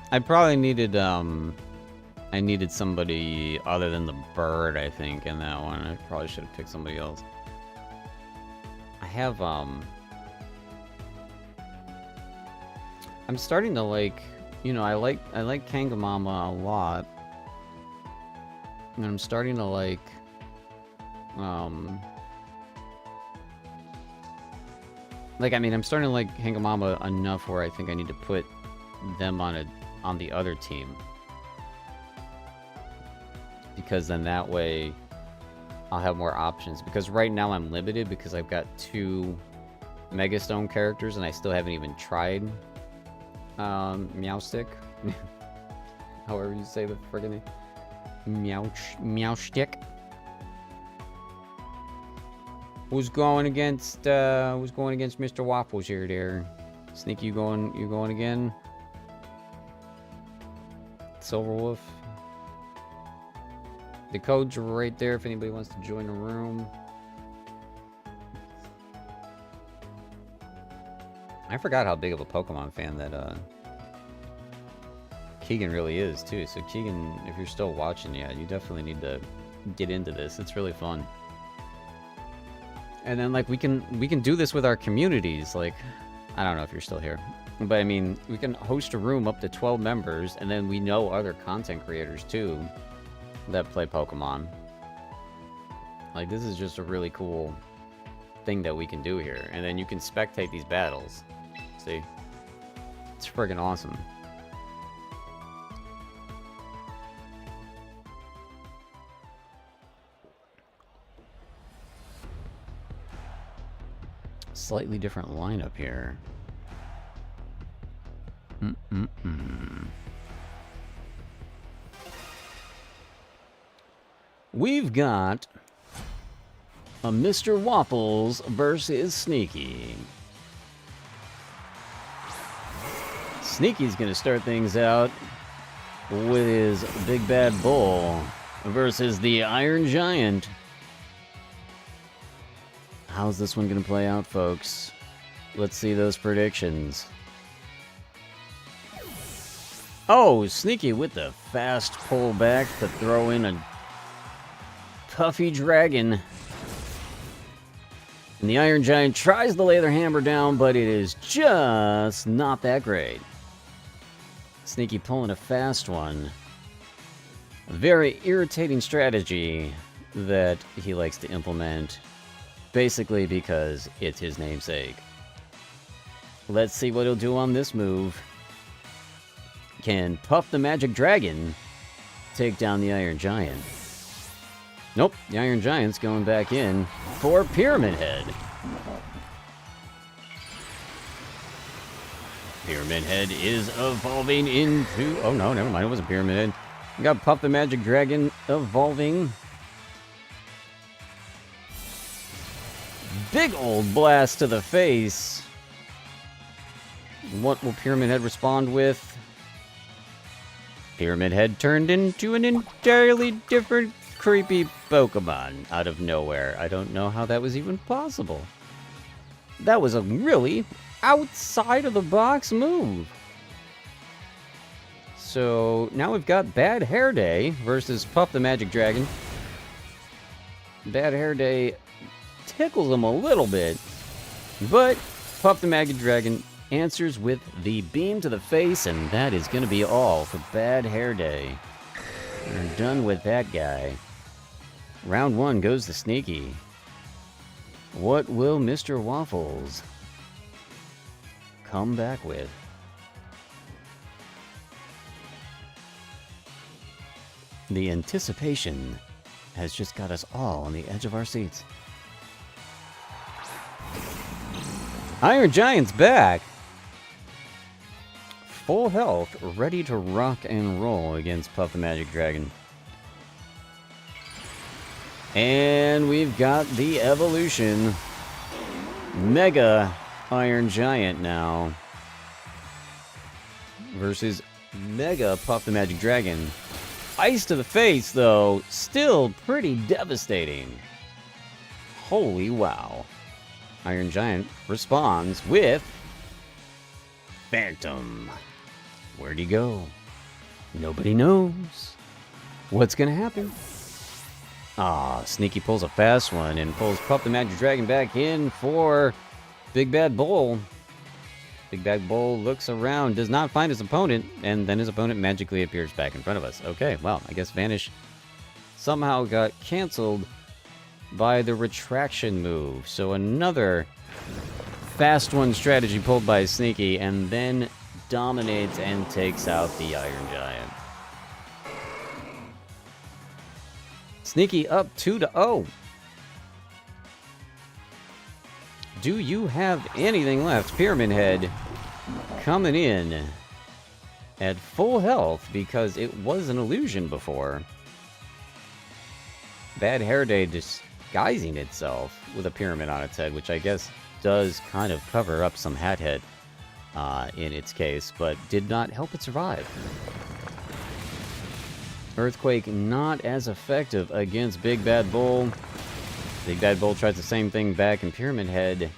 I probably needed I needed somebody other than the bird, I think, in that one. I probably should have picked somebody else. I have I'm starting to like, you know, I like Kangamama a lot. And I'm starting to like I mean, I'm starting to like Kangamama enough where I think I need to put them on the other team. Because then that way I'll have more options. Because right now I'm limited because I've got 2 Megastone characters and I still haven't even tried Meowstick. However you say the friggin' name. Meowstick. Who's going against Mr. Waffles here there? Sneaky, you going again? Silverwolf. The code's right there if anybody wants to join the room. I forgot how big of a Pokemon fan that Keegan really is too. So Keegan, if you're still watching, yeah, you definitely need to get into this. It's really fun. And then like we can do this with our communities. Like, I don't know if you're still here, but I mean, we can host a room up to 12 members, and then we know other content creators too that play Pokemon. Like, this is just a really cool thing that we can do here. And then you can spectate these battles. See? It's friggin' awesome. Slightly different lineup here. We've got a Mr. Waffles versus Sneaky. Sneaky's gonna start things out with his Big Bad Bull versus the Iron Giant. How's this one gonna play out, folks? Let's see those predictions. Oh, Sneaky with the fast pullback to throw in a Puffy Dragon. And the Iron Giant tries to lay their hammer down, but it is just not that great. Sneaky pulling a fast one. A very irritating strategy that he likes to implement, basically because it's his namesake. Let's see what he'll do on this move. Can Puff the Magic Dragon take down the Iron Giant? Nope, the Iron Giant's going back in for Pyramid Head. Pyramid Head is evolving into... Oh no, never mind, it wasn't Pyramid Head. We got Puff the Magic Dragon evolving. Big old blast to the face. What will Pyramid Head respond with? Pyramid Head turned into an entirely different creepy Pokemon out of nowhere. I don't know how that was even possible. That was a really outside of the box move. So now we've got Bad Hair Day versus Puff the Magic Dragon. Bad Hair Day tickles him a little bit, but Puff the Magic Dragon answers with the beam to the face, and that is going to be all for Bad Hair Day. We're done with that guy. Round 1 goes to Sneaky. What will Mr. Waffles come back with? The anticipation has just got us all on the edge of our seats. Iron Giant's back! Full health, ready to rock and roll against Puff the Magic Dragon. And we've got the evolution. Mega Iron Giant now. Versus Mega Puff the Magic Dragon. Ice to the face, though, still pretty devastating. Holy wow. Iron Giant responds with Phantom. Where'd he go? Nobody knows. What's gonna happen? Ah, Sneaky pulls a fast one and pulls Puff the Magic Dragon back in for Big Bad Bull. Big Bad Bull looks around, does not find his opponent, and then his opponent magically appears back in front of us. Okay, well, I guess Vanish somehow got canceled by the retraction move. So another fast one strategy pulled by Sneaky, and then dominates and takes out the Iron Giant. Sneaky up 2-0. Do you have anything left? Pyramid Head coming in at full health because it was an illusion before. Bad Hair Day disguising itself with a pyramid on its head, which I guess does kind of cover up some Hat Head in its case, but did not help it survive. Earthquake not as effective against Big Bad Bull. Big Bad Bull tries the same thing back, and Pyramid Head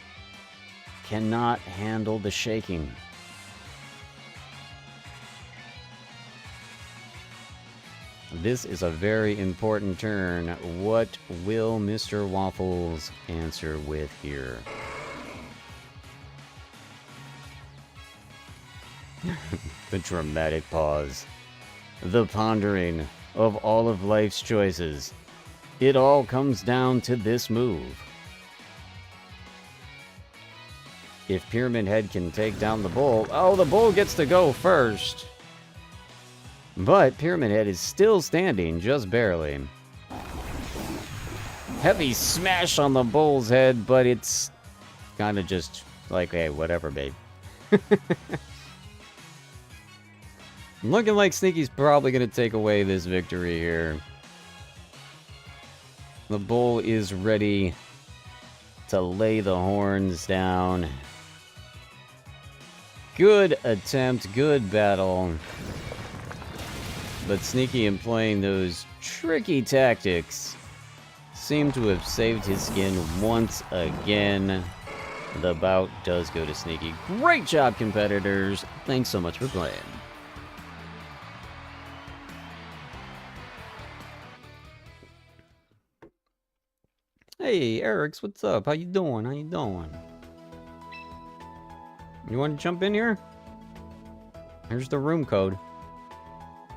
cannot handle the shaking. This is a very important turn. What will Mr. Waffles answer with here? The dramatic pause. The pondering of all of life's choices. It all comes down to this move. If Pyramid Head can take down the bull... Oh, the bull gets to go first. But Pyramid Head is still standing, just barely. Heavy smash on the bull's head, but it's kind of just like, hey, whatever, babe. Looking like Sneaky's probably going to take away this victory here. The bull is ready to lay the horns down. Good attempt, good battle. But Sneaky, in playing those tricky tactics, seemed to have saved his skin once again. The bout does go to Sneaky. Great job, competitors. Thanks so much for playing. Hey, Eric's, what's up? How you doing? How you doing? You want to jump in here? Here's the room code.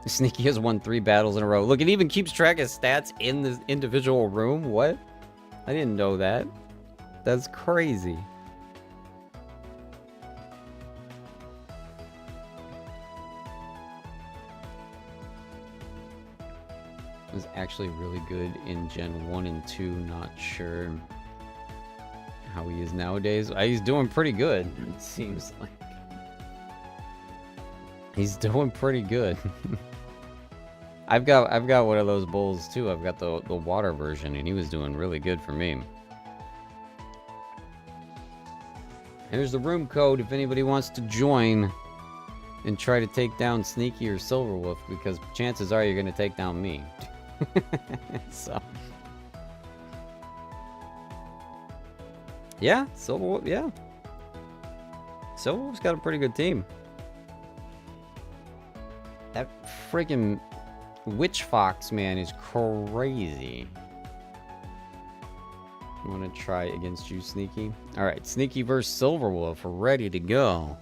Sneaky has won 3 battles in a row. Look, it even keeps track of stats in the individual room. What? I didn't know that. That's crazy. Was actually really good in Gen 1 and 2. Not sure how he is nowadays. He's doing pretty good, it seems like. He's doing pretty good. I've got one of those bowls too. I've got the water version, and he was doing really good for me. Here's the room code if anybody wants to join and try to take down Sneaky or Silverwolf, because chances are you're going to take down me. So, yeah, Silverwolf, yeah. Silverwolf's got a pretty good team. That freaking Witch Fox, man, is crazy. I want to try against you, Sneaky. Alright, Sneaky versus Silverwolf, ready to go.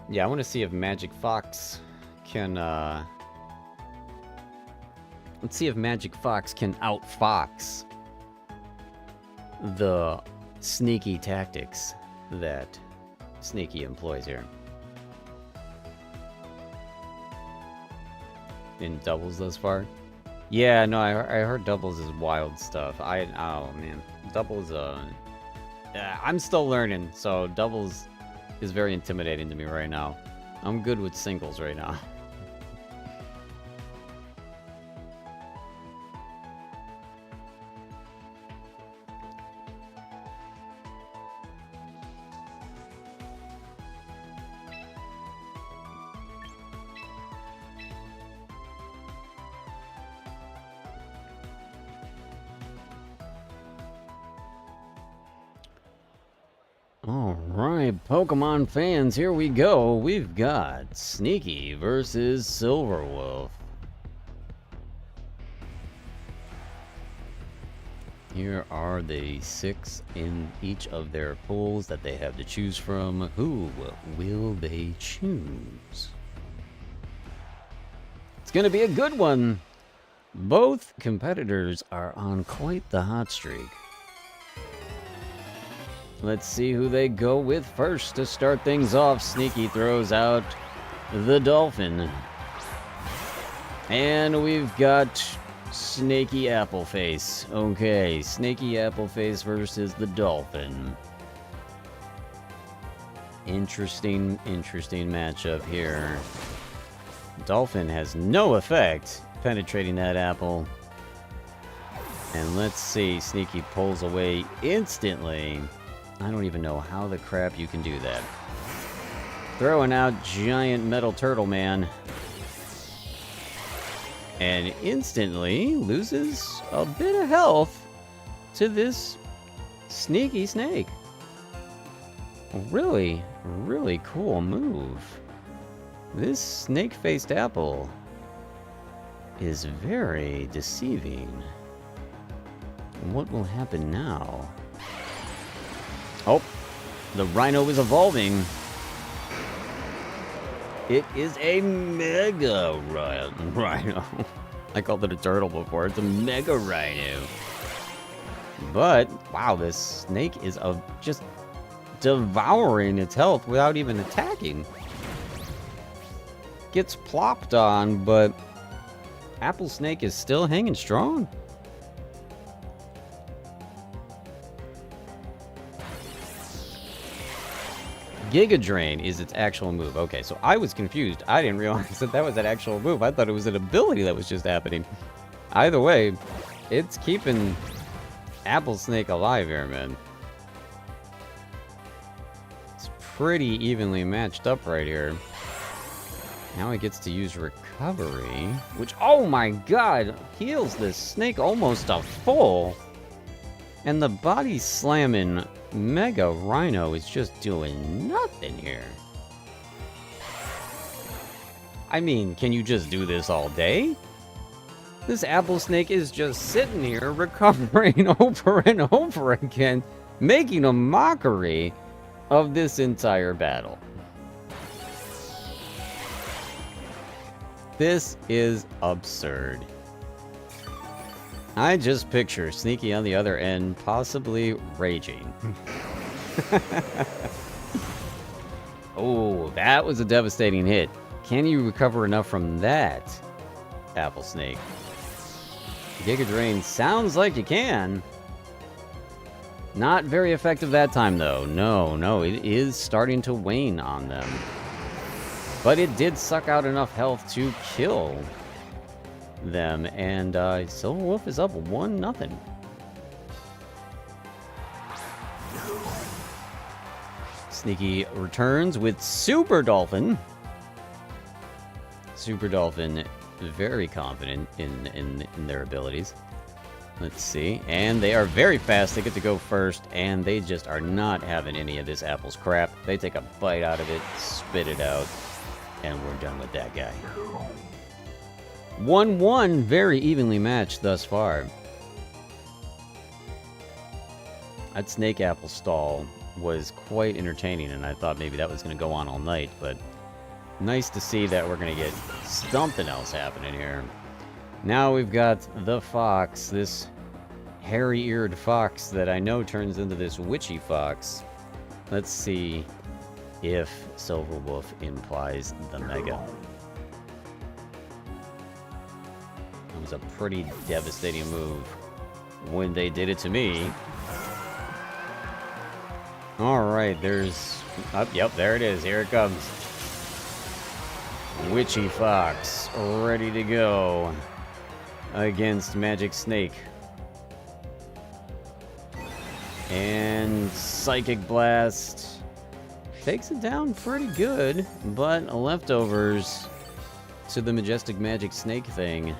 Yeah, I want to see if Magic Fox can, let's see if Magic Fox can outfox the sneaky tactics that Sneaky employs here. in doubles thus far. Yeah, no, I heard doubles is wild stuff. Oh man, doubles. I'm still learning, so doubles is very intimidating to me right now. I'm good with singles right now. Alright, Pokemon fans, here we go. We've got Sneaky versus Silverwolf. Here are the 6 in each of their pools that they have to choose from. Who will they choose? It's gonna be a good one. Both competitors are on quite the hot streak. Let's see who they go with first to start things off. Sneaky throws out the Dolphin. And we've got Snaky Appleface. Okay, Snaky Appleface versus the Dolphin. Interesting matchup here. Dolphin has no effect penetrating that apple. And let's see, Sneaky pulls away instantly. I don't even know how the crap you can do that. Throwing out giant metal turtle man. And instantly loses a bit of health to this sneaky snake. Really cool move. This snake-faced apple is very deceiving. What will happen now? Oh, the Rhino is evolving. It is a Mega Rhino. I called it a turtle before. It's a Mega Rhino. But, wow, this snake is just devouring its health without even attacking. Gets plopped on, but Apple Snake is still hanging strong. Giga Drain is its actual move. Okay, so I was confused. I didn't realize that was an actual move. I thought it was an ability that was just happening. Either way, it's keeping Apple Snake alive here, man. It's pretty evenly matched up right here. Now he gets to use Recovery, which, oh my god, heals this snake almost a full. And the body slamming Mega Rhino is just doing nothing here. I mean, can you just do this all day? This Apple Snake is just sitting here recovering over and over again, making a mockery of this entire battle. This is absurd. I just picture Sneaky on the other end, possibly raging. Oh, that was a devastating hit. Can you recover enough from that, Apple Snake? Giga Drain sounds like you can. Not very effective that time, though. No, it is starting to wane on them. But it did suck out enough health to kill them, and Silverwolf is up 1-0. Sneaky returns with Super Dolphin. Super Dolphin very confident in their abilities. Let's see, and they are very fast. They get to go first, and they just are not having any of this apple's crap. They take a bite out of it, spit it out, and we're done with that guy. 1-1, very evenly matched thus far. That Snake Apple stall was quite entertaining, and I thought maybe that was going to go on all night, but nice to see that we're going to get something else happening here. Now we've got the fox, this hairy-eared fox that I know turns into this witchy fox. Let's see if Silverwolf implies the Mega. was a pretty devastating move when they did it to me. Alright, there's... Oh, yep, there it is. Here it comes. Witchy Fox, ready to go against Magic Snake. And Psychic Blast takes it down pretty good, but leftovers to the Majestic Magic Snake thing.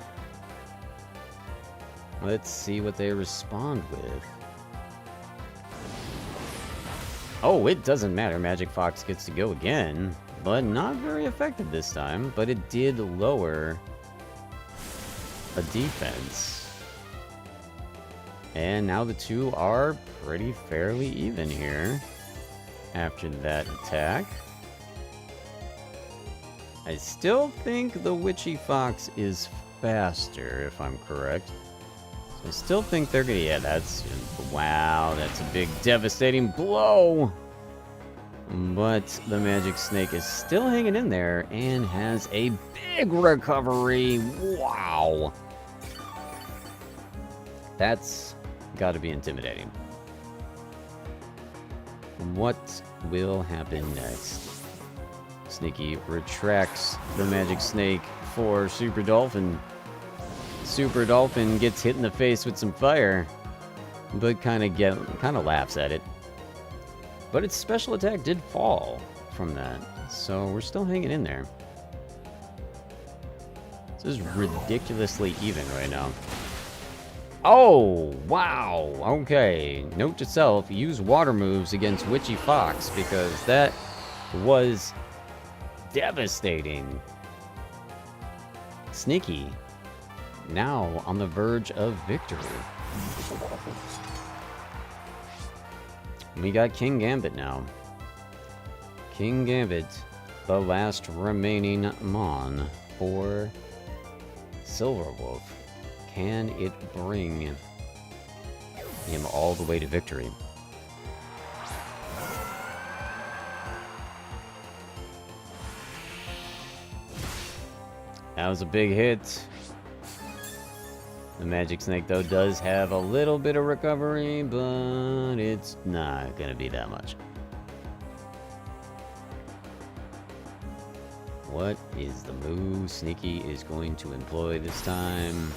Let's see what they respond with. Oh, it doesn't matter. Magic Fox gets to go again, but not very effective this time. But it did lower a defense. And now the two are pretty fairly even here after that attack. I still think the Witchy Fox is faster, if I'm correct. I still think they're gonna... Yeah, that's... Wow, that's a big devastating blow! But the Magic Snake is still hanging in there and has a big recovery. Wow! That's gotta be intimidating. What will happen next? Sneaky retracts the Magic Snake for Super Dolphin. Super Dolphin gets hit in the face with some fire, but kind of laughs at it. But its special attack did fall from that, so we're still hanging in there. This is ridiculously even right now. Oh, wow, okay. Note to self, use water moves against Witchy Fox, because that was devastating. Sneaky, now on the verge of victory. We got King Gambit now. King Gambit, the last remaining Mon for Silverwolf. Can it bring him all the way to victory? That was a big hit. The Magic Snake, though, does have a little bit of recovery, but it's not going to be that much. What is the move Sneaky is going to employ this time?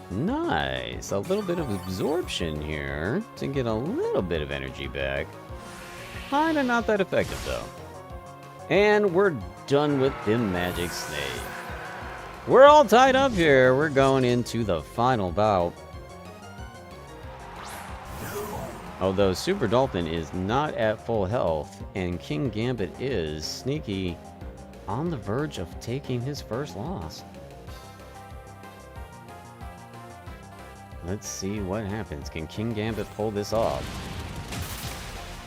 Nice! A little bit of absorption here to get a little bit of energy back. Kinda not that effective, though. And we're done with the Magic Snake. We're all tied up here. We're going into the final bout. Although Super Dolphin is not at full health, and King Gambit is. Sneaky on the verge of taking his first loss. Let's see what happens. Can King Gambit pull this off?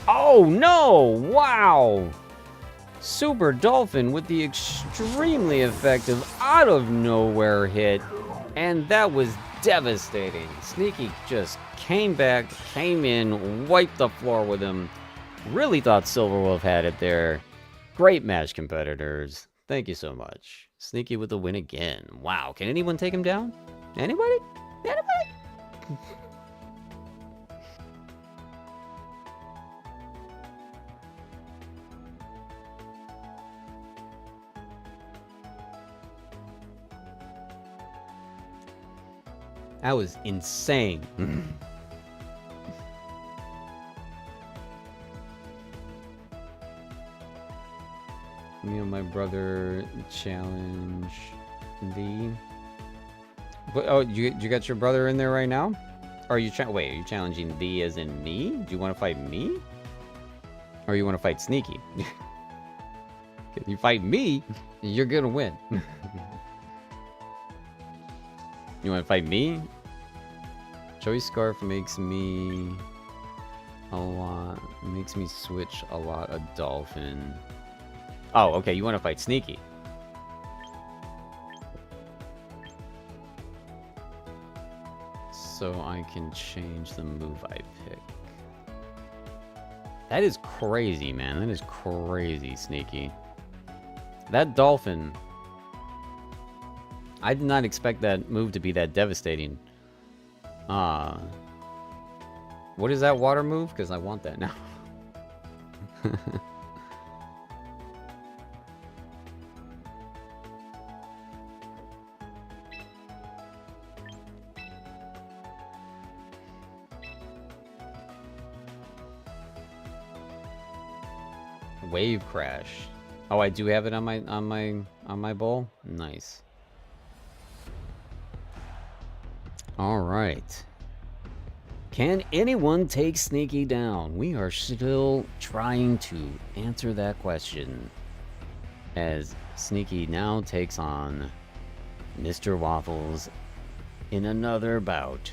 Oh no! Wow! Super Dolphin with the extremely effective out of nowhere hit, and that was devastating. Sneaky just came back, came in, wiped the floor with him. Really thought Silverwolf had it there. Great match, competitors. Thank you so much. Sneaky with the win again. Wow, can anyone take him down? Anybody? Anybody? That was insane. Me and my brother challenge thee. But, oh, you got your brother in there right now? Or are you wait, are you challenging thee as in me? Do you want to fight me? Or you want to fight Sneaky? If you fight me, you're gonna win. You want to fight me? Choice Scarf makes me switch a lot of Dolphin. Oh, okay, you want to fight Sneaky. So I can change the move I pick. That is crazy, man. That is crazy, Sneaky. That Dolphin I did not expect that move to be that devastating. What is that water move? Because I want that now. Wave crash. Oh, I do have it on my bowl. Nice. All right. Can anyone take Sneaky down? We are still trying to answer that question. As Sneaky now takes on Mr. Waffles in another bout.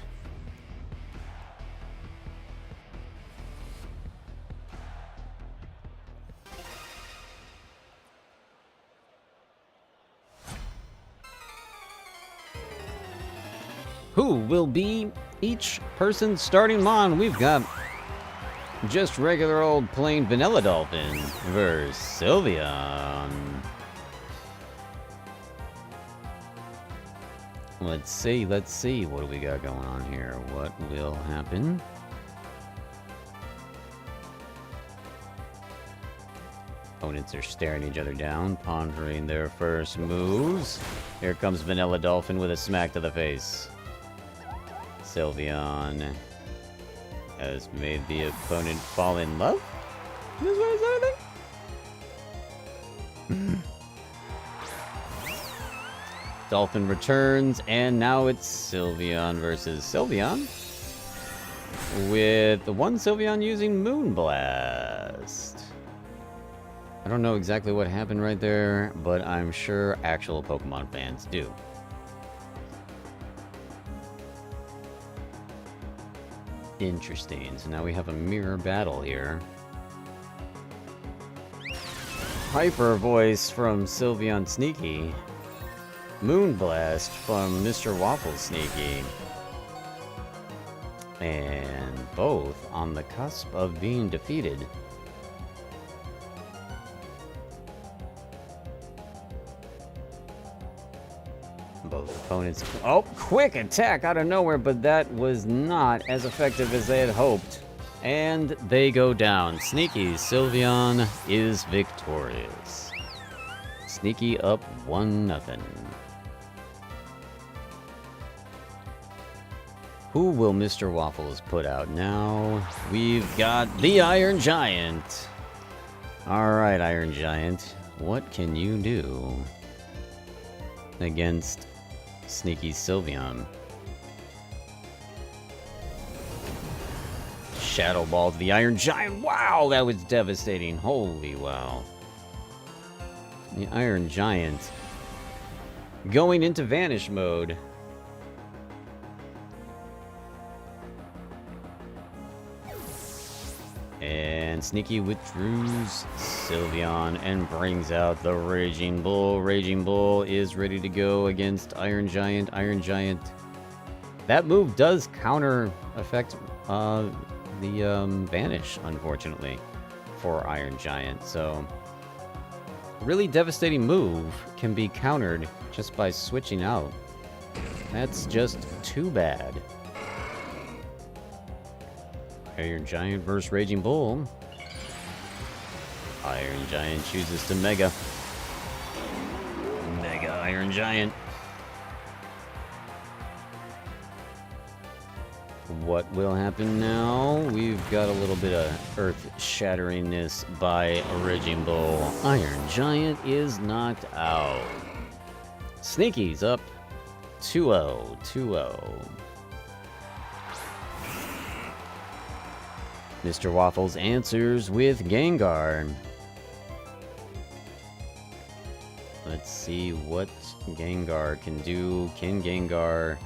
Who will be each person starting mon? We've got just regular old plain vanilla dolphin versus Sylveon. Let's see. What do we got going on here? What will happen? Opponents are staring each other down, pondering their first moves. Here comes Vanilla Dolphin with a smack to the face. Sylveon has made the opponent fall in love? Is this what it's saying? Dolphin returns, and now it's Sylveon versus Sylveon. With the one Sylveon using Moonblast. I don't know exactly what happened right there, but I'm sure actual Pokemon fans do. Interesting. So now we have a mirror battle here. Hyper Voice from Sylveon Sneaky. Moonblast from Mr. Waffle Sneaky. And both on the cusp of being defeated. Both opponents... Oh, quick attack out of nowhere, but that was not as effective as they had hoped. And they go down. Sneaky Sylveon is victorious. Sneaky up 1-0. Who will Mr. Waffles put out now? We've got the Iron Giant. Alright, Iron Giant. What can you do against Sneaky Sylveon? Shadow Ball to the Iron Giant. Wow, that was devastating. Holy wow. The Iron Giant going into Vanish mode. And Sneaky withdraws Sylveon and brings out the Raging Bull. Raging Bull is ready to go against Iron Giant. Iron Giant. That move does counter affect the Vanish, unfortunately, for Iron Giant. So, really devastating move can be countered just by switching out. That's just too bad. Iron Giant versus Raging Bull. Iron Giant chooses to Mega. Mega Iron Giant. What will happen now? We've got a little bit of earth-shatteringness by Raging Bull. Iron Giant is knocked out. Sneaky's up 2-0. 2-0. Mr. Waffles answers with Gengar. Let's see what Gengar can do. Can Gengar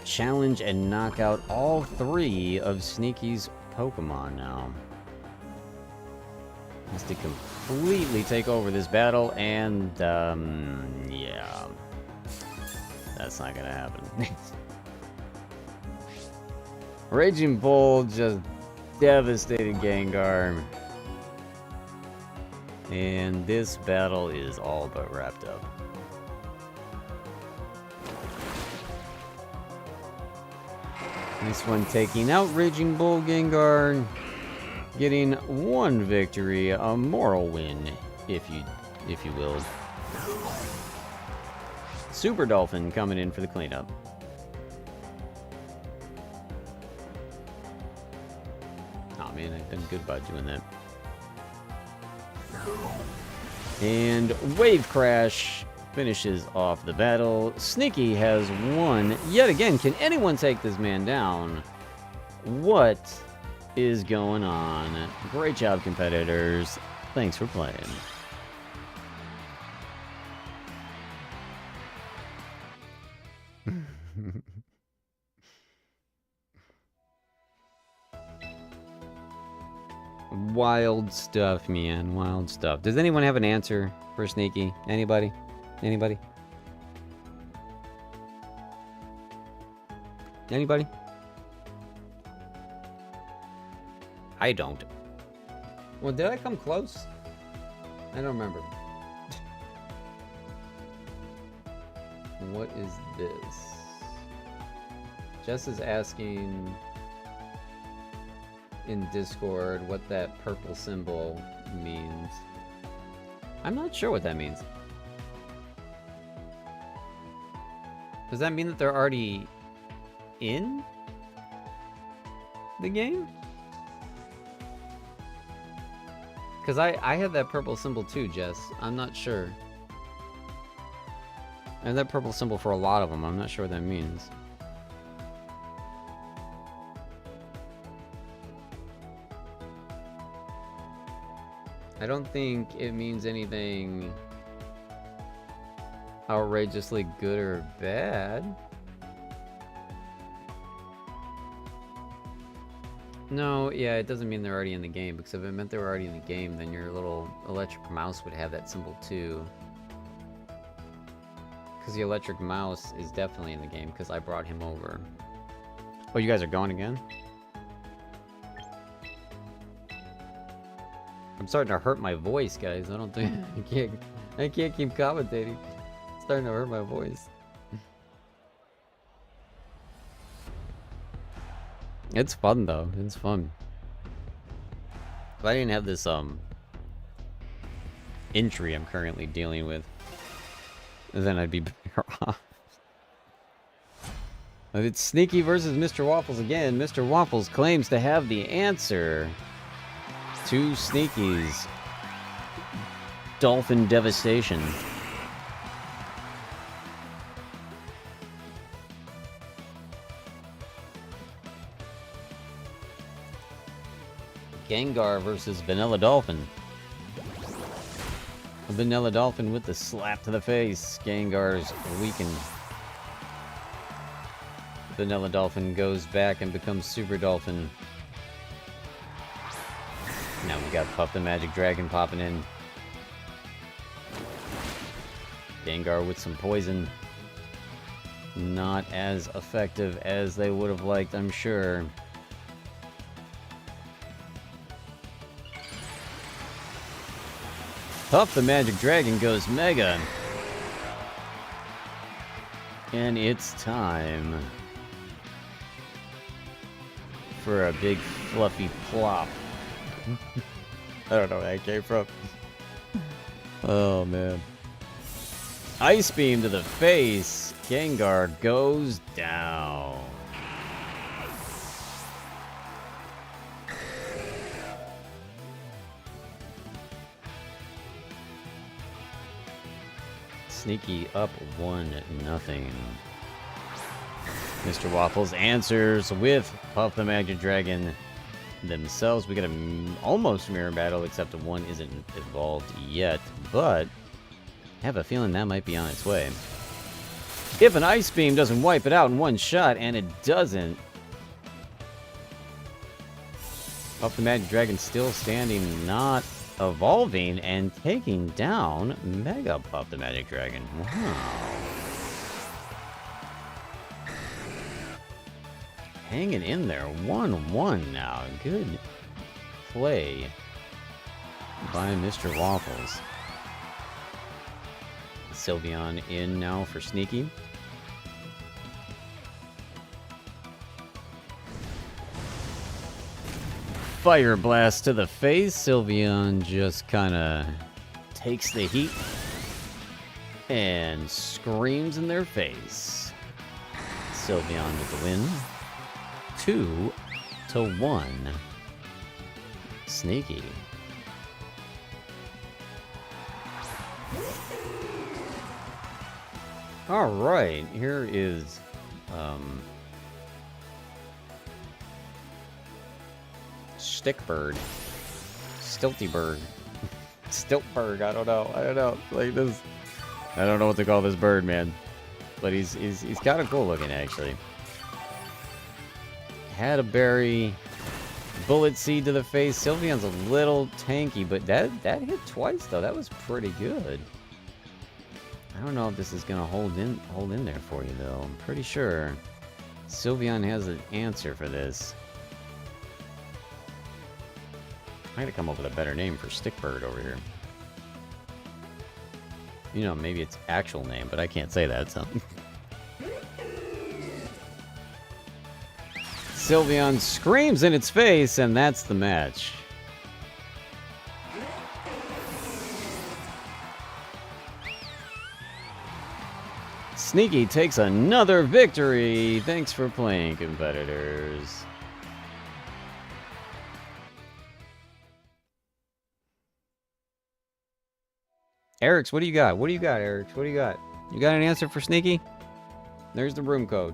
challenge and knock out all three of Sneaky's Pokemon now? Has to completely take over this battle, and yeah, that's not gonna happen. Raging Bull just devastated Gengar. And this battle is all but wrapped up. This one taking out Raging Bull Gengar. Getting one victory, a moral win, if you will. Super Dolphin coming in for the cleanup. Oh man, I've been good about doing that. And Wave Crash finishes off the battle. Sneaky has won yet again. Can anyone take this man down? What is going on? Great job, competitors. Thanks for playing. Wild stuff, man. Wild stuff. Does anyone have an answer for Sneaky? Anybody? Anybody? Anybody? I don't. Well, did I come close? I don't remember. What is this? Jess is asking in Discord what that purple symbol means. I'm not sure what that means. Does that mean that they're already in the game? Because I had that purple symbol too, Jess. I'm not sure. I have that purple symbol for a lot of them. I'm not sure what that means. I don't think it means anything outrageously good or bad. No, yeah, it doesn't mean they're already in the game, because if it meant they were already in the game, then your little electric mouse would have that symbol too. Because the electric mouse is definitely in the game, because I brought him over. Oh, you guys are going again? I'm starting to hurt my voice, guys. I don't think I can't keep commentating. It's starting to hurt my voice. It's fun though. It's fun. If I didn't have this injury I'm currently dealing with, then I'd be better off. But it's Sneaky versus Mr. Waffles again. Mr. Waffles claims to have the answer to Sneaky's Dolphin Devastation. Gengar versus Vanilla Dolphin. Vanilla Dolphin with the slap to the face. Gengar's weakened. Vanilla Dolphin goes back and becomes Super Dolphin. Now we got Puff the Magic Dragon popping in. Gengar with some poison. Not as effective as they would have liked, I'm sure. Puff the Magic Dragon goes Mega. And it's time for a big fluffy plop. I don't know where that came from. Oh man. Ice Beam to the face. Gengar goes down. Sneaky up 1-0. Mr. Waffles answers with Puff the Magic Dragon themselves. We got a almost mirror battle, except one isn't evolved yet, but I have a feeling that might be on its way. If an Ice Beam doesn't wipe it out in one shot, and it doesn't, Puff the Magic Dragon still standing, not evolving, and taking down Mega Puff the Magic Dragon. Wow. Hanging in there. 1-1 now. Good play by Mr. Waffles. Sylveon in now for Sneaky. Fire blast to the face. Sylveon just kind of takes the heat and screams in their face. Sylveon with the win. 2-1. Sneaky. All right, here is Stickbird. Stiltybird. Stiltberg, I don't know. Like this, I don't know what to call this bird, man. But he's kind of cool looking, actually. Had a berry. Bullet seed to the face. Sylveon's a little tanky, but that hit twice though. That was pretty good. I don't know if this is gonna hold in there for you though. I'm pretty sure Sylveon has an answer for this. I gotta come up with a better name for Stickbird over here. You know, maybe its actual name, but I can't say that, so. Sylveon screams in its face, and that's the match. Sneaky takes another victory. Thanks for playing, competitors. Eric's, what do you got? What do you got, Eric's? What do you got? You got an answer for Sneaky? There's the room code.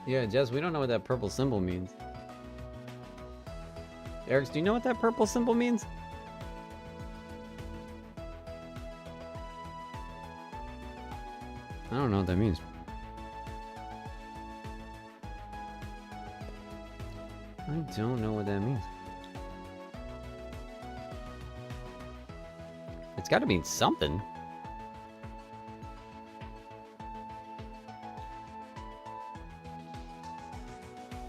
Yeah, Jess, we don't know what that purple symbol means. Eric's, do you know what that purple symbol means? I don't know what that means. I don't know what that means. It's got to mean something.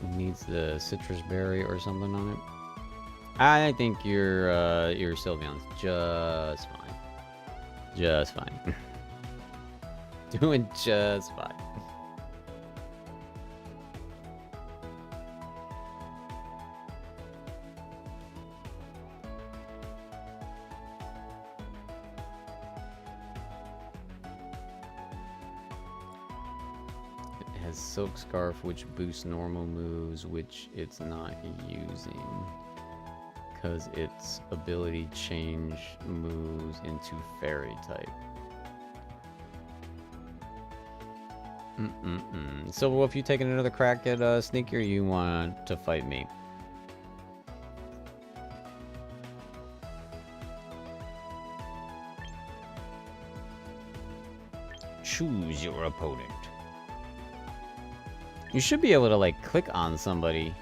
It needs the citrus berry or something on it. I think your Sylveon's just fine. Just fine. Doing just fine. Silk Scarf, which boosts normal moves, which it's not using because its ability change moves into fairy type. So Wolf, you taking another crack at Sneaky, or you want to fight me? Choose your opponent. You should be able to, like, click on somebody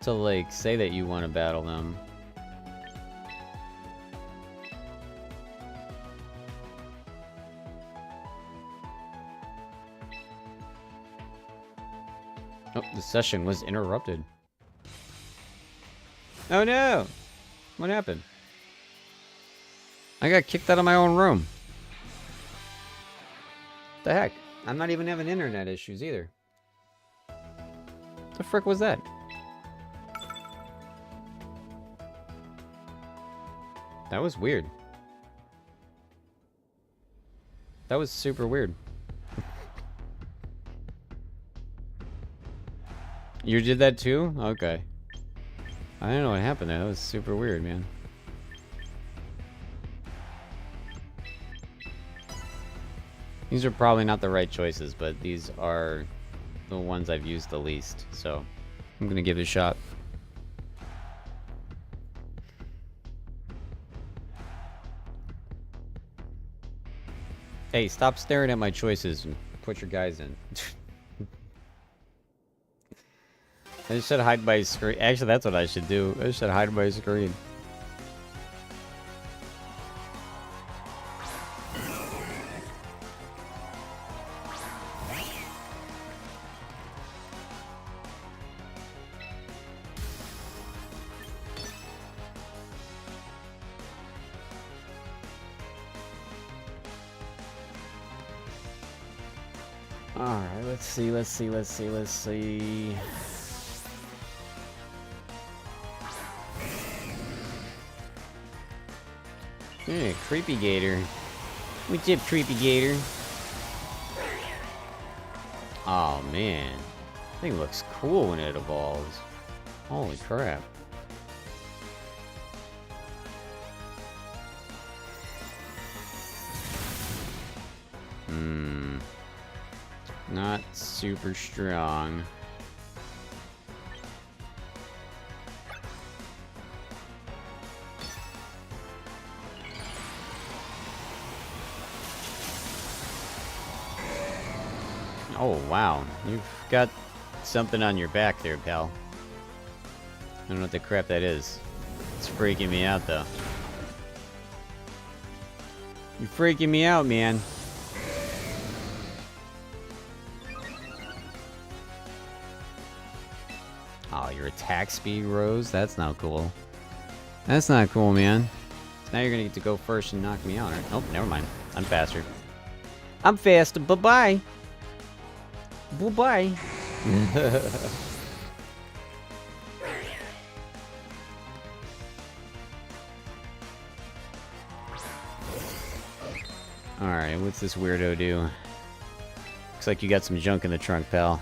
to, like, say that you want to battle them. Oh, the session was interrupted. Oh no! What happened? I got kicked out of my own room. What the heck? I'm not even having internet issues either. The frick was that? That was weird. That was super weird. You did that too? Okay. I don't know what happened there. That was super weird, man. These are probably not the right choices, but these are the ones I've used the least, so I'm gonna give it a shot. Hey, stop staring at my choices and put your guys in. I should hide my screen. Actually, that's what I should do. I should hide my screen. Alright, let's see. Yeah, Creepy Gator. What's up, Creepy Gator? Oh man. Thing looks cool when it evolves. Holy crap. Not super strong. Oh, wow. You've got something on your back there, pal. I don't know what the crap that is. It's freaking me out, though. You're freaking me out, man. Oh, your attack speed rose? That's not cool. That's not cool, man. Now you're gonna get to go first and knock me out, right? Oh, never mind. I'm faster. I'm fast. Bye-bye. Bye-bye. Alright, what's this weirdo do? Looks like you got some junk in the trunk, pal.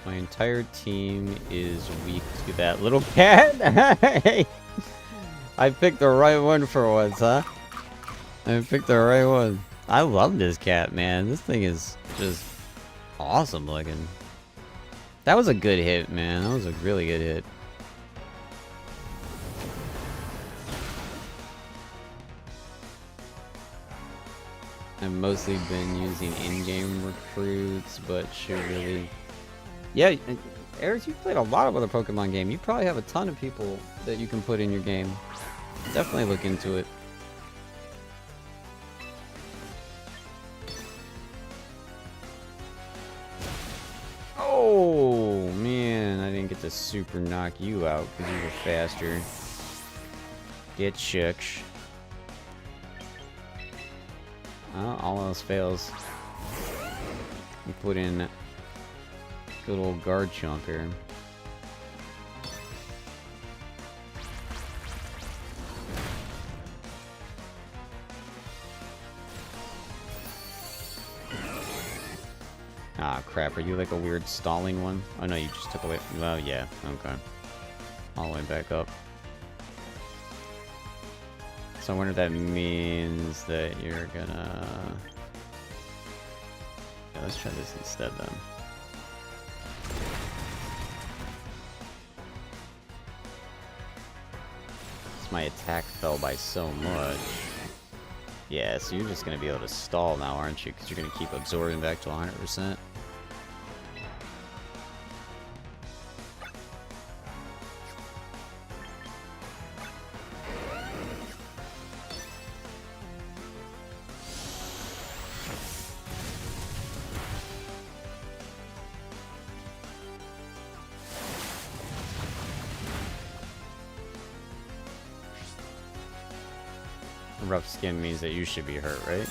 My entire team is weak to that little cat. I picked the right one for once, huh? I picked the right one. I love this cat, man. This thing is just awesome looking. That was a good hit, man. That was a really good hit. I've mostly been using in-game recruits, but should really... Yeah, Eric, you've played a lot of other Pokemon games. You probably have a ton of people that you can put in your game. Definitely look into it. Oh, man. I didn't get to super knock you out because you were faster. Get shook. Oh, all else fails. You put in good old guard chunker. Ah, crap. Are you like a weird stalling one? Oh, no, you just took away... Well, yeah. Okay. All the way back up. So I wonder if that means that you're gonna... Yeah, let's try this instead, then. My attack fell by so much. Yeah, so you're just going to be able to stall now, aren't you? Because you're going to keep absorbing back to 100%. Rough skin means that you should be hurt, right?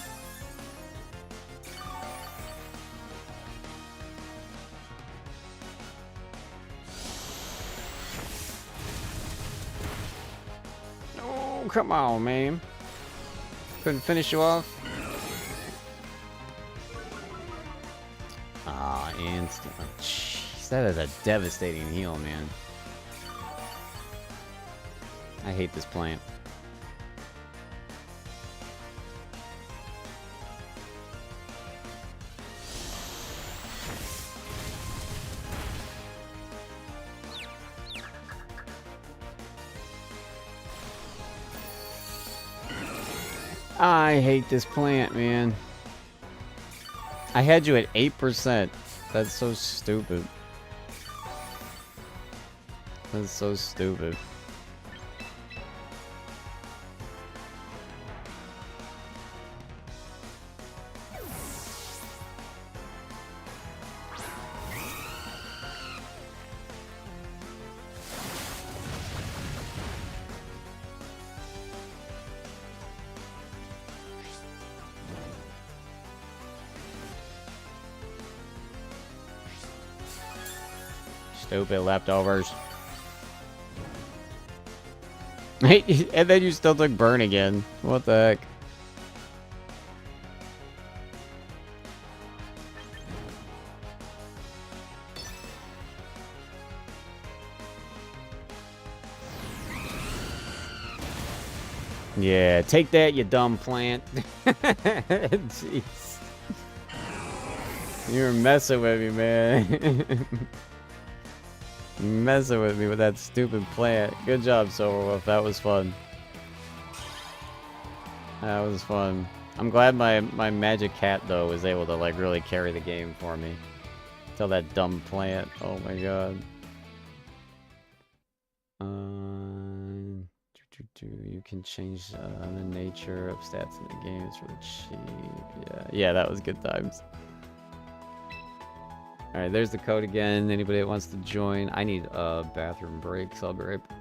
Oh, come on, man. Couldn't finish you off? Ah, instant. Oh, jeez, that is a devastating heal, man. I hate this plant. I hate this plant, man. I had you at 8%. That's so stupid. That's so stupid. Stupid leftovers. And then you still took burn again. What the heck? Yeah, take that, you dumb plant. Jeez. You were messing with me, man. Messing with me with that stupid plant. Good job, Silverwolf. That was fun. That was fun. I'm glad my magic cat, though, was able to, like, really carry the game for me. Tell that dumb plant. Oh, my God. You can change the nature of stats in the game. It's really cheap. Yeah, that was good times. Alright, there's the code again. Anybody that wants to join. I need a bathroom break, so I'll be right back.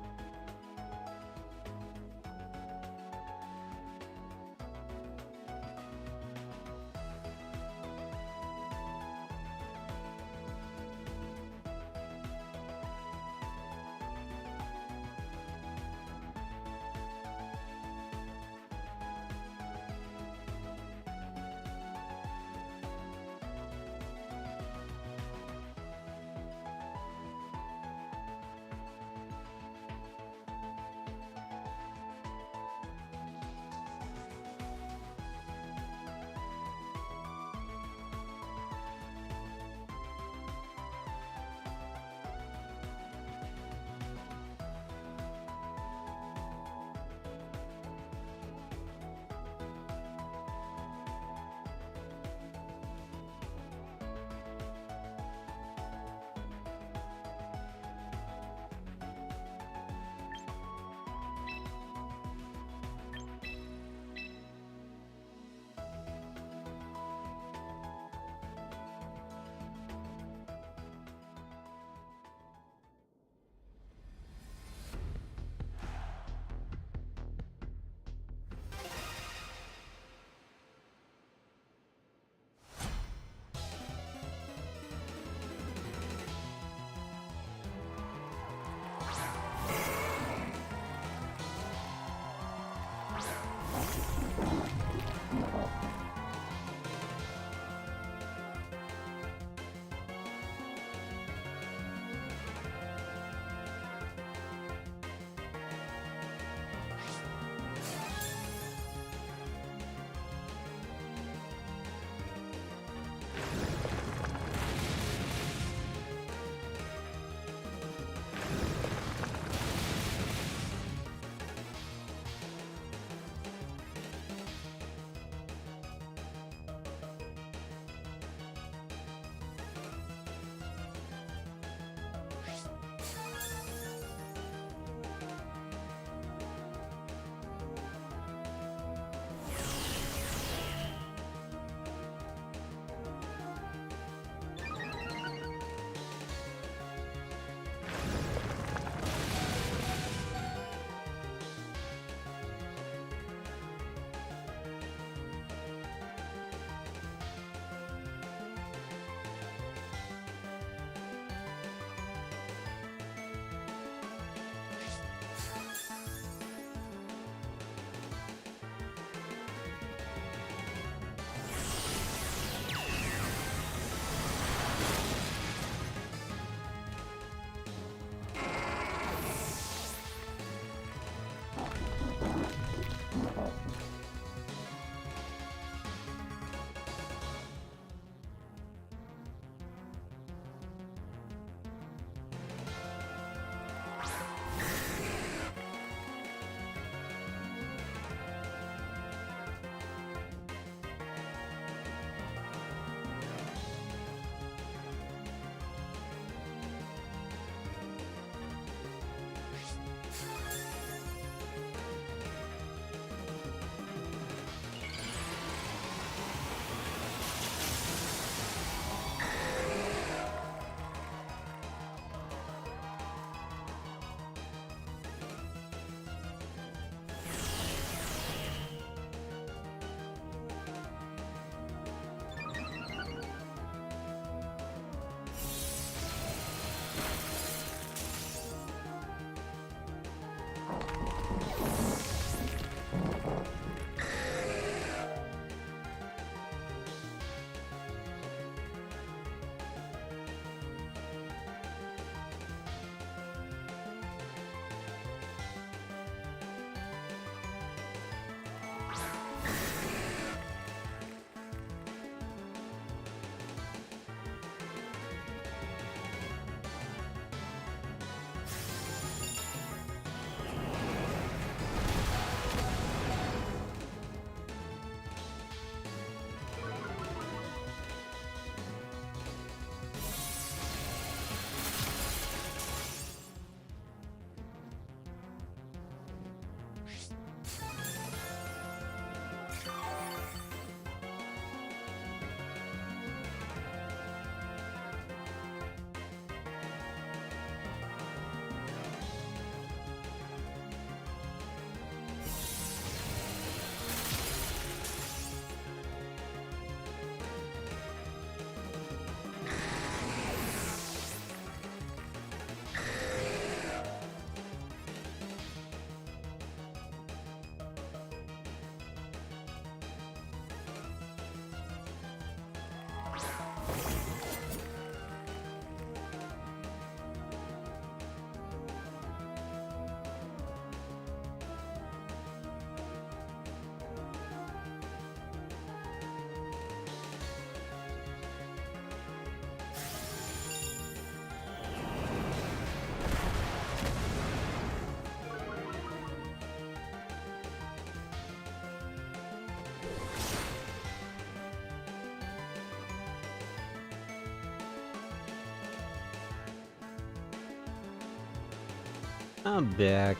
I'm back.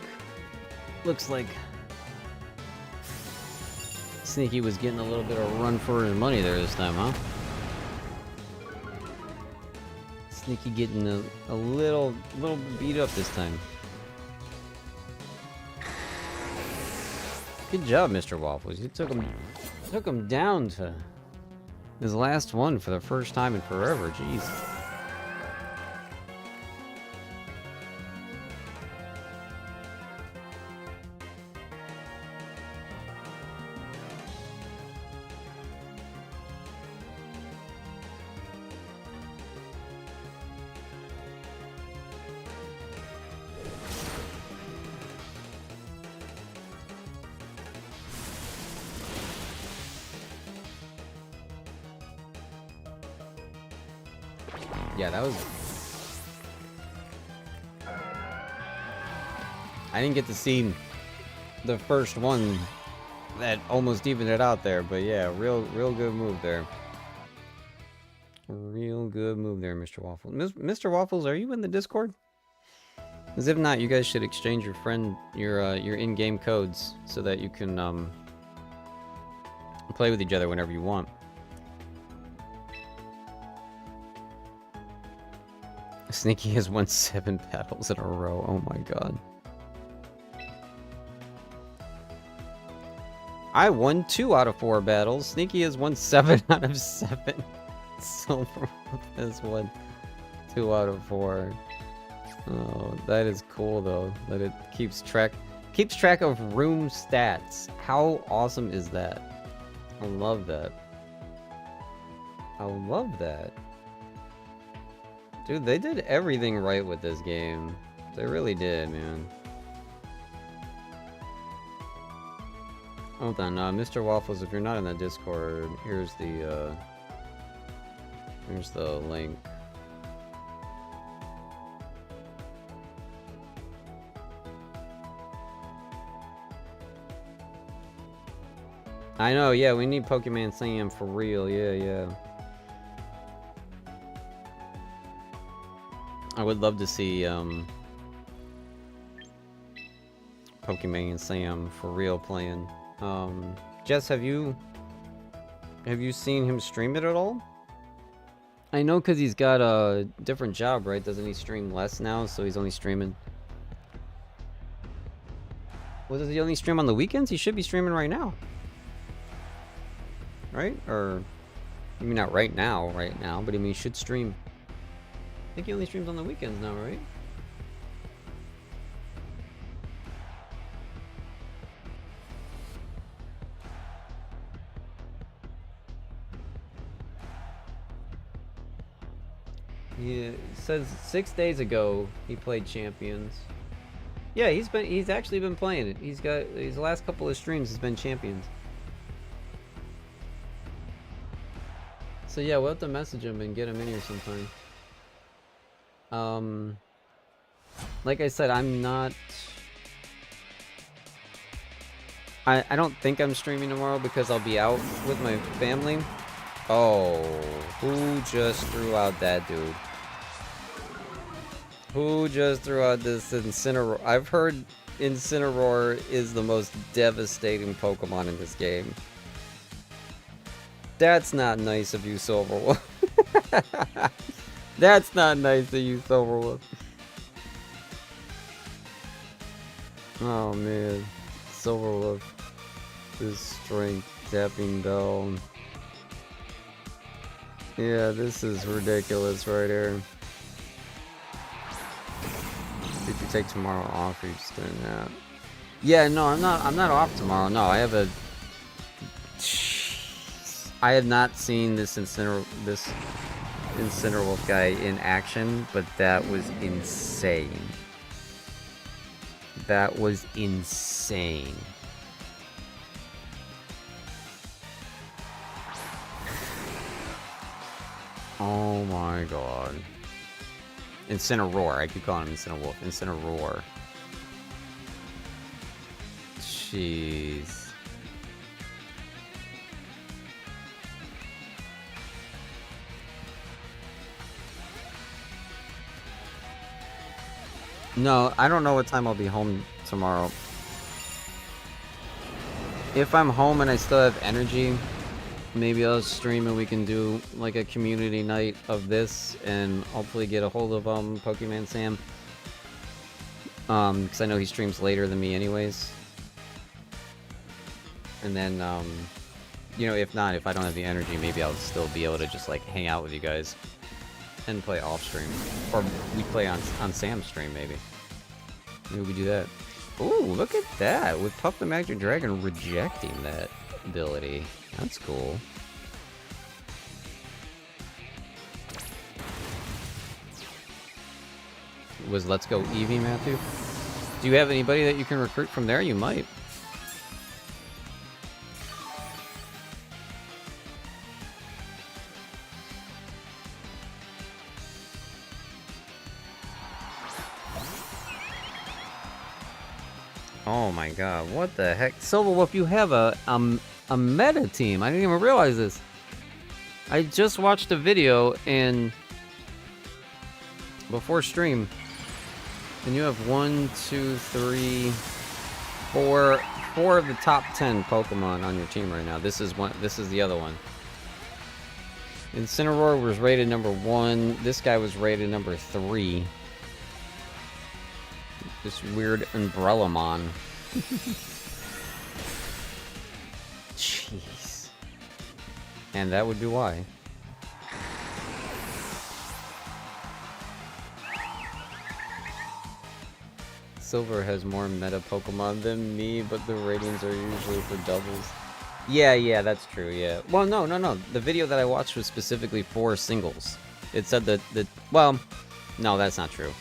Looks like Sneaky was getting a little bit of a run for his money there this time, huh? Sneaky getting a little beat up this time. Good job, Mr. Waffles. You took him down to his last one for the first time in forever. Jeez. Yeah, that was... I didn't get to see the first one that almost evened it out there, but yeah, real good move there. Real good move there, Mr. Waffles. Mr. Waffles, are you in the Discord? Because if not, you guys should exchange your in-game codes so that you can play with each other whenever you want. Sneaky has won 7 battles in a row. Oh my god. I won 2 out of 4 battles. Sneaky has won 7 out of 7. Silver has won 2 out of 4. Oh, that is cool though. That it keeps track of room stats. How awesome is that? I love that. I love that. Dude, they did everything right with this game. They really did, man. Hold on, Mr. Waffles, if you're not in the Discord, here's the link. I know, yeah, we need Pokemon Sam for real, yeah. I would love to see Pokemon Sam for real playing. Jess, have you seen him stream it at all? I know because he's got a different job, right? Doesn't he stream less now? So he's only streaming. Well, does he only stream on the weekends? He should be streaming right now. Right? Or, I mean, not right now, but I mean, he should stream. I think he only streams on the weekends now, right? He says 6 days ago he played Champions. Yeah, he's actually been playing it. He's got his last couple of streams has been Champions. So yeah, we'll have to message him and get him in here sometime. Like I said, I'm not... I don't think I'm streaming tomorrow because I'll be out with my family. Oh, who just threw out that dude? Who just threw out this Incineroar? I've heard Incineroar is the most devastating Pokemon in this game. That's not nice of you, Silverwolf. That's not nice of you, Silverwolf. Oh man, Silverwolf is strength tapping down. Yeah, this is ridiculous right here. Did you take tomorrow off or you just doing that? Yeah, no, I'm not off tomorrow. No, I have not seen this Incineroar guy in action, but that was insane. That was insane. Oh my god. Incineroar. I keep calling him Incineroar. Incineroar. Jeez. No, I don't know what time I'll be home tomorrow. If I'm home and I still have energy, maybe I'll stream and we can do like a community night of this and hopefully get a hold of Pokemon Sam. Because I know he streams later than me anyways. And then, you know, if not, if I don't have the energy, maybe I'll still be able to just like hang out with you guys and play off stream. Or we play on Sam's stream, maybe. Maybe we do that. Ooh, look at that! With Puff the Magic Dragon rejecting that ability. That's cool. Was Let's Go Eevee, Matthew? Do you have anybody that you can recruit from there? You might. Oh my god, what the heck? Silverwolf, you have a meta team. I didn't even realize this. I just watched a video and before stream, and you have 1, 2, 3, 4 of the top 10 Pokemon on your team right now. This is one. This is the other one. Incineroar was rated number 1. This guy was rated number 3. This weird Umbrellamon. Jeez. And that would be why. Silver has more meta Pokemon than me, but the ratings are usually for doubles. Yeah, that's true, yeah. Well, no. The video that I watched was specifically for singles. It said that well, no, that's not true.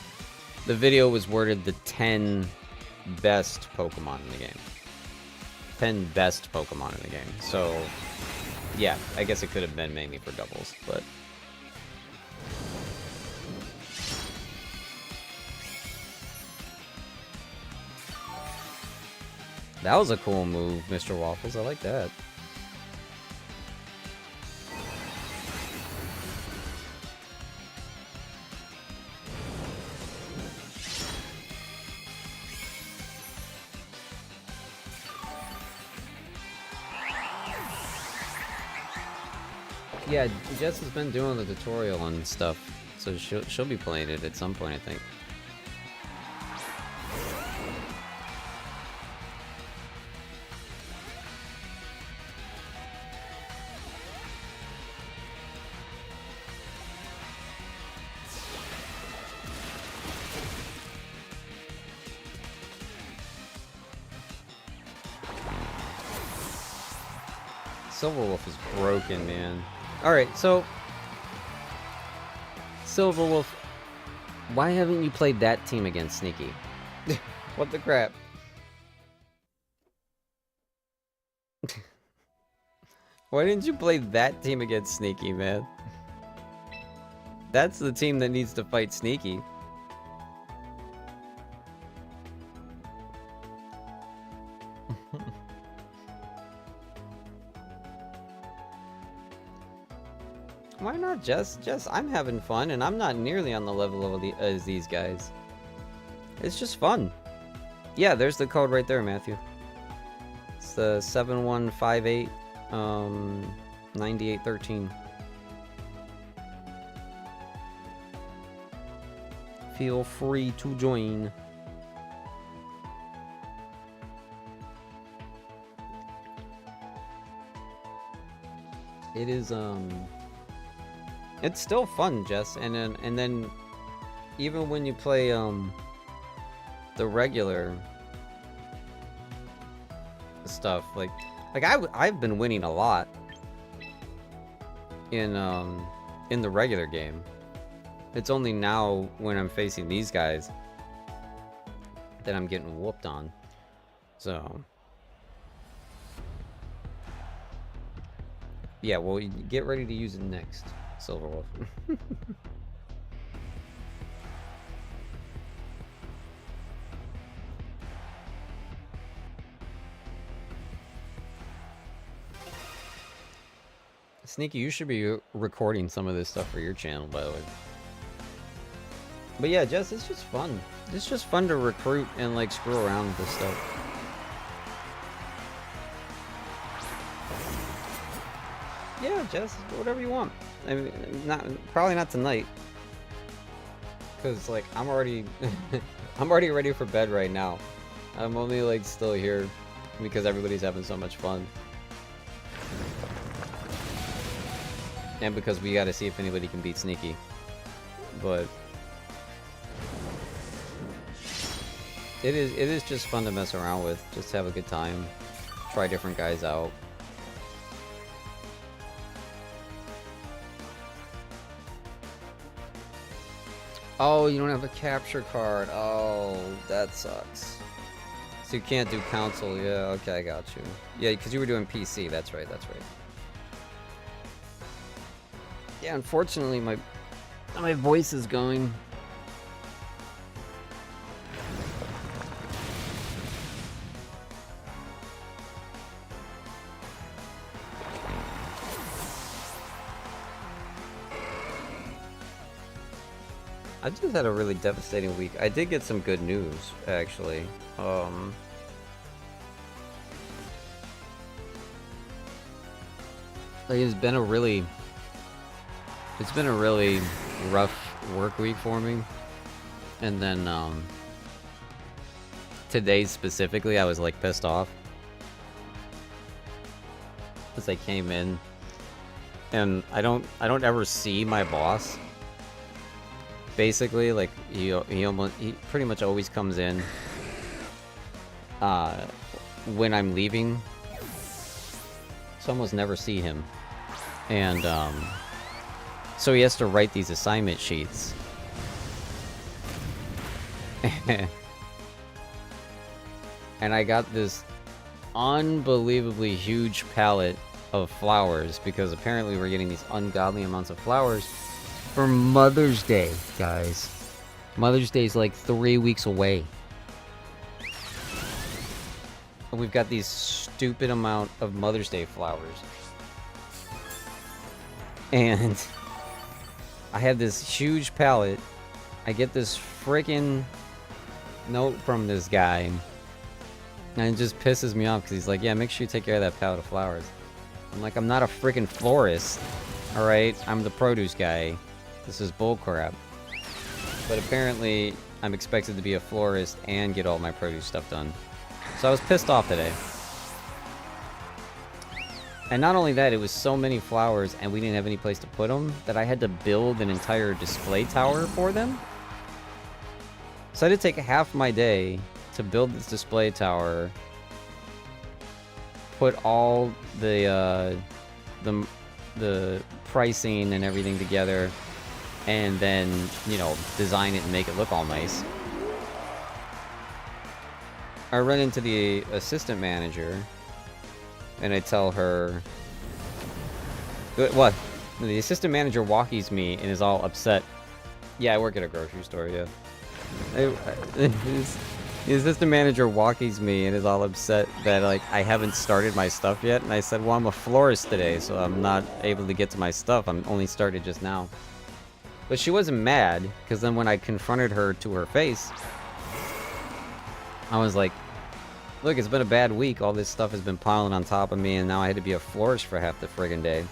The video was worded the 10 best Pokemon in the game. 10 best Pokemon in the game. So, yeah, I guess it could have been mainly for doubles, but... That was a cool move, Mr. Waffles. I like that. Yeah, Jess has been doing the tutorial and stuff, so she'll be playing it at some point, I think. Silverwolf is broken, man. Alright, so... Silverwolf, why haven't you played that team against Sneaky? What the crap? Why didn't you play that team against Sneaky, man? That's the team that needs to fight Sneaky. Why not, Jess? Jess, I'm having fun, and I'm not nearly on the level of as these guys. It's just fun. Yeah, there's the code right there, Matthew. It's the 7158 9813. Feel free to join. It is it's still fun, Jess, and then even when you play the regular stuff, like I've been winning a lot in the regular game. It's only now when I'm facing these guys that I'm getting whooped on. So yeah, well, get ready to use it next, Silverwolf. Sneaky, you should be recording some of this stuff for your channel, by the way. But yeah, Jess, it's just fun. It's just fun to recruit and like screw around with this stuff. Yeah, Jess, whatever you want. I mean, probably not tonight, cause like I'm already, I'm already ready for bed right now. I'm only like still here because everybody's having so much fun, and because we got to see if anybody can beat Sneaky. But it is just fun to mess around with, just have a good time, try different guys out. Oh, you don't have a capture card. Oh, that sucks. So you can't do console. Yeah, okay, I got you. Yeah, because you were doing PC. That's right, that's right. Yeah, unfortunately, my voice is going. I just had a really devastating week. I did get some good news, actually. Like, it's been a really rough work week for me. And then, today specifically, I was like pissed off. Because I came in, and I don't ever see my boss. Basically, like, he pretty much always comes in when I'm leaving, so I almost never see him. And so he has to write these assignment sheets. And I got this unbelievably huge pallet of flowers, because apparently we're getting these ungodly amounts of flowers for Mother's Day, guys. Mother's Day is like 3 weeks away. And we've got these stupid amount of Mother's Day flowers. And I have this huge pallet. I get this freaking note from this guy. And it just pisses me off because he's like, yeah, make sure you take care of that pallet of flowers. I'm like, I'm not a freaking florist. Alright, I'm the produce guy. This is bullcrap. But apparently, I'm expected to be a florist and get all my produce stuff done. So I was pissed off today. And not only that, it was so many flowers and we didn't have any place to put them that I had to build an entire display tower for them. So I had to take half my day to build this display tower, put all the pricing and everything together, and then, you know, design it and make it look all nice. I run into the assistant manager, and I tell her... What? The assistant manager walkies me and is all upset. Yeah, I work at a grocery store, yeah. The assistant manager walkies me and is all upset that, like, I haven't started my stuff yet. And I said, well, I'm a florist today, so I'm not able to get to my stuff. I'm only started just now. But she wasn't mad, because then when I confronted her to her face, I was like, look, it's been a bad week. All this stuff has been piling on top of me, and now I had to be a florist for half the friggin' day.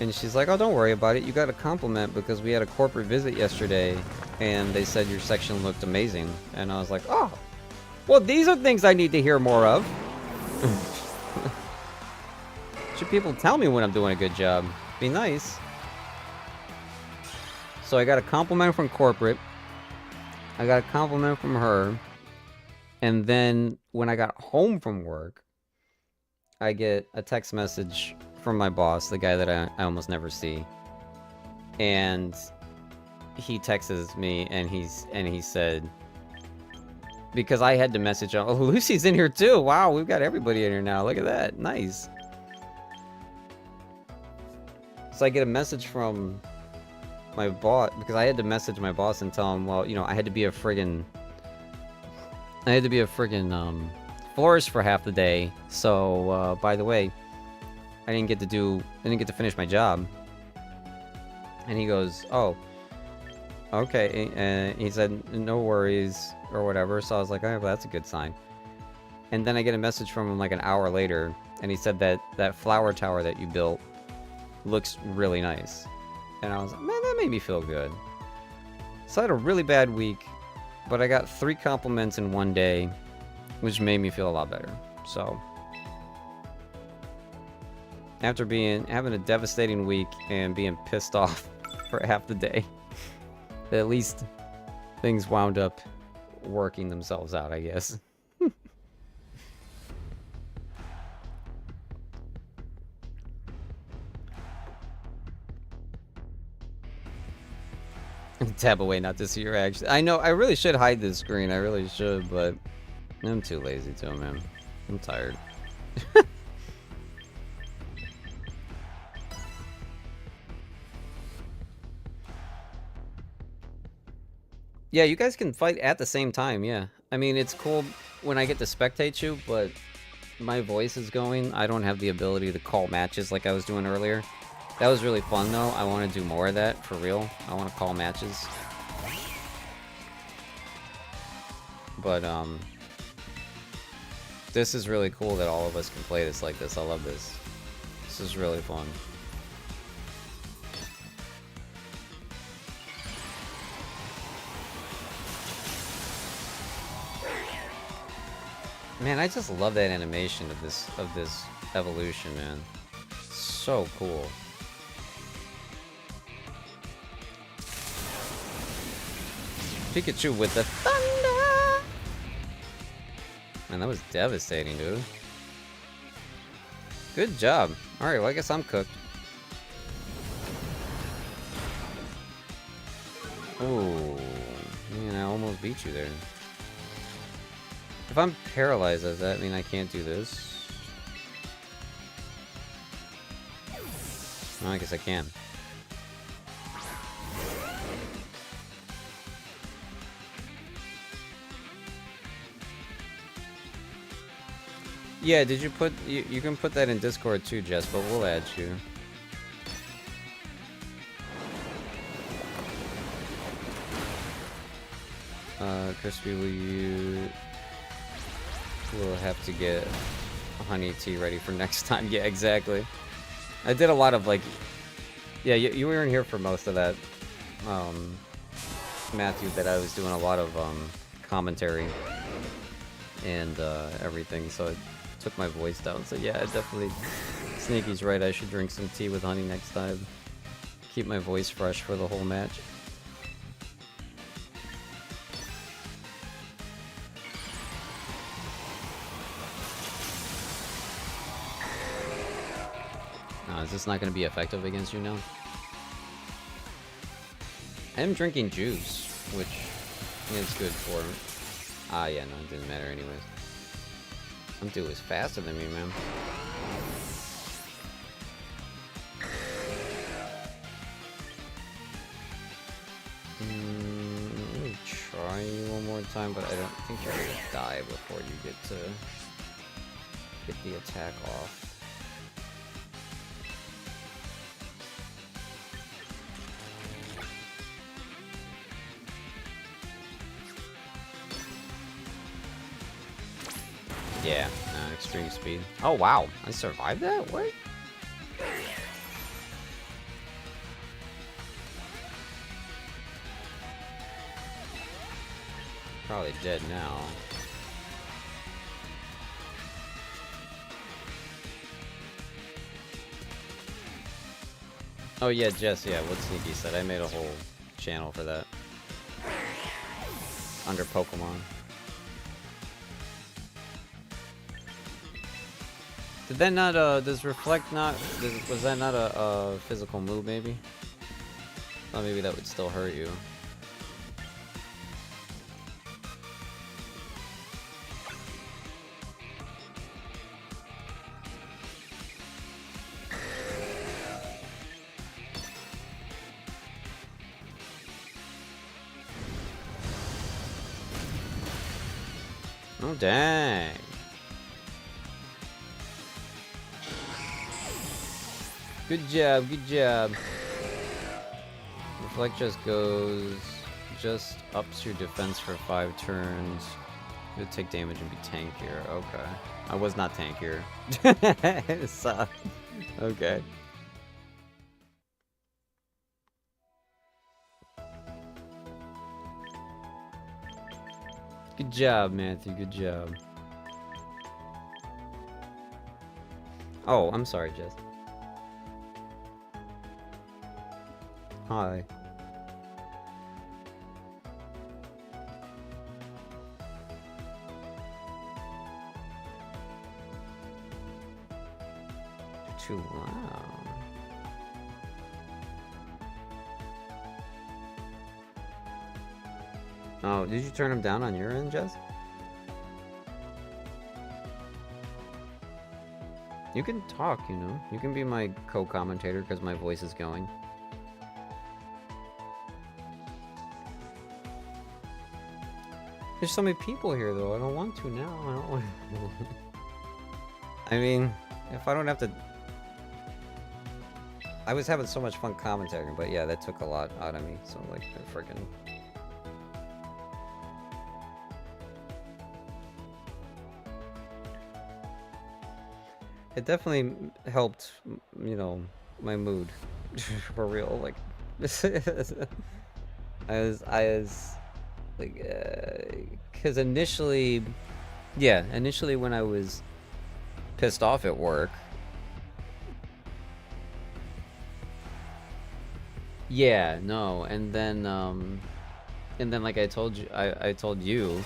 And she's like, oh, don't worry about it. You got a compliment because we had a corporate visit yesterday, and they said your section looked amazing. And I was like, oh, well, these are things I need to hear more of. Should people tell me when I'm doing a good job? Be nice. So I got a compliment from corporate. I got a compliment from her. And then when I got home from work, I get a text message from my boss, the guy that I almost never see. And he texts me and he said, because I had to message him, oh, Lucy's in here too. Wow, we've got everybody in here now. Look at that. Nice. So I get a message from my boss, because I had to message my boss and tell him, well, you know, I had to be a friggin' florist for half the day. So, by the way, I didn't get to finish my job. And he goes, oh, Okay, and he said, no worries, or whatever, so I was like, oh, well, that's a good sign. And then I get a message from him like an hour later, and he said that that flower tower that you built looks really nice. And I was like, man, that made me feel good. So I had a really bad week, but I got 3 compliments in one day, which made me feel a lot better. So after having a devastating week and being pissed off for half the day, at least things wound up working themselves out, I guess. Tab away not to see your actions. I know, I really should hide this screen. I really should, but I'm too lazy to, man. I'm tired. Yeah, you guys can fight at the same time, yeah. I mean, it's cool when I get to spectate you, but my voice is going. I don't have the ability to call matches like I was doing earlier. That was really fun, though. I want to do more of that, for real. I want to call matches. But, this is really cool that all of us can play this like this. I love this. This is really fun. Man, I just love that animation of this evolution, man. So cool. Pikachu with the thunder! Man, that was devastating, dude. Good job. Alright, well, I guess I'm cooked. Ooh. Man, I almost beat you there. If I'm paralyzed, does that mean I can't do this? No, I guess I can. Yeah, did you put... You can put that in Discord too, Jess, but we'll add you. Crispy, we'll have to get honey tea ready for next time. Yeah, exactly. I did a lot of, like... Yeah, you weren't here for most of that, Matthew, that I was doing a lot of, commentary and, everything, so it took my voice down. So yeah, definitely, Sneaky's right, I should drink some tea with honey next time. Keep my voice fresh for the whole match. Is this not going to be effective against you now? I am drinking juice, which is good for... Ah, yeah, no, it didn't matter anyways. Some dude was faster than me, man. Let me try you one more time, but I don't think you're going to die before you get the attack off. Yeah, extreme speed. Oh, wow. I survived that? What? Probably dead now. Oh, yeah, Jess, yeah, what Sneaky said. I made a whole channel for that. Under Pokemon. Did that not, does Reflect not, was that not a physical move, maybe? Thought maybe that would still hurt you. Oh, dang. Good job, good job. Reflect just goes... just ups your defense for 5 turns. You'll take damage and be tankier. Okay. I was not tankier. So, okay. Good job, Matthew. Good job. Oh, I'm sorry, Jess. Hi. Too loud. Oh, did you turn him down on your end, Jess? You can talk, you know. You can be my co-commentator because my voice is going. There's so many people here, though. I don't want to now. I don't want to. I mean, if I don't have to... I was having so much fun commentating, but yeah, that took a lot out of me. So, like, freaking... It definitely helped, you know, my mood. For real, like... I was... Like, because initially... Yeah, initially when I was pissed off at work... Yeah, no, and then like I told you, I told you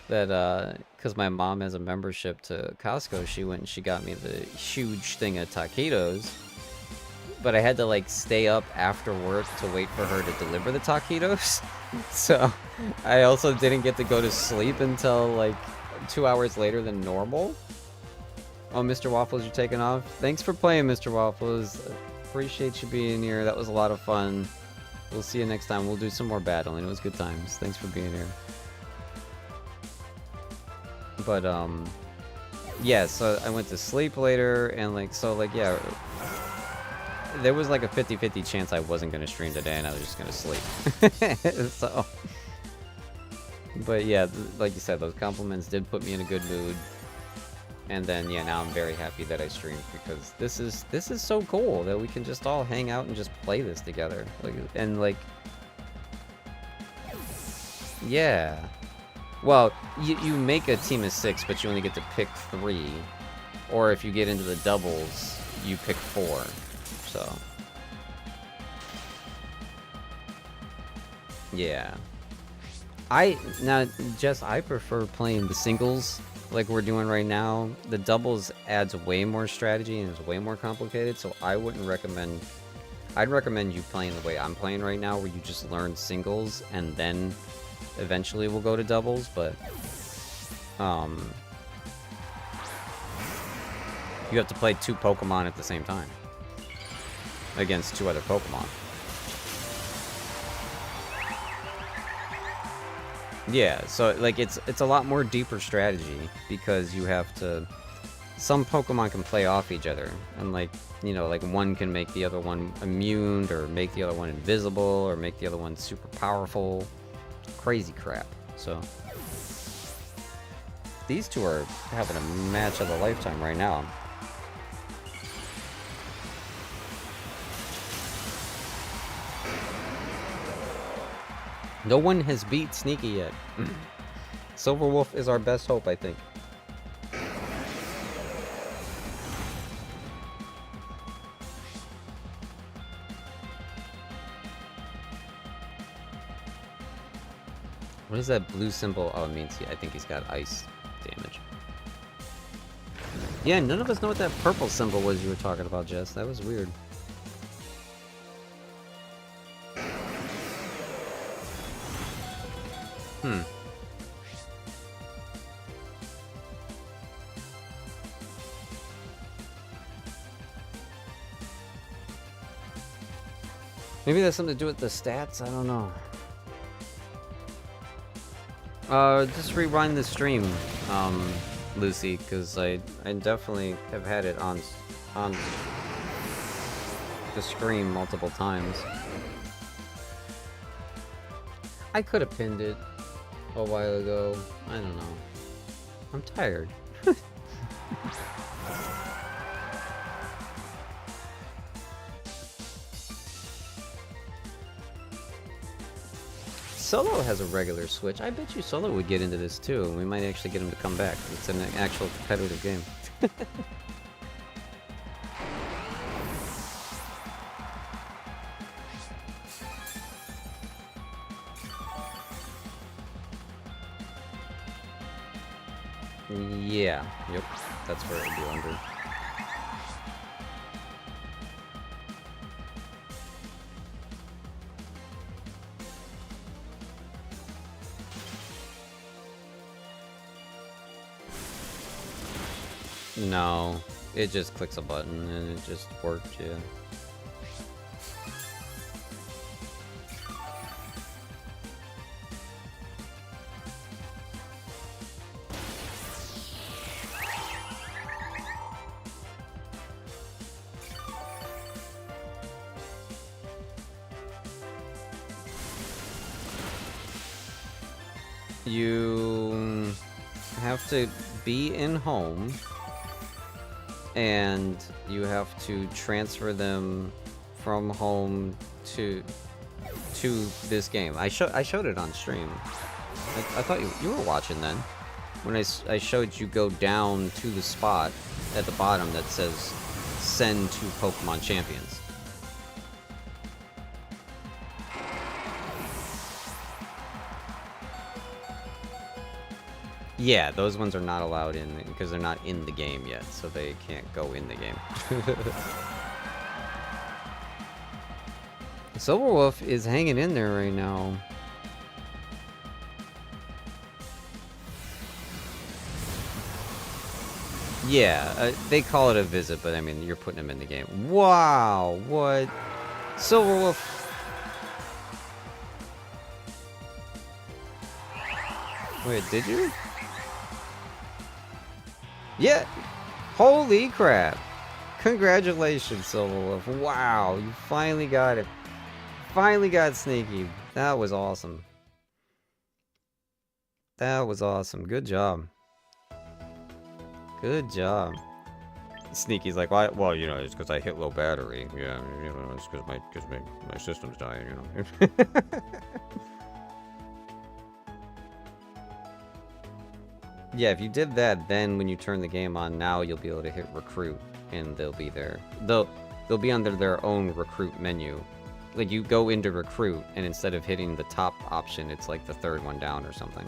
that, because my mom has a membership to Costco, she went and she got me the huge thing of taquitos, but I had to, like, stay up after work to wait for her to deliver the taquitos, so I also didn't get to go to sleep until, like, 2 hours later than normal. Oh, Mr. Waffles, you're taking off? Thanks for playing, Mr. Waffles. Appreciate you being here. That was a lot of fun. We'll see you next time. We'll do some more battling. It was good times. Thanks for being here. But, yeah, so I went to sleep later, and, like, so, like, yeah, there was, like, a 50-50 chance I wasn't going to stream today, and I was just going to sleep. So, but, yeah, like you said, those compliments did put me in a good mood. And then, yeah, now I'm very happy that I streamed, because this is so cool that we can just all hang out and just play this together. Like, and, like, yeah. Well, you make a team of 6, but you only get to pick 3. Or if you get into the doubles, you pick 4. So, yeah. Now, Jess, I prefer playing the singles like we're doing right now. The doubles adds way more strategy and is way more complicated, so I wouldn't recommend... I'd recommend you playing the way I'm playing right now, where you just learn singles and then eventually we'll go to doubles, but you have to play 2 Pokemon at the same time against 2 other Pokemon. Yeah, so, like, it's a lot more deeper strategy, because you have to... Some Pokemon can play off each other, and, like, you know, like, one can make the other one immune, or make the other one invisible, or make the other one super powerful. Crazy crap. So, these 2 are having a match of a lifetime right now. No one has beat Sneaky yet. Silver Wolf is our best hope, I think. What is that blue symbol? Oh, it means I think he's got ice damage. Yeah, none of us know what that purple symbol was you were talking about, Jess. That was weird. Maybe that's something to do with the stats? I don't know. Just rewind the stream, Lucy, because I definitely have had it on the screen multiple times. I could have pinned it a while ago. I don't know. I'm tired. Solo has a regular Switch. I bet you Solo would get into this too. We might actually get him to come back. It's an actual competitive game. Yeah. Yep. That's where it would be under. No, it just clicks a button and it just worked, yeah. You have to be in home, and you have to transfer them from home to this game. I showed it on stream. I thought you were watching then. When I showed you go down to the spot at the bottom that says send to Pokemon Champions. Yeah, those ones are not allowed in because they're not in the game yet, so they can't go in the game. Silverwolf is hanging in there right now. Yeah, they call it a visit, but I mean, you're putting him in the game. Wow, what? Silverwolf. Wait, did you? Yeah! Holy crap! Congratulations, Silverwolf. Wow, you finally got it. Finally got Sneaky. That was awesome. That was awesome. Good job. Good job. Sneaky's like, well, you know, it's because I hit low battery. Yeah, you know, it's because my system's dying, you know. Yeah, if you did that, then when you turn the game on, now you'll be able to hit recruit, and they'll be there. They'll be under their own recruit menu. Like, you go into recruit, and instead of hitting the top option, it's like the third one down or something.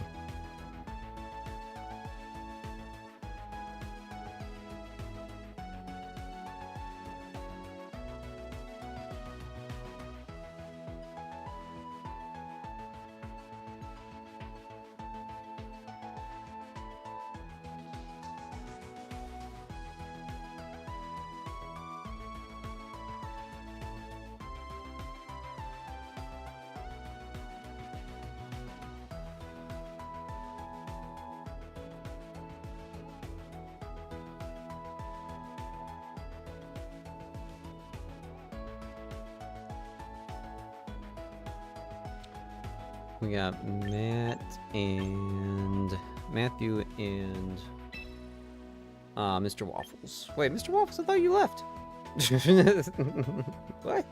We got Matthew and Mr. Waffles. Wait, Mr. Waffles, I thought you left. What?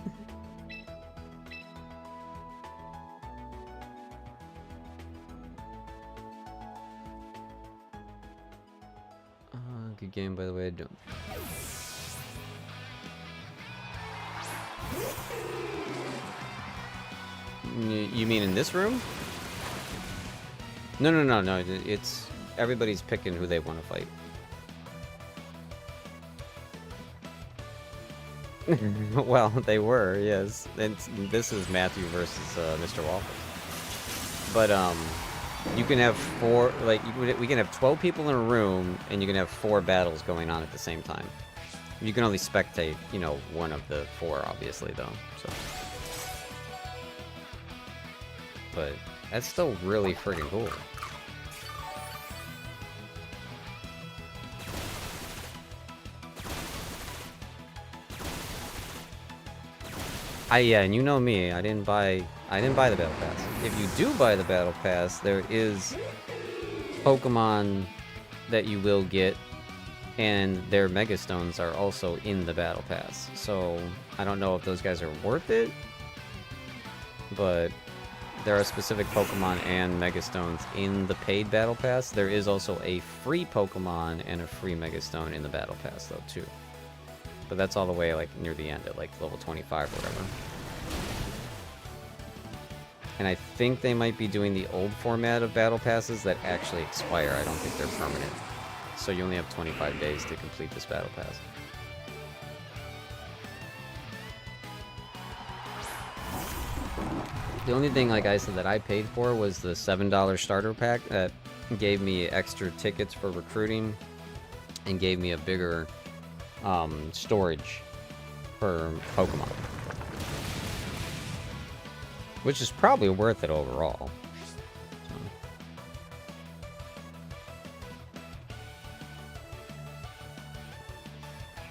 Good game, by the way. You mean in this room? No. It's everybody's picking who they want to fight. Well, they were, yes. This is Matthew versus Mr. Waffles. But you can have four. Like we can have 12 people in a room, and you can have 4 battles going on at the same time. You can only spectate, you know, one of the 4, obviously, though. So. But that's still really freaking cool. Yeah, and you know me, I didn't buy the battle pass. if you do buy the Battle Pass, there is Pokemon that you will get, and their Mega Stones are also in the Battle Pass. So, I don't know if those guys are worth it, but there are specific Pokemon and Mega Stones in the paid Battle Pass. There is also a free Pokemon and a free Mega Stone in the Battle Pass, though, too. But that's all the way, like, near the end at, like, level 25 or whatever. And I think they might be doing the old format of Battle Passes that actually expire. I don't think they're permanent. So you only have 25 days to complete this Battle Pass. The only thing, like I said, that I paid for was the $7 starter pack that gave me extra tickets for recruiting and gave me a bigger storage for Pokemon. Which is probably worth it overall.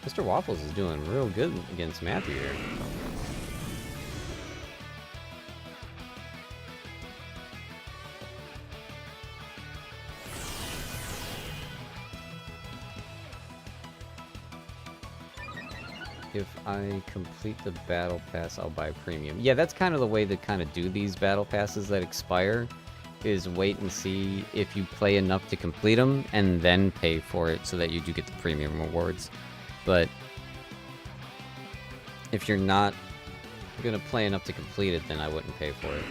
Mr. Waffles is doing real good against Matthew here. If I complete the Battle Pass, I'll buy Premium. Yeah, that's kind of the way to kind of do these Battle Passes that expire, is wait and see if you play enough to complete them, and then pay for it so that you do get the Premium rewards. But if you're not gonna play enough to complete it, then I wouldn't pay for it.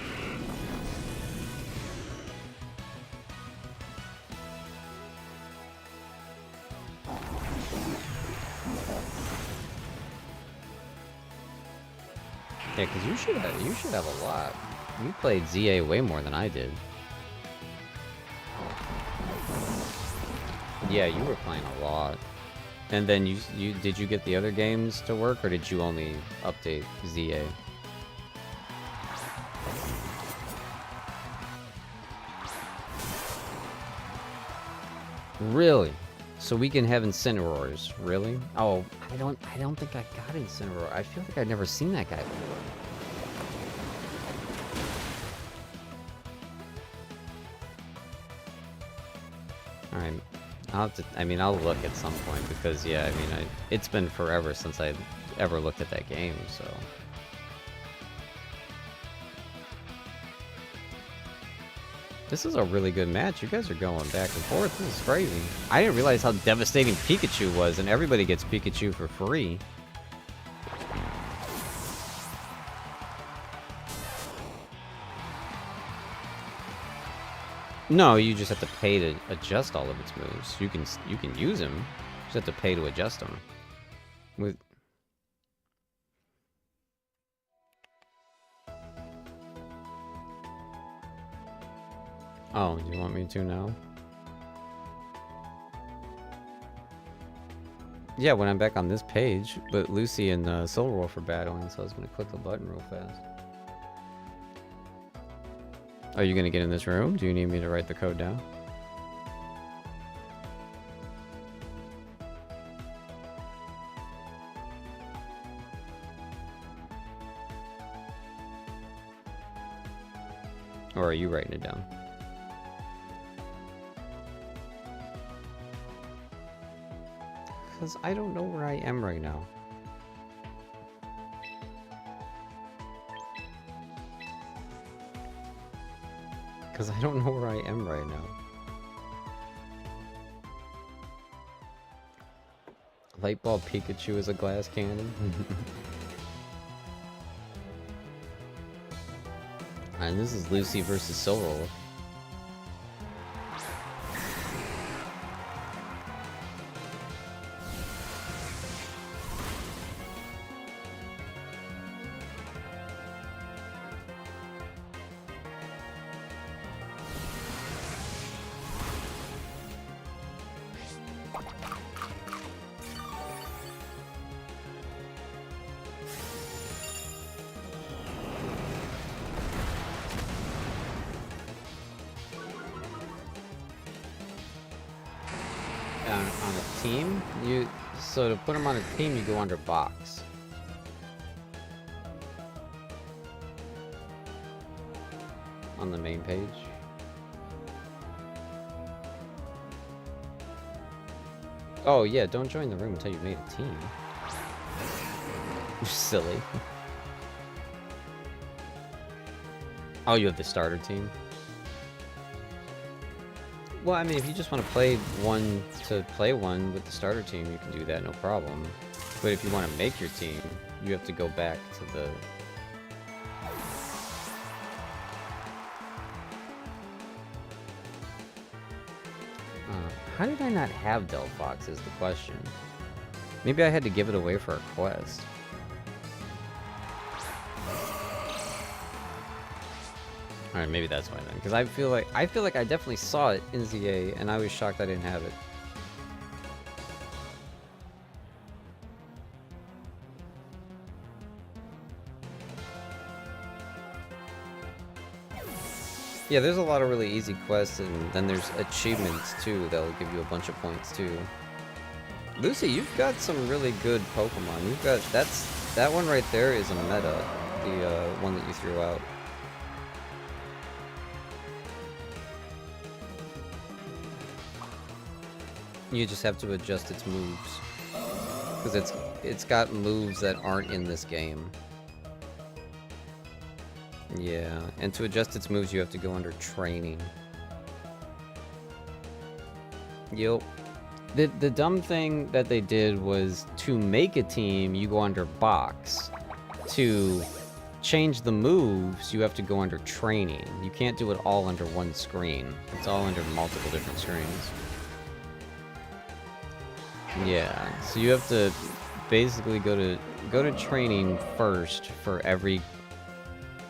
Yeah, because you should have a lot. You played ZA way more than I did. Yeah, you were playing a lot. And then did you get the other games to work, or did you only update ZA? Really? So we can have Incineroars, really? Oh, I don't think I got Incineroar. I feel like I've never seen that guy before. Alright. I'll look at some point, because, yeah, it's been forever since I ever looked at that game, so... This is a really good match. You guys are going back and forth. This is crazy. I didn't realize how devastating Pikachu was, and everybody gets Pikachu for free. No, you just have to pay to adjust all of its moves. You can use them. You just have to pay to adjust them. With Oh, you want me to now? Yeah, when I'm back on this page, but Lucy and Silverwolf are battling, so I was gonna click the button real fast. Are you gonna get in this room? Do you need me to write the code down? Or are you writing it down? Because I don't know where I am right now. Because I don't know where I am right now. Lightball Pikachu is a glass cannon. And this is Lucy versus Silverwolf. On a team, so to put them on a team, you go under box. on the main page. Oh yeah, don't join the room until you've made a team. You're silly. Oh, you have the starter team? Well, I mean, if you just want to play one with the starter team, you can do that, no problem. But if you want to make your team, you have to go back to the... how did I not have Delphox is the question. Maybe I had to give it away for a quest. Alright, maybe that's why then. Because I feel like I definitely saw it in ZA, and I was shocked I didn't have it. Yeah, there's a lot of really easy quests, and then there's achievements too that'll give you a bunch of points too. Lucy, you've got some really good Pokemon. You've got that one right there is a meta, the one that you threw out. You just have to adjust its moves, because it's got moves that aren't in this game. Yeah, and to adjust its moves, you have to go under training. Yup. The dumb thing that they did was to make a team, you go under box. To change the moves, you have to go under training. You can't do it all under one screen. It's all under multiple different screens. Yeah, so you have to basically go to training first for every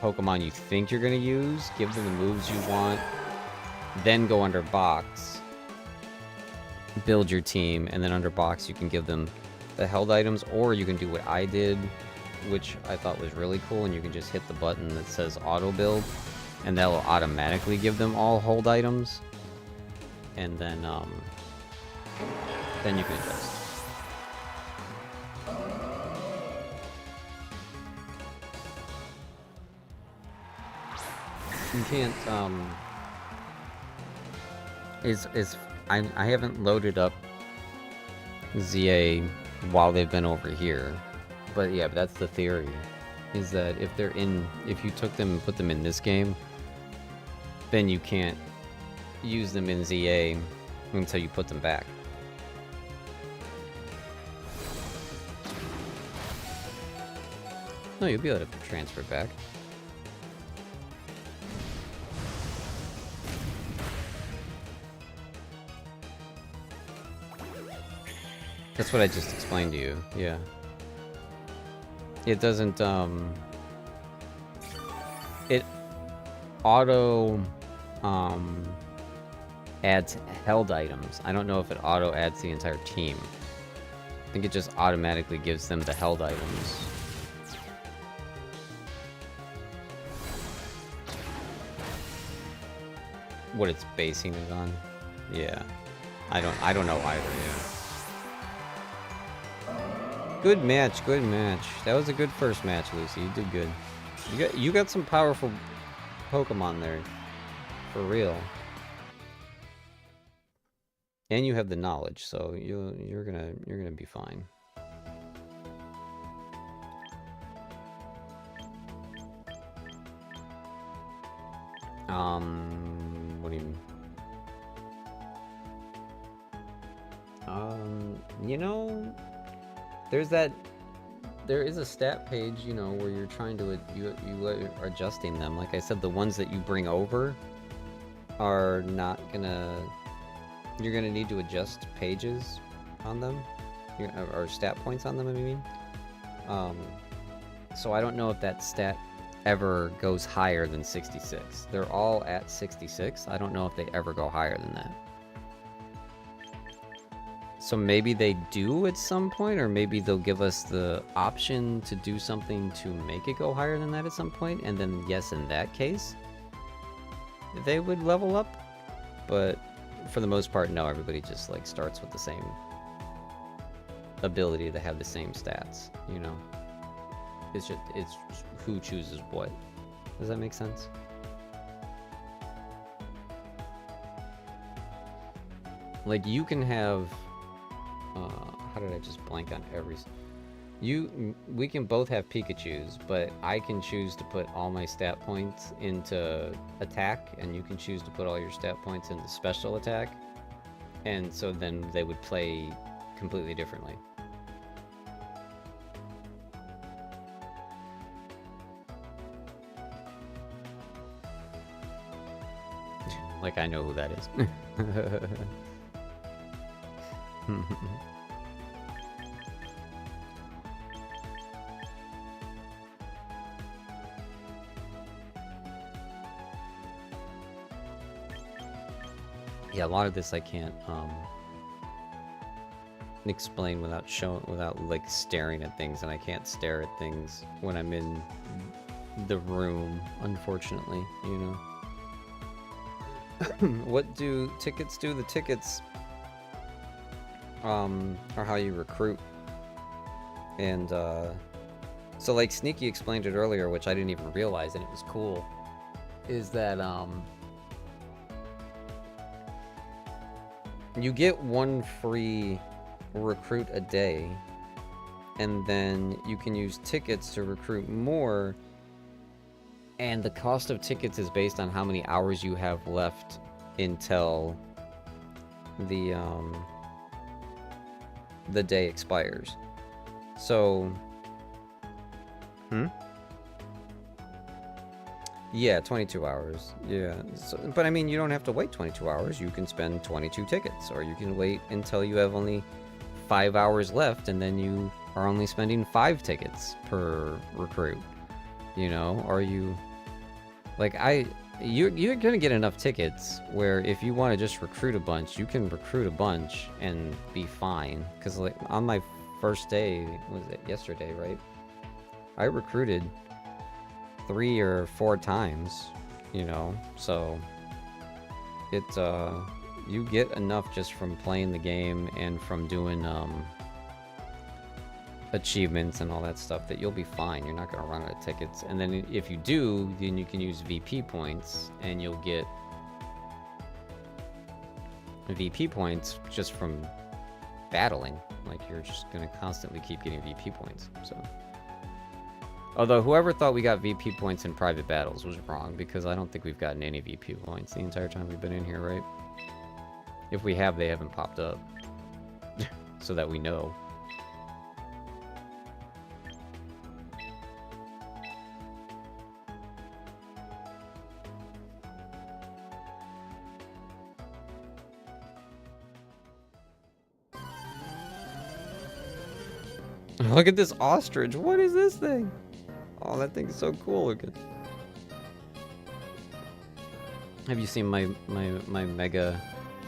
Pokemon you think you're gonna use, give them the moves you want, then go under box, build your team, and then under box you can give them the held items, or you can do what I did, which I thought was really cool, and you can just hit the button that says auto build, and that will automatically give them all hold items, and then you can adjust. You can't, I haven't loaded up ZA while they've been over here. But yeah, that's the theory. Is that if you took them and put them in this game, then you can't use them in ZA until you put them back. No, you'll be able to transfer back. That's what I just explained to you, yeah. It doesn't, it auto, adds held items. I don't know if it auto adds the entire team. I think it just automatically gives them the held items. What it's basing it on? Yeah. I don't know either, yeah. Good match, good match. That was a good first match, Lucy. You did good. You got some powerful Pokemon there. For real. And you have the knowledge, so you're gonna be fine. What do you mean? You know, there is a stat page, you know, where you're trying to, you are adjusting them. Like I said, the ones that you bring over are not gonna, you're gonna need to adjust pages on them, or stat points on them, I mean. So I don't know if that stat ever goes higher than 66. They're all at 66. I don't know if they ever go higher than that. So maybe they do at some point, or maybe they'll give us the option to do something to make it go higher than that at some point, and then yes, in that case, they would level up. But for the most part, no, everybody just like starts with the same ability to have the same stats, you know? It's who chooses what. Does that make sense? Like, you can have... how did I just blank on every... We can both have Pikachus, but I can choose to put all my stat points into attack, and you can choose to put all your stat points into special attack. And so then they would play completely differently. Like, I know who that is. Yeah, a lot of this I can't explain without like staring at things, and I can't stare at things when I'm in the room, unfortunately, you know. What do tickets do? The tickets are how you recruit. And so like Sneaky explained it earlier, which I didn't even realize, and it was cool, is that you get one free recruit a day, and then you can use tickets to recruit more, and the cost of tickets is based on how many hours you have left until the day expires. So yeah, 22 hours. Yeah. So, but I mean, you don't have to wait 22 hours. You can spend 22 tickets, or you can wait until you have only 5 hours left, and then you are only spending 5 tickets per recruit. You know, or you... Like, you're gonna get enough tickets where if you want to just recruit a bunch, you can recruit a bunch and be fine. Because, like, on my first day, was it yesterday, right? I recruited 3 or 4 times, you know, so it you get enough just from playing the game and from doing achievements and all that stuff that you'll be fine. You're not going to run out of tickets. And then if you do, then you can use VP points, and you'll get VP points just from battling. Like, you're just going to constantly keep getting VP points, so... Although, whoever thought we got VP points in private battles was wrong, because I don't think we've gotten any VP points the entire time we've been in here, right? If we have, they haven't popped up. So that we know. Look at this ostrich! What is this thing? Oh, that thing's so cool looking. Have you seen my mega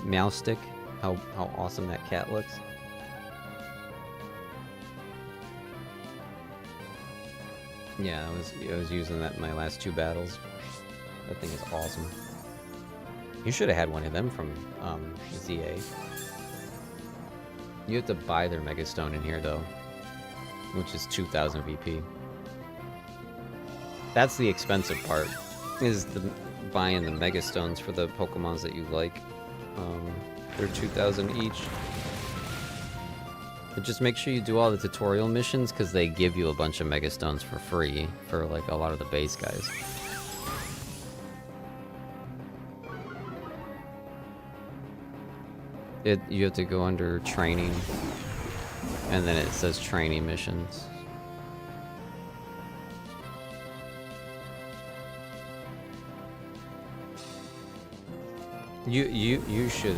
meow stick? How awesome that cat looks. Yeah, I was using that in my last 2 battles. That thing is awesome. You should have had one of them from ZA. You have to buy their Mega Stone in here though, which is 2,000 VP. That's the expensive part, is buying the Mega Stones for the Pokemons that you like. They're 2,000 each. But just make sure you do all the tutorial missions, because they give you a bunch of Mega Stones for free for like a lot of the base guys. You have to go under training, and then it says training missions. You should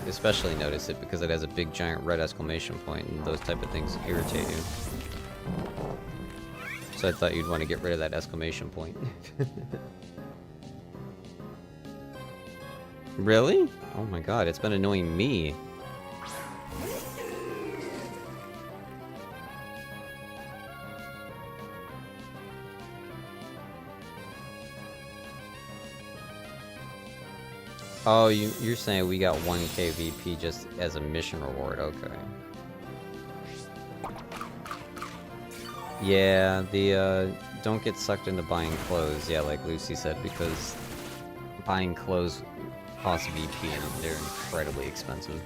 especially notice it, because it has a big giant red exclamation point, and those type of things irritate you. So I thought you'd want to get rid of that exclamation point. Really? Oh my god, it's been annoying me. Oh, you're saying we got 1k VP just as a mission reward, okay. Yeah, the don't get sucked into buying clothes, yeah, like Lucy said, because buying clothes cost VP and they're incredibly expensive.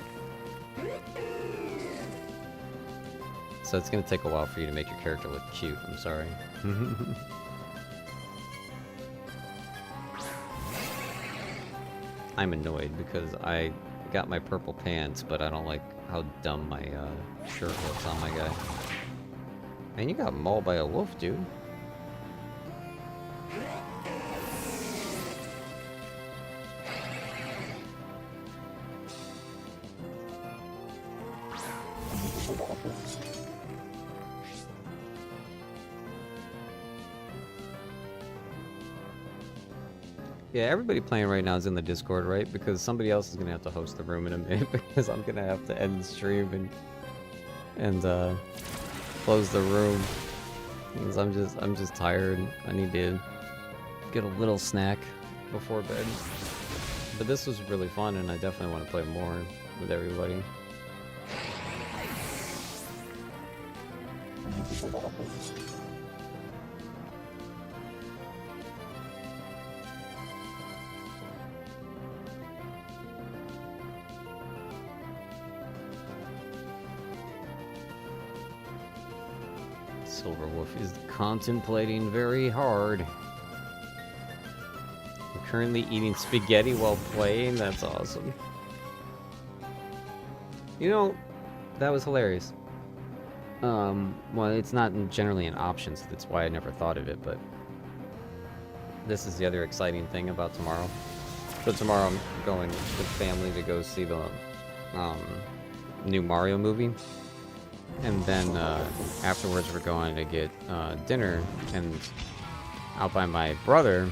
So it's gonna take a while for you to make your character look cute, I'm sorry. I'm annoyed because I got my purple pants, but I don't like how dumb my shirt looks on my guy. Man, you got mauled by a wolf, dude. Yeah, everybody playing right now is in the Discord, right? Because somebody else is gonna have to host the room in a minute because I'm gonna have to end the stream and close the room. Because I'm just tired. I need to get a little snack before bed. But this was really fun and I definitely want to play more with everybody. Silverwolf is contemplating very hard. I'm currently eating spaghetti while playing. That's awesome. You know, that was hilarious. Well, it's not generally an option, so that's why I never thought of it, but this is the other exciting thing about tomorrow. So tomorrow I'm going with family to go see the new Mario movie. And then afterwards we're going to get dinner, and out by my brother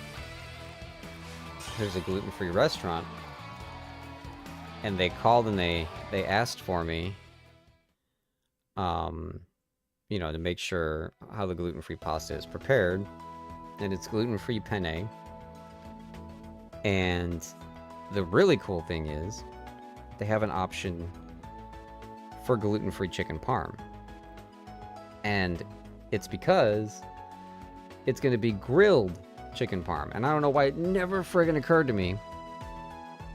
there's a gluten-free restaurant, and they called and they asked for me, you know, to make sure how the gluten-free pasta is prepared, and it's gluten-free penne. And the really cool thing is they have an option for gluten-free chicken parm. And it's because it's going to be grilled chicken parm. And I don't know why it never friggin' occurred to me.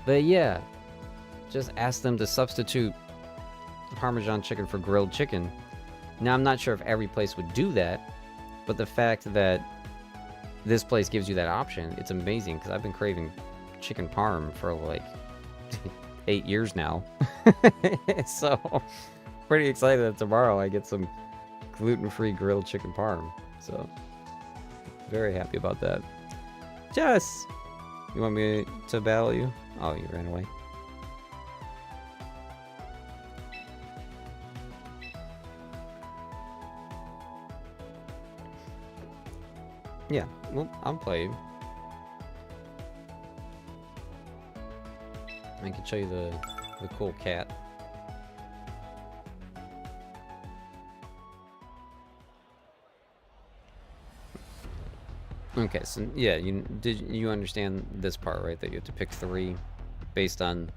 But yeah, just ask them to substitute Parmesan chicken for grilled chicken. Now, I'm not sure if every place would do that, but the fact that this place gives you that option, it's amazing, because I've been craving chicken parm for like 8 years now. So, pretty excited that tomorrow I get some gluten-free grilled chicken parm. So, very happy about that. Jess! You want me to battle you? Oh, you ran away. Yeah, well, I'll play you. I can show you the cool cat. Okay, so yeah, did you understand this part, right? That you have to pick 3 based on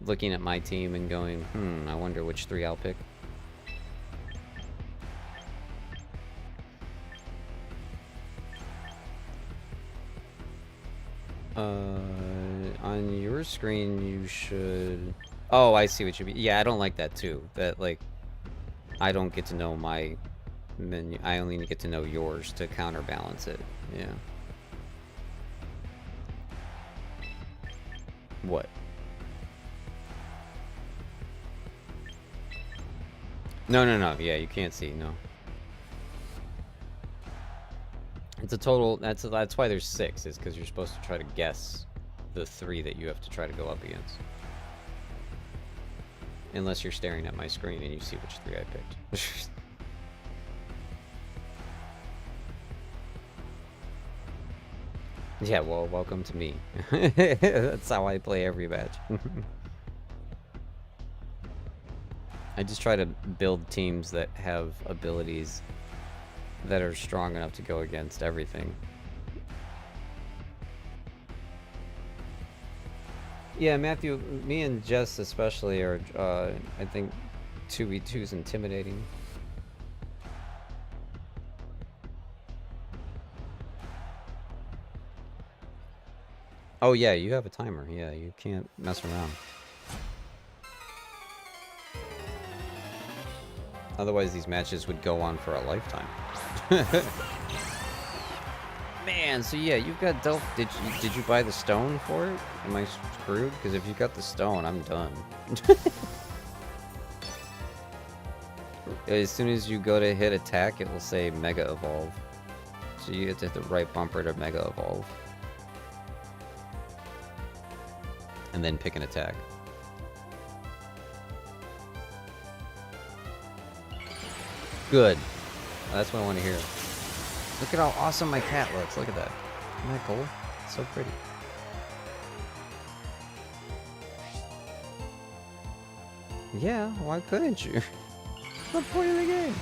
looking at my team and going, I wonder which 3 I'll pick. On your screen you should... Oh, I see what you mean. Yeah, I don't like that too. That, like, I don't get to know my menu. I only get to know yours to counterbalance it. Yeah. What? No. Yeah, you can't see, no. It's a total... That's why there's 6, is because you're supposed to try to guess the 3 that you have to try to go up against. Unless you're staring at my screen and you see which 3 I picked. Yeah, well, welcome to me. That's how I play every match. I just try to build teams that have abilities that are strong enough to go against everything. Yeah, Matthew, me and Jess especially are, I think 2v2 is intimidating. Oh yeah, you have a timer. Yeah, you can't mess around. Otherwise, these matches would go on for a lifetime. Man, so yeah, you've got Delph. Did you buy the stone for it? Am I screwed? Because if you got the stone, I'm done. As soon as you go to hit attack, it will say Mega Evolve. So you have to hit the right bumper to Mega Evolve. And then pick an attack. Good. That's what I want to hear. Look at how awesome my cat looks. Look at that. Isn't that cool? It's so pretty. Yeah, why couldn't you? What's the point of the game?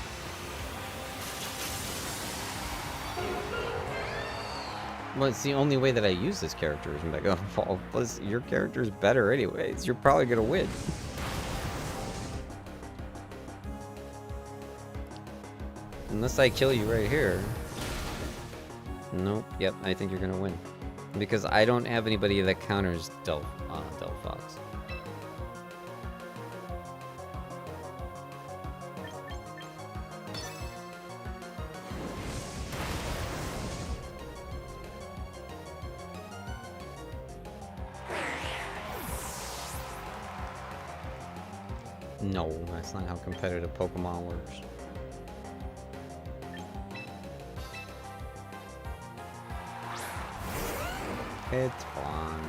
Well, it's the only way that I use this character is Mega Evolve. Plus, your character's better anyways. You're probably gonna win. Unless I kill you right here. Nope. Yep, I think you're gonna win. Because I don't have anybody that counters Delphox. No, that's not how competitive Pokemon works. It's fun.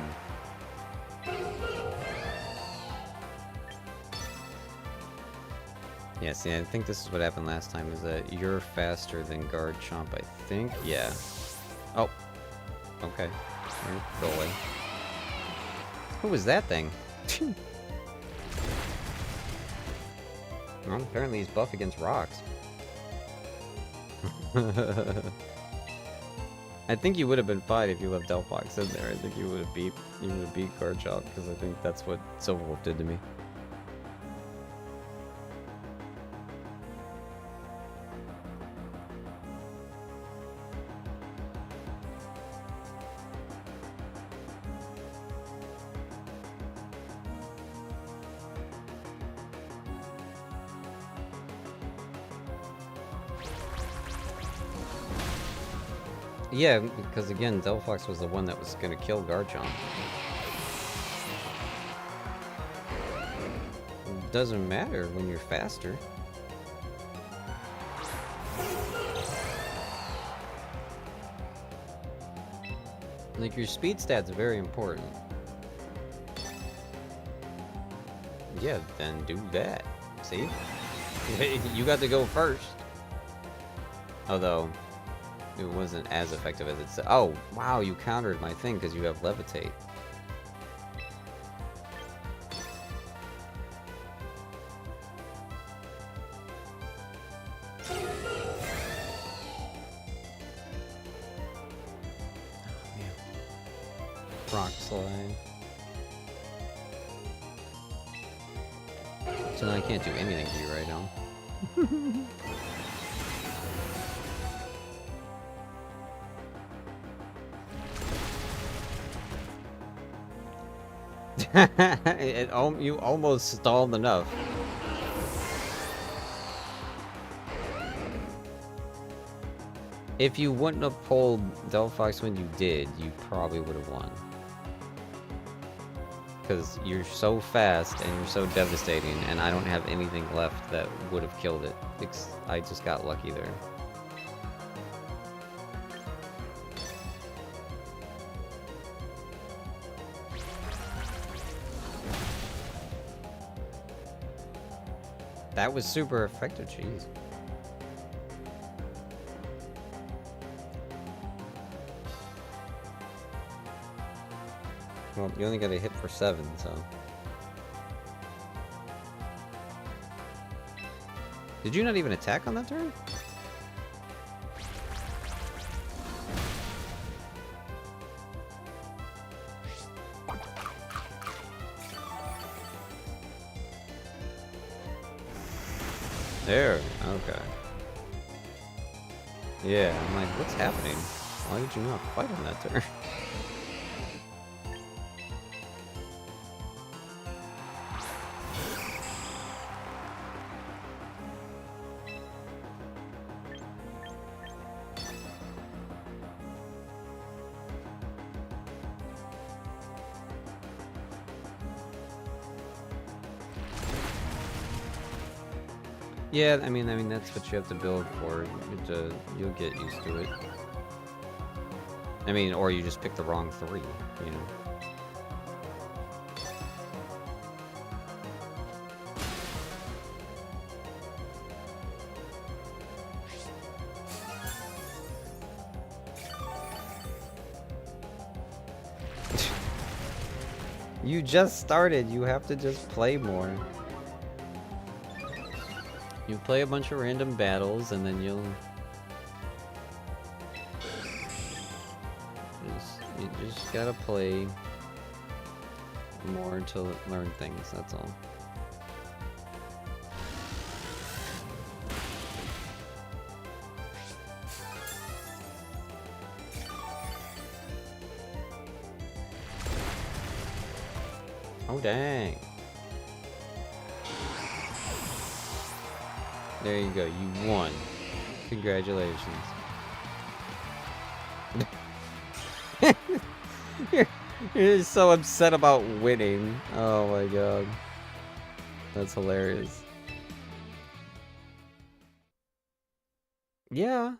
Yeah, see, I think this is what happened last time, is that you're faster than Garchomp, I think? Yeah. Oh. Okay. Go away. Who was that thing? Well, apparently he's buff against rocks. I think you would have been fine if you left Delphox in there. I think you would have beat Garchomp, because I think that's what Silverwolf did to me. Yeah, because again, Delphox was the one that was going to kill Garchomp. It doesn't matter when you're faster. Like, your speed stat's very important. Yeah, then do that. See? You got to go first. Although... it wasn't as effective as it said. Oh, wow, you countered my thing because you have Levitate. Oh, man. Rock Slide. So now I can't do anything to you right now. You almost stalled enough. If you wouldn't have pulled Delphox when you did, you probably would have won. Because you're so fast and you're so devastating, and I don't have anything left that would have killed it. I just got lucky there. That was super effective, jeez. Well, you only got a hit for 7, so... Did you not even attack on that turn? There, okay. Yeah, I'm like, what's happening? Why did you not fight on that turn? Yeah, I mean that's what you have to build for. You'll get used to it. I mean, or you just pick the wrong 3, you know. You just started. You have to just play more. You play a bunch of random battles, and then you just gotta play more to learn things. That's all. Oh dang! There you go. You won. Congratulations. You're so upset about winning. Oh my god. That's hilarious. Yeah.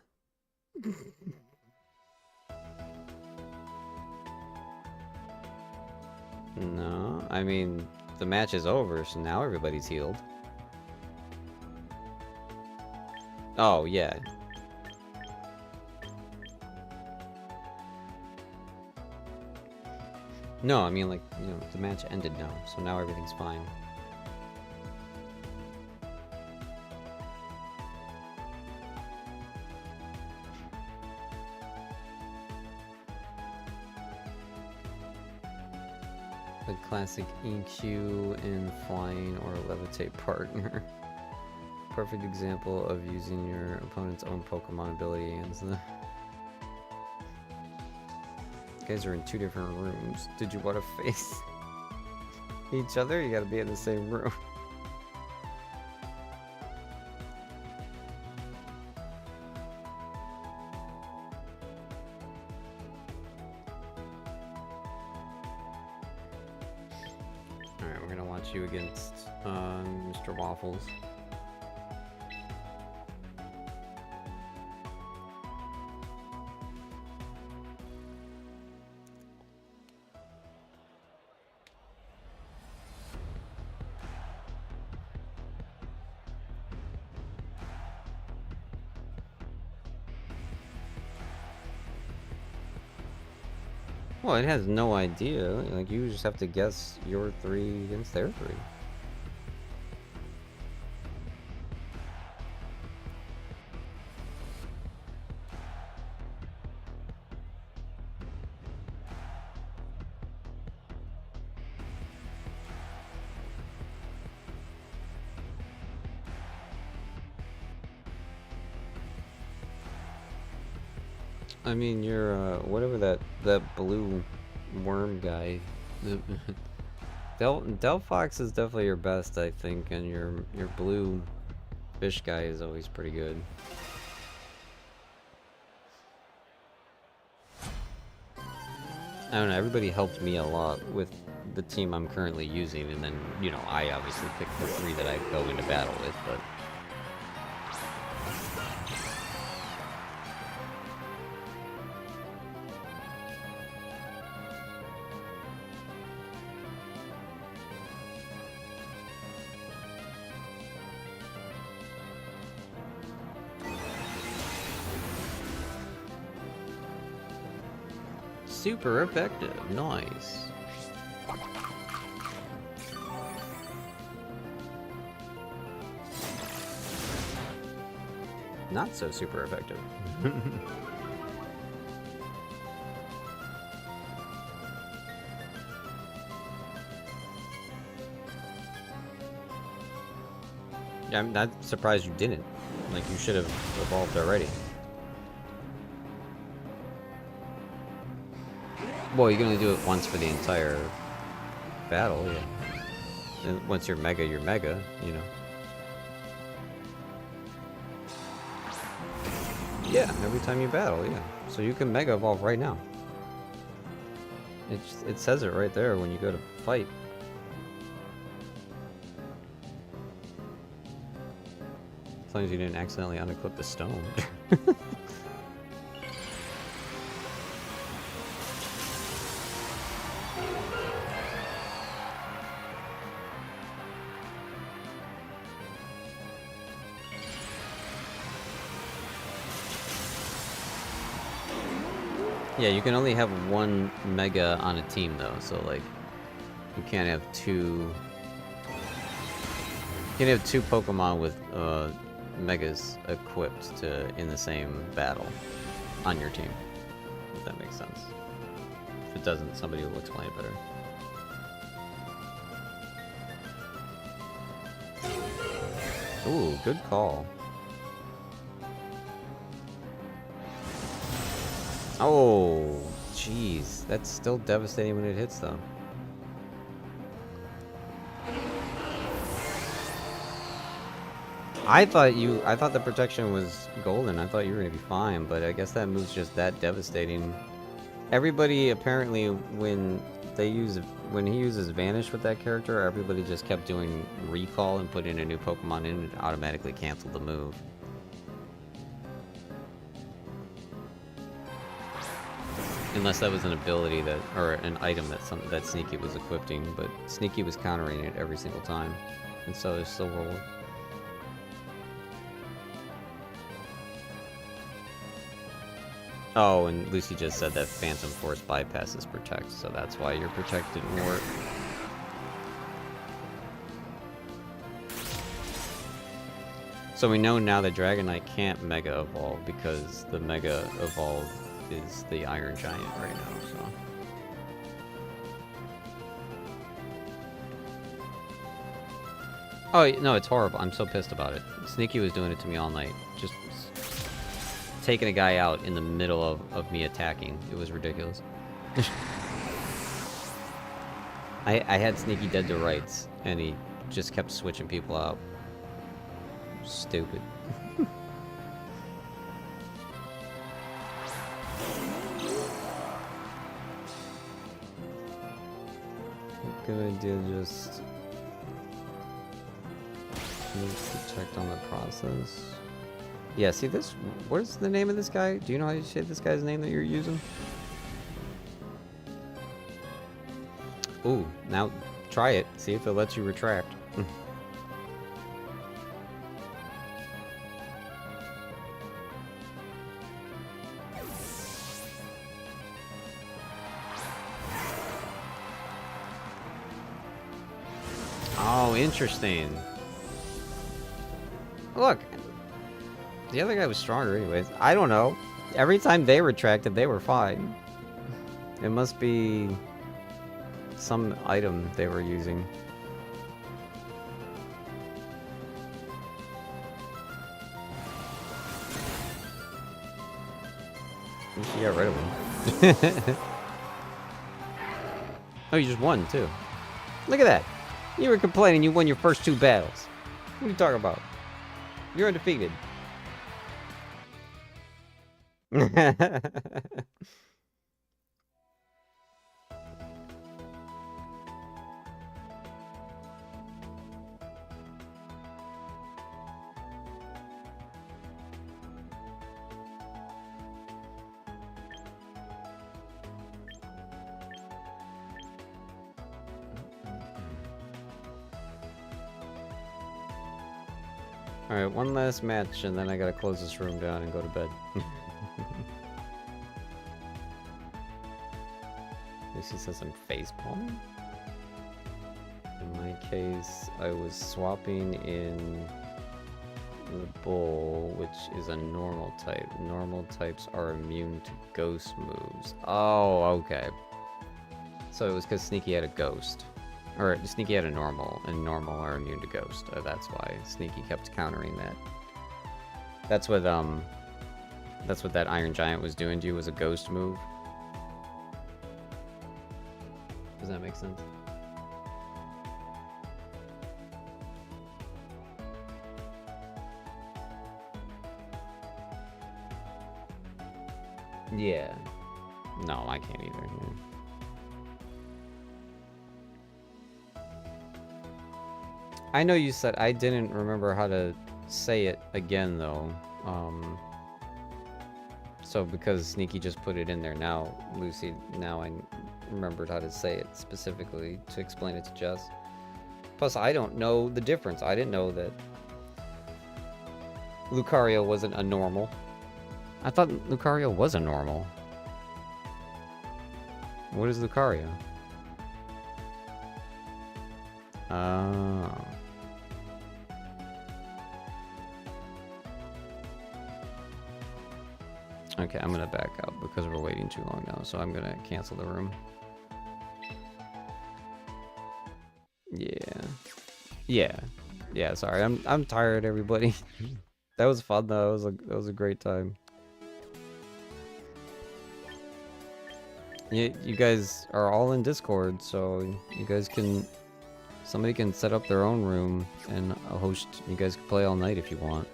No, I mean, the match is over, so now everybody's healed. Oh, yeah. No, I mean, like, you know, the match ended now, so now everything's fine. The classic EQ in flying or levitate partner. Perfect example of using your opponent's own Pokemon ability and you guys are in 2 different rooms. Did you want to face each other? You gotta be in the same room. Alright, we're gonna watch you against Mr. Waffles. Well, it has no idea. Like, you just have to guess your 3 against their 3. I mean, you're, whatever that blue worm guy. Delphox is definitely your best, I think, and your blue fish guy is always pretty good. I don't know, everybody helped me a lot with the team I'm currently using, and then, you know, I obviously picked the 3 that I go into battle with, but... Super effective, nice. Not so super effective. Yeah, I'm not surprised you didn't. Like, you should have evolved already. Well, you can only do it once for the entire battle, yeah. And once you're mega, you know. Yeah, every time you battle, yeah. So you can mega evolve right now. It says it right there when you go to fight. long as you didn't accidentally unequip the stone. Yeah, you can only have one mega on a team though, so like you can't have two. You can have two Pokemon with megas equipped in the same battle on your team. If that makes sense. If it doesn't, somebody will explain it better. Ooh, good call. Oh, jeez. That's still devastating when it hits, though. I thought the protection was golden. I thought you were gonna be fine, but I guess that move's just that devastating. Everybody apparently, when he uses Vanish with that character, everybody just kept doing recall and putting a new Pokemon in and automatically canceled the move. Unless that was an ability or an item that Sneaky was equipping, but Sneaky was countering it every single time, and so is Silverwood. Oh, and Lucy just said that Phantom Force bypasses Protect, so that's why your Protect didn't work. So we know now that Dragonite can't Mega Evolve because the Mega Evolve is the Iron Giant right now, so... Oh, no, it's horrible. I'm so pissed about it. Sneaky was doing it to me all night. Just taking a guy out in the middle of me attacking. It was ridiculous. I had Sneaky dead to rights, and he just kept switching people out. Stupid. Good idea, just protect on the process. Yeah, see this? What's the name of this guy? Do you know how you say this guy's name that you're using? Ooh, now try it. See if it lets you retract. Oh, interesting. Look, the other guy was stronger anyways. I don't know. Every time they retracted, they were fine. It must be some item they were using. She got rid of him. Oh, you just won, too. Look at that. You were complaining you won your first 2 battles. What are you talking about? You're undefeated. Alright, one last match, and then I gotta close this room down and go to bed. Lucy says I'm facepalming? In my case, I was swapping in the bull, which is a normal type. Normal types are immune to ghost moves. Oh, okay. So it was because Sneaky had a ghost. Or Sneaky had a normal, and normal are immune to ghost. That's why Sneaky kept countering that. That's what that Iron Giant was doing to you, was a ghost move. Does that make sense? Yeah. No, I can't either. Yeah. I know you said I didn't remember how to say it again, though. So because Sneaky just put it in there now, Lucy, now I remembered how to say it specifically to explain it to Jess. Plus, I don't know the difference. I didn't know that Lucario wasn't a normal. I thought Lucario was a normal. What is Lucario? Oh. Okay, I'm gonna back out because we're waiting too long now, so I'm gonna cancel the room. Yeah, sorry. I'm tired, everybody. That was fun though. That was a great time. You guys are all in Discord, so you guys can... Somebody can set up their own room, and I'll host... You guys can play all night if you want.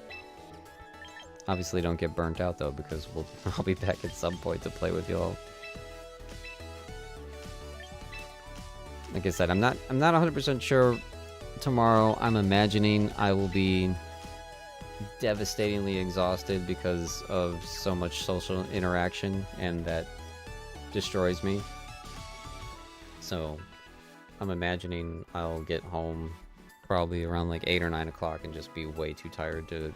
Obviously don't get burnt out though, because I'll be back at some point to play with y'all. Like I said, I'm not 100% sure tomorrow. I'm imagining I will be devastatingly exhausted because of so much social interaction, and that destroys me. So I'm imagining I'll get home probably around like 8 or 9 o'clock and just be way too tired to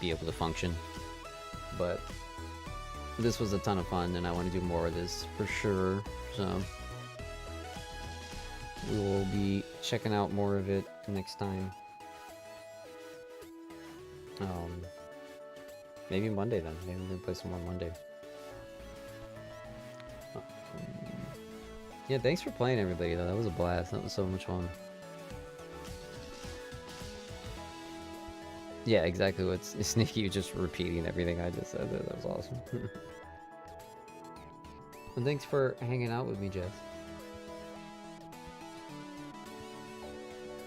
be able to function. But this was a ton of fun, and I want to do more of this for sure. So we will be checking out more of it next time. Maybe Monday then. Maybe we can play some more Monday. Yeah, thanks for playing, everybody, though. That was a blast. That was so much fun. Yeah, exactly what's Sneaky. You just repeating everything I just said. That was awesome. And thanks for hanging out with me, Jess.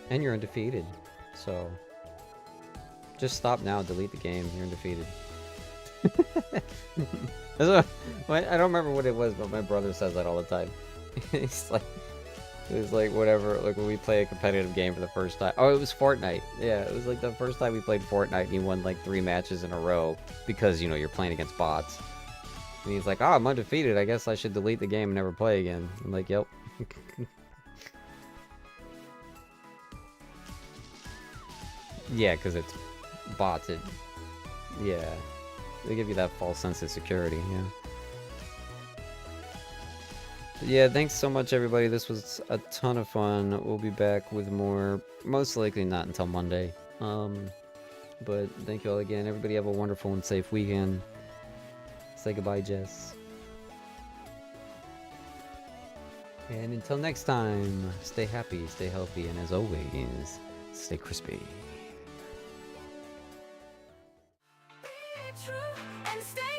And you're undefeated, so just stop now. Delete the game. You're undefeated. I don't remember what it was, but my brother says that all the time. It's like whatever, like when we play a competitive game for the first time. Oh, it was Fortnite. Yeah, it was like the first time we played Fortnite, and he won like 3 matches in a row because, you know, you're playing against bots. And he's like, "Oh, I'm undefeated. I guess I should delete the game and never play again." I'm like, "Yep." Yeah, because it's bots. Yeah, they give you that false sense of security. Yeah. But yeah, thanks so much, everybody. This was a ton of fun. We'll be back with more, most likely not until Monday. But thank you all again. Everybody have a wonderful and safe weekend. Say goodbye, Jess. And until next time, stay happy, stay healthy, and as always, stay crispy. True and stay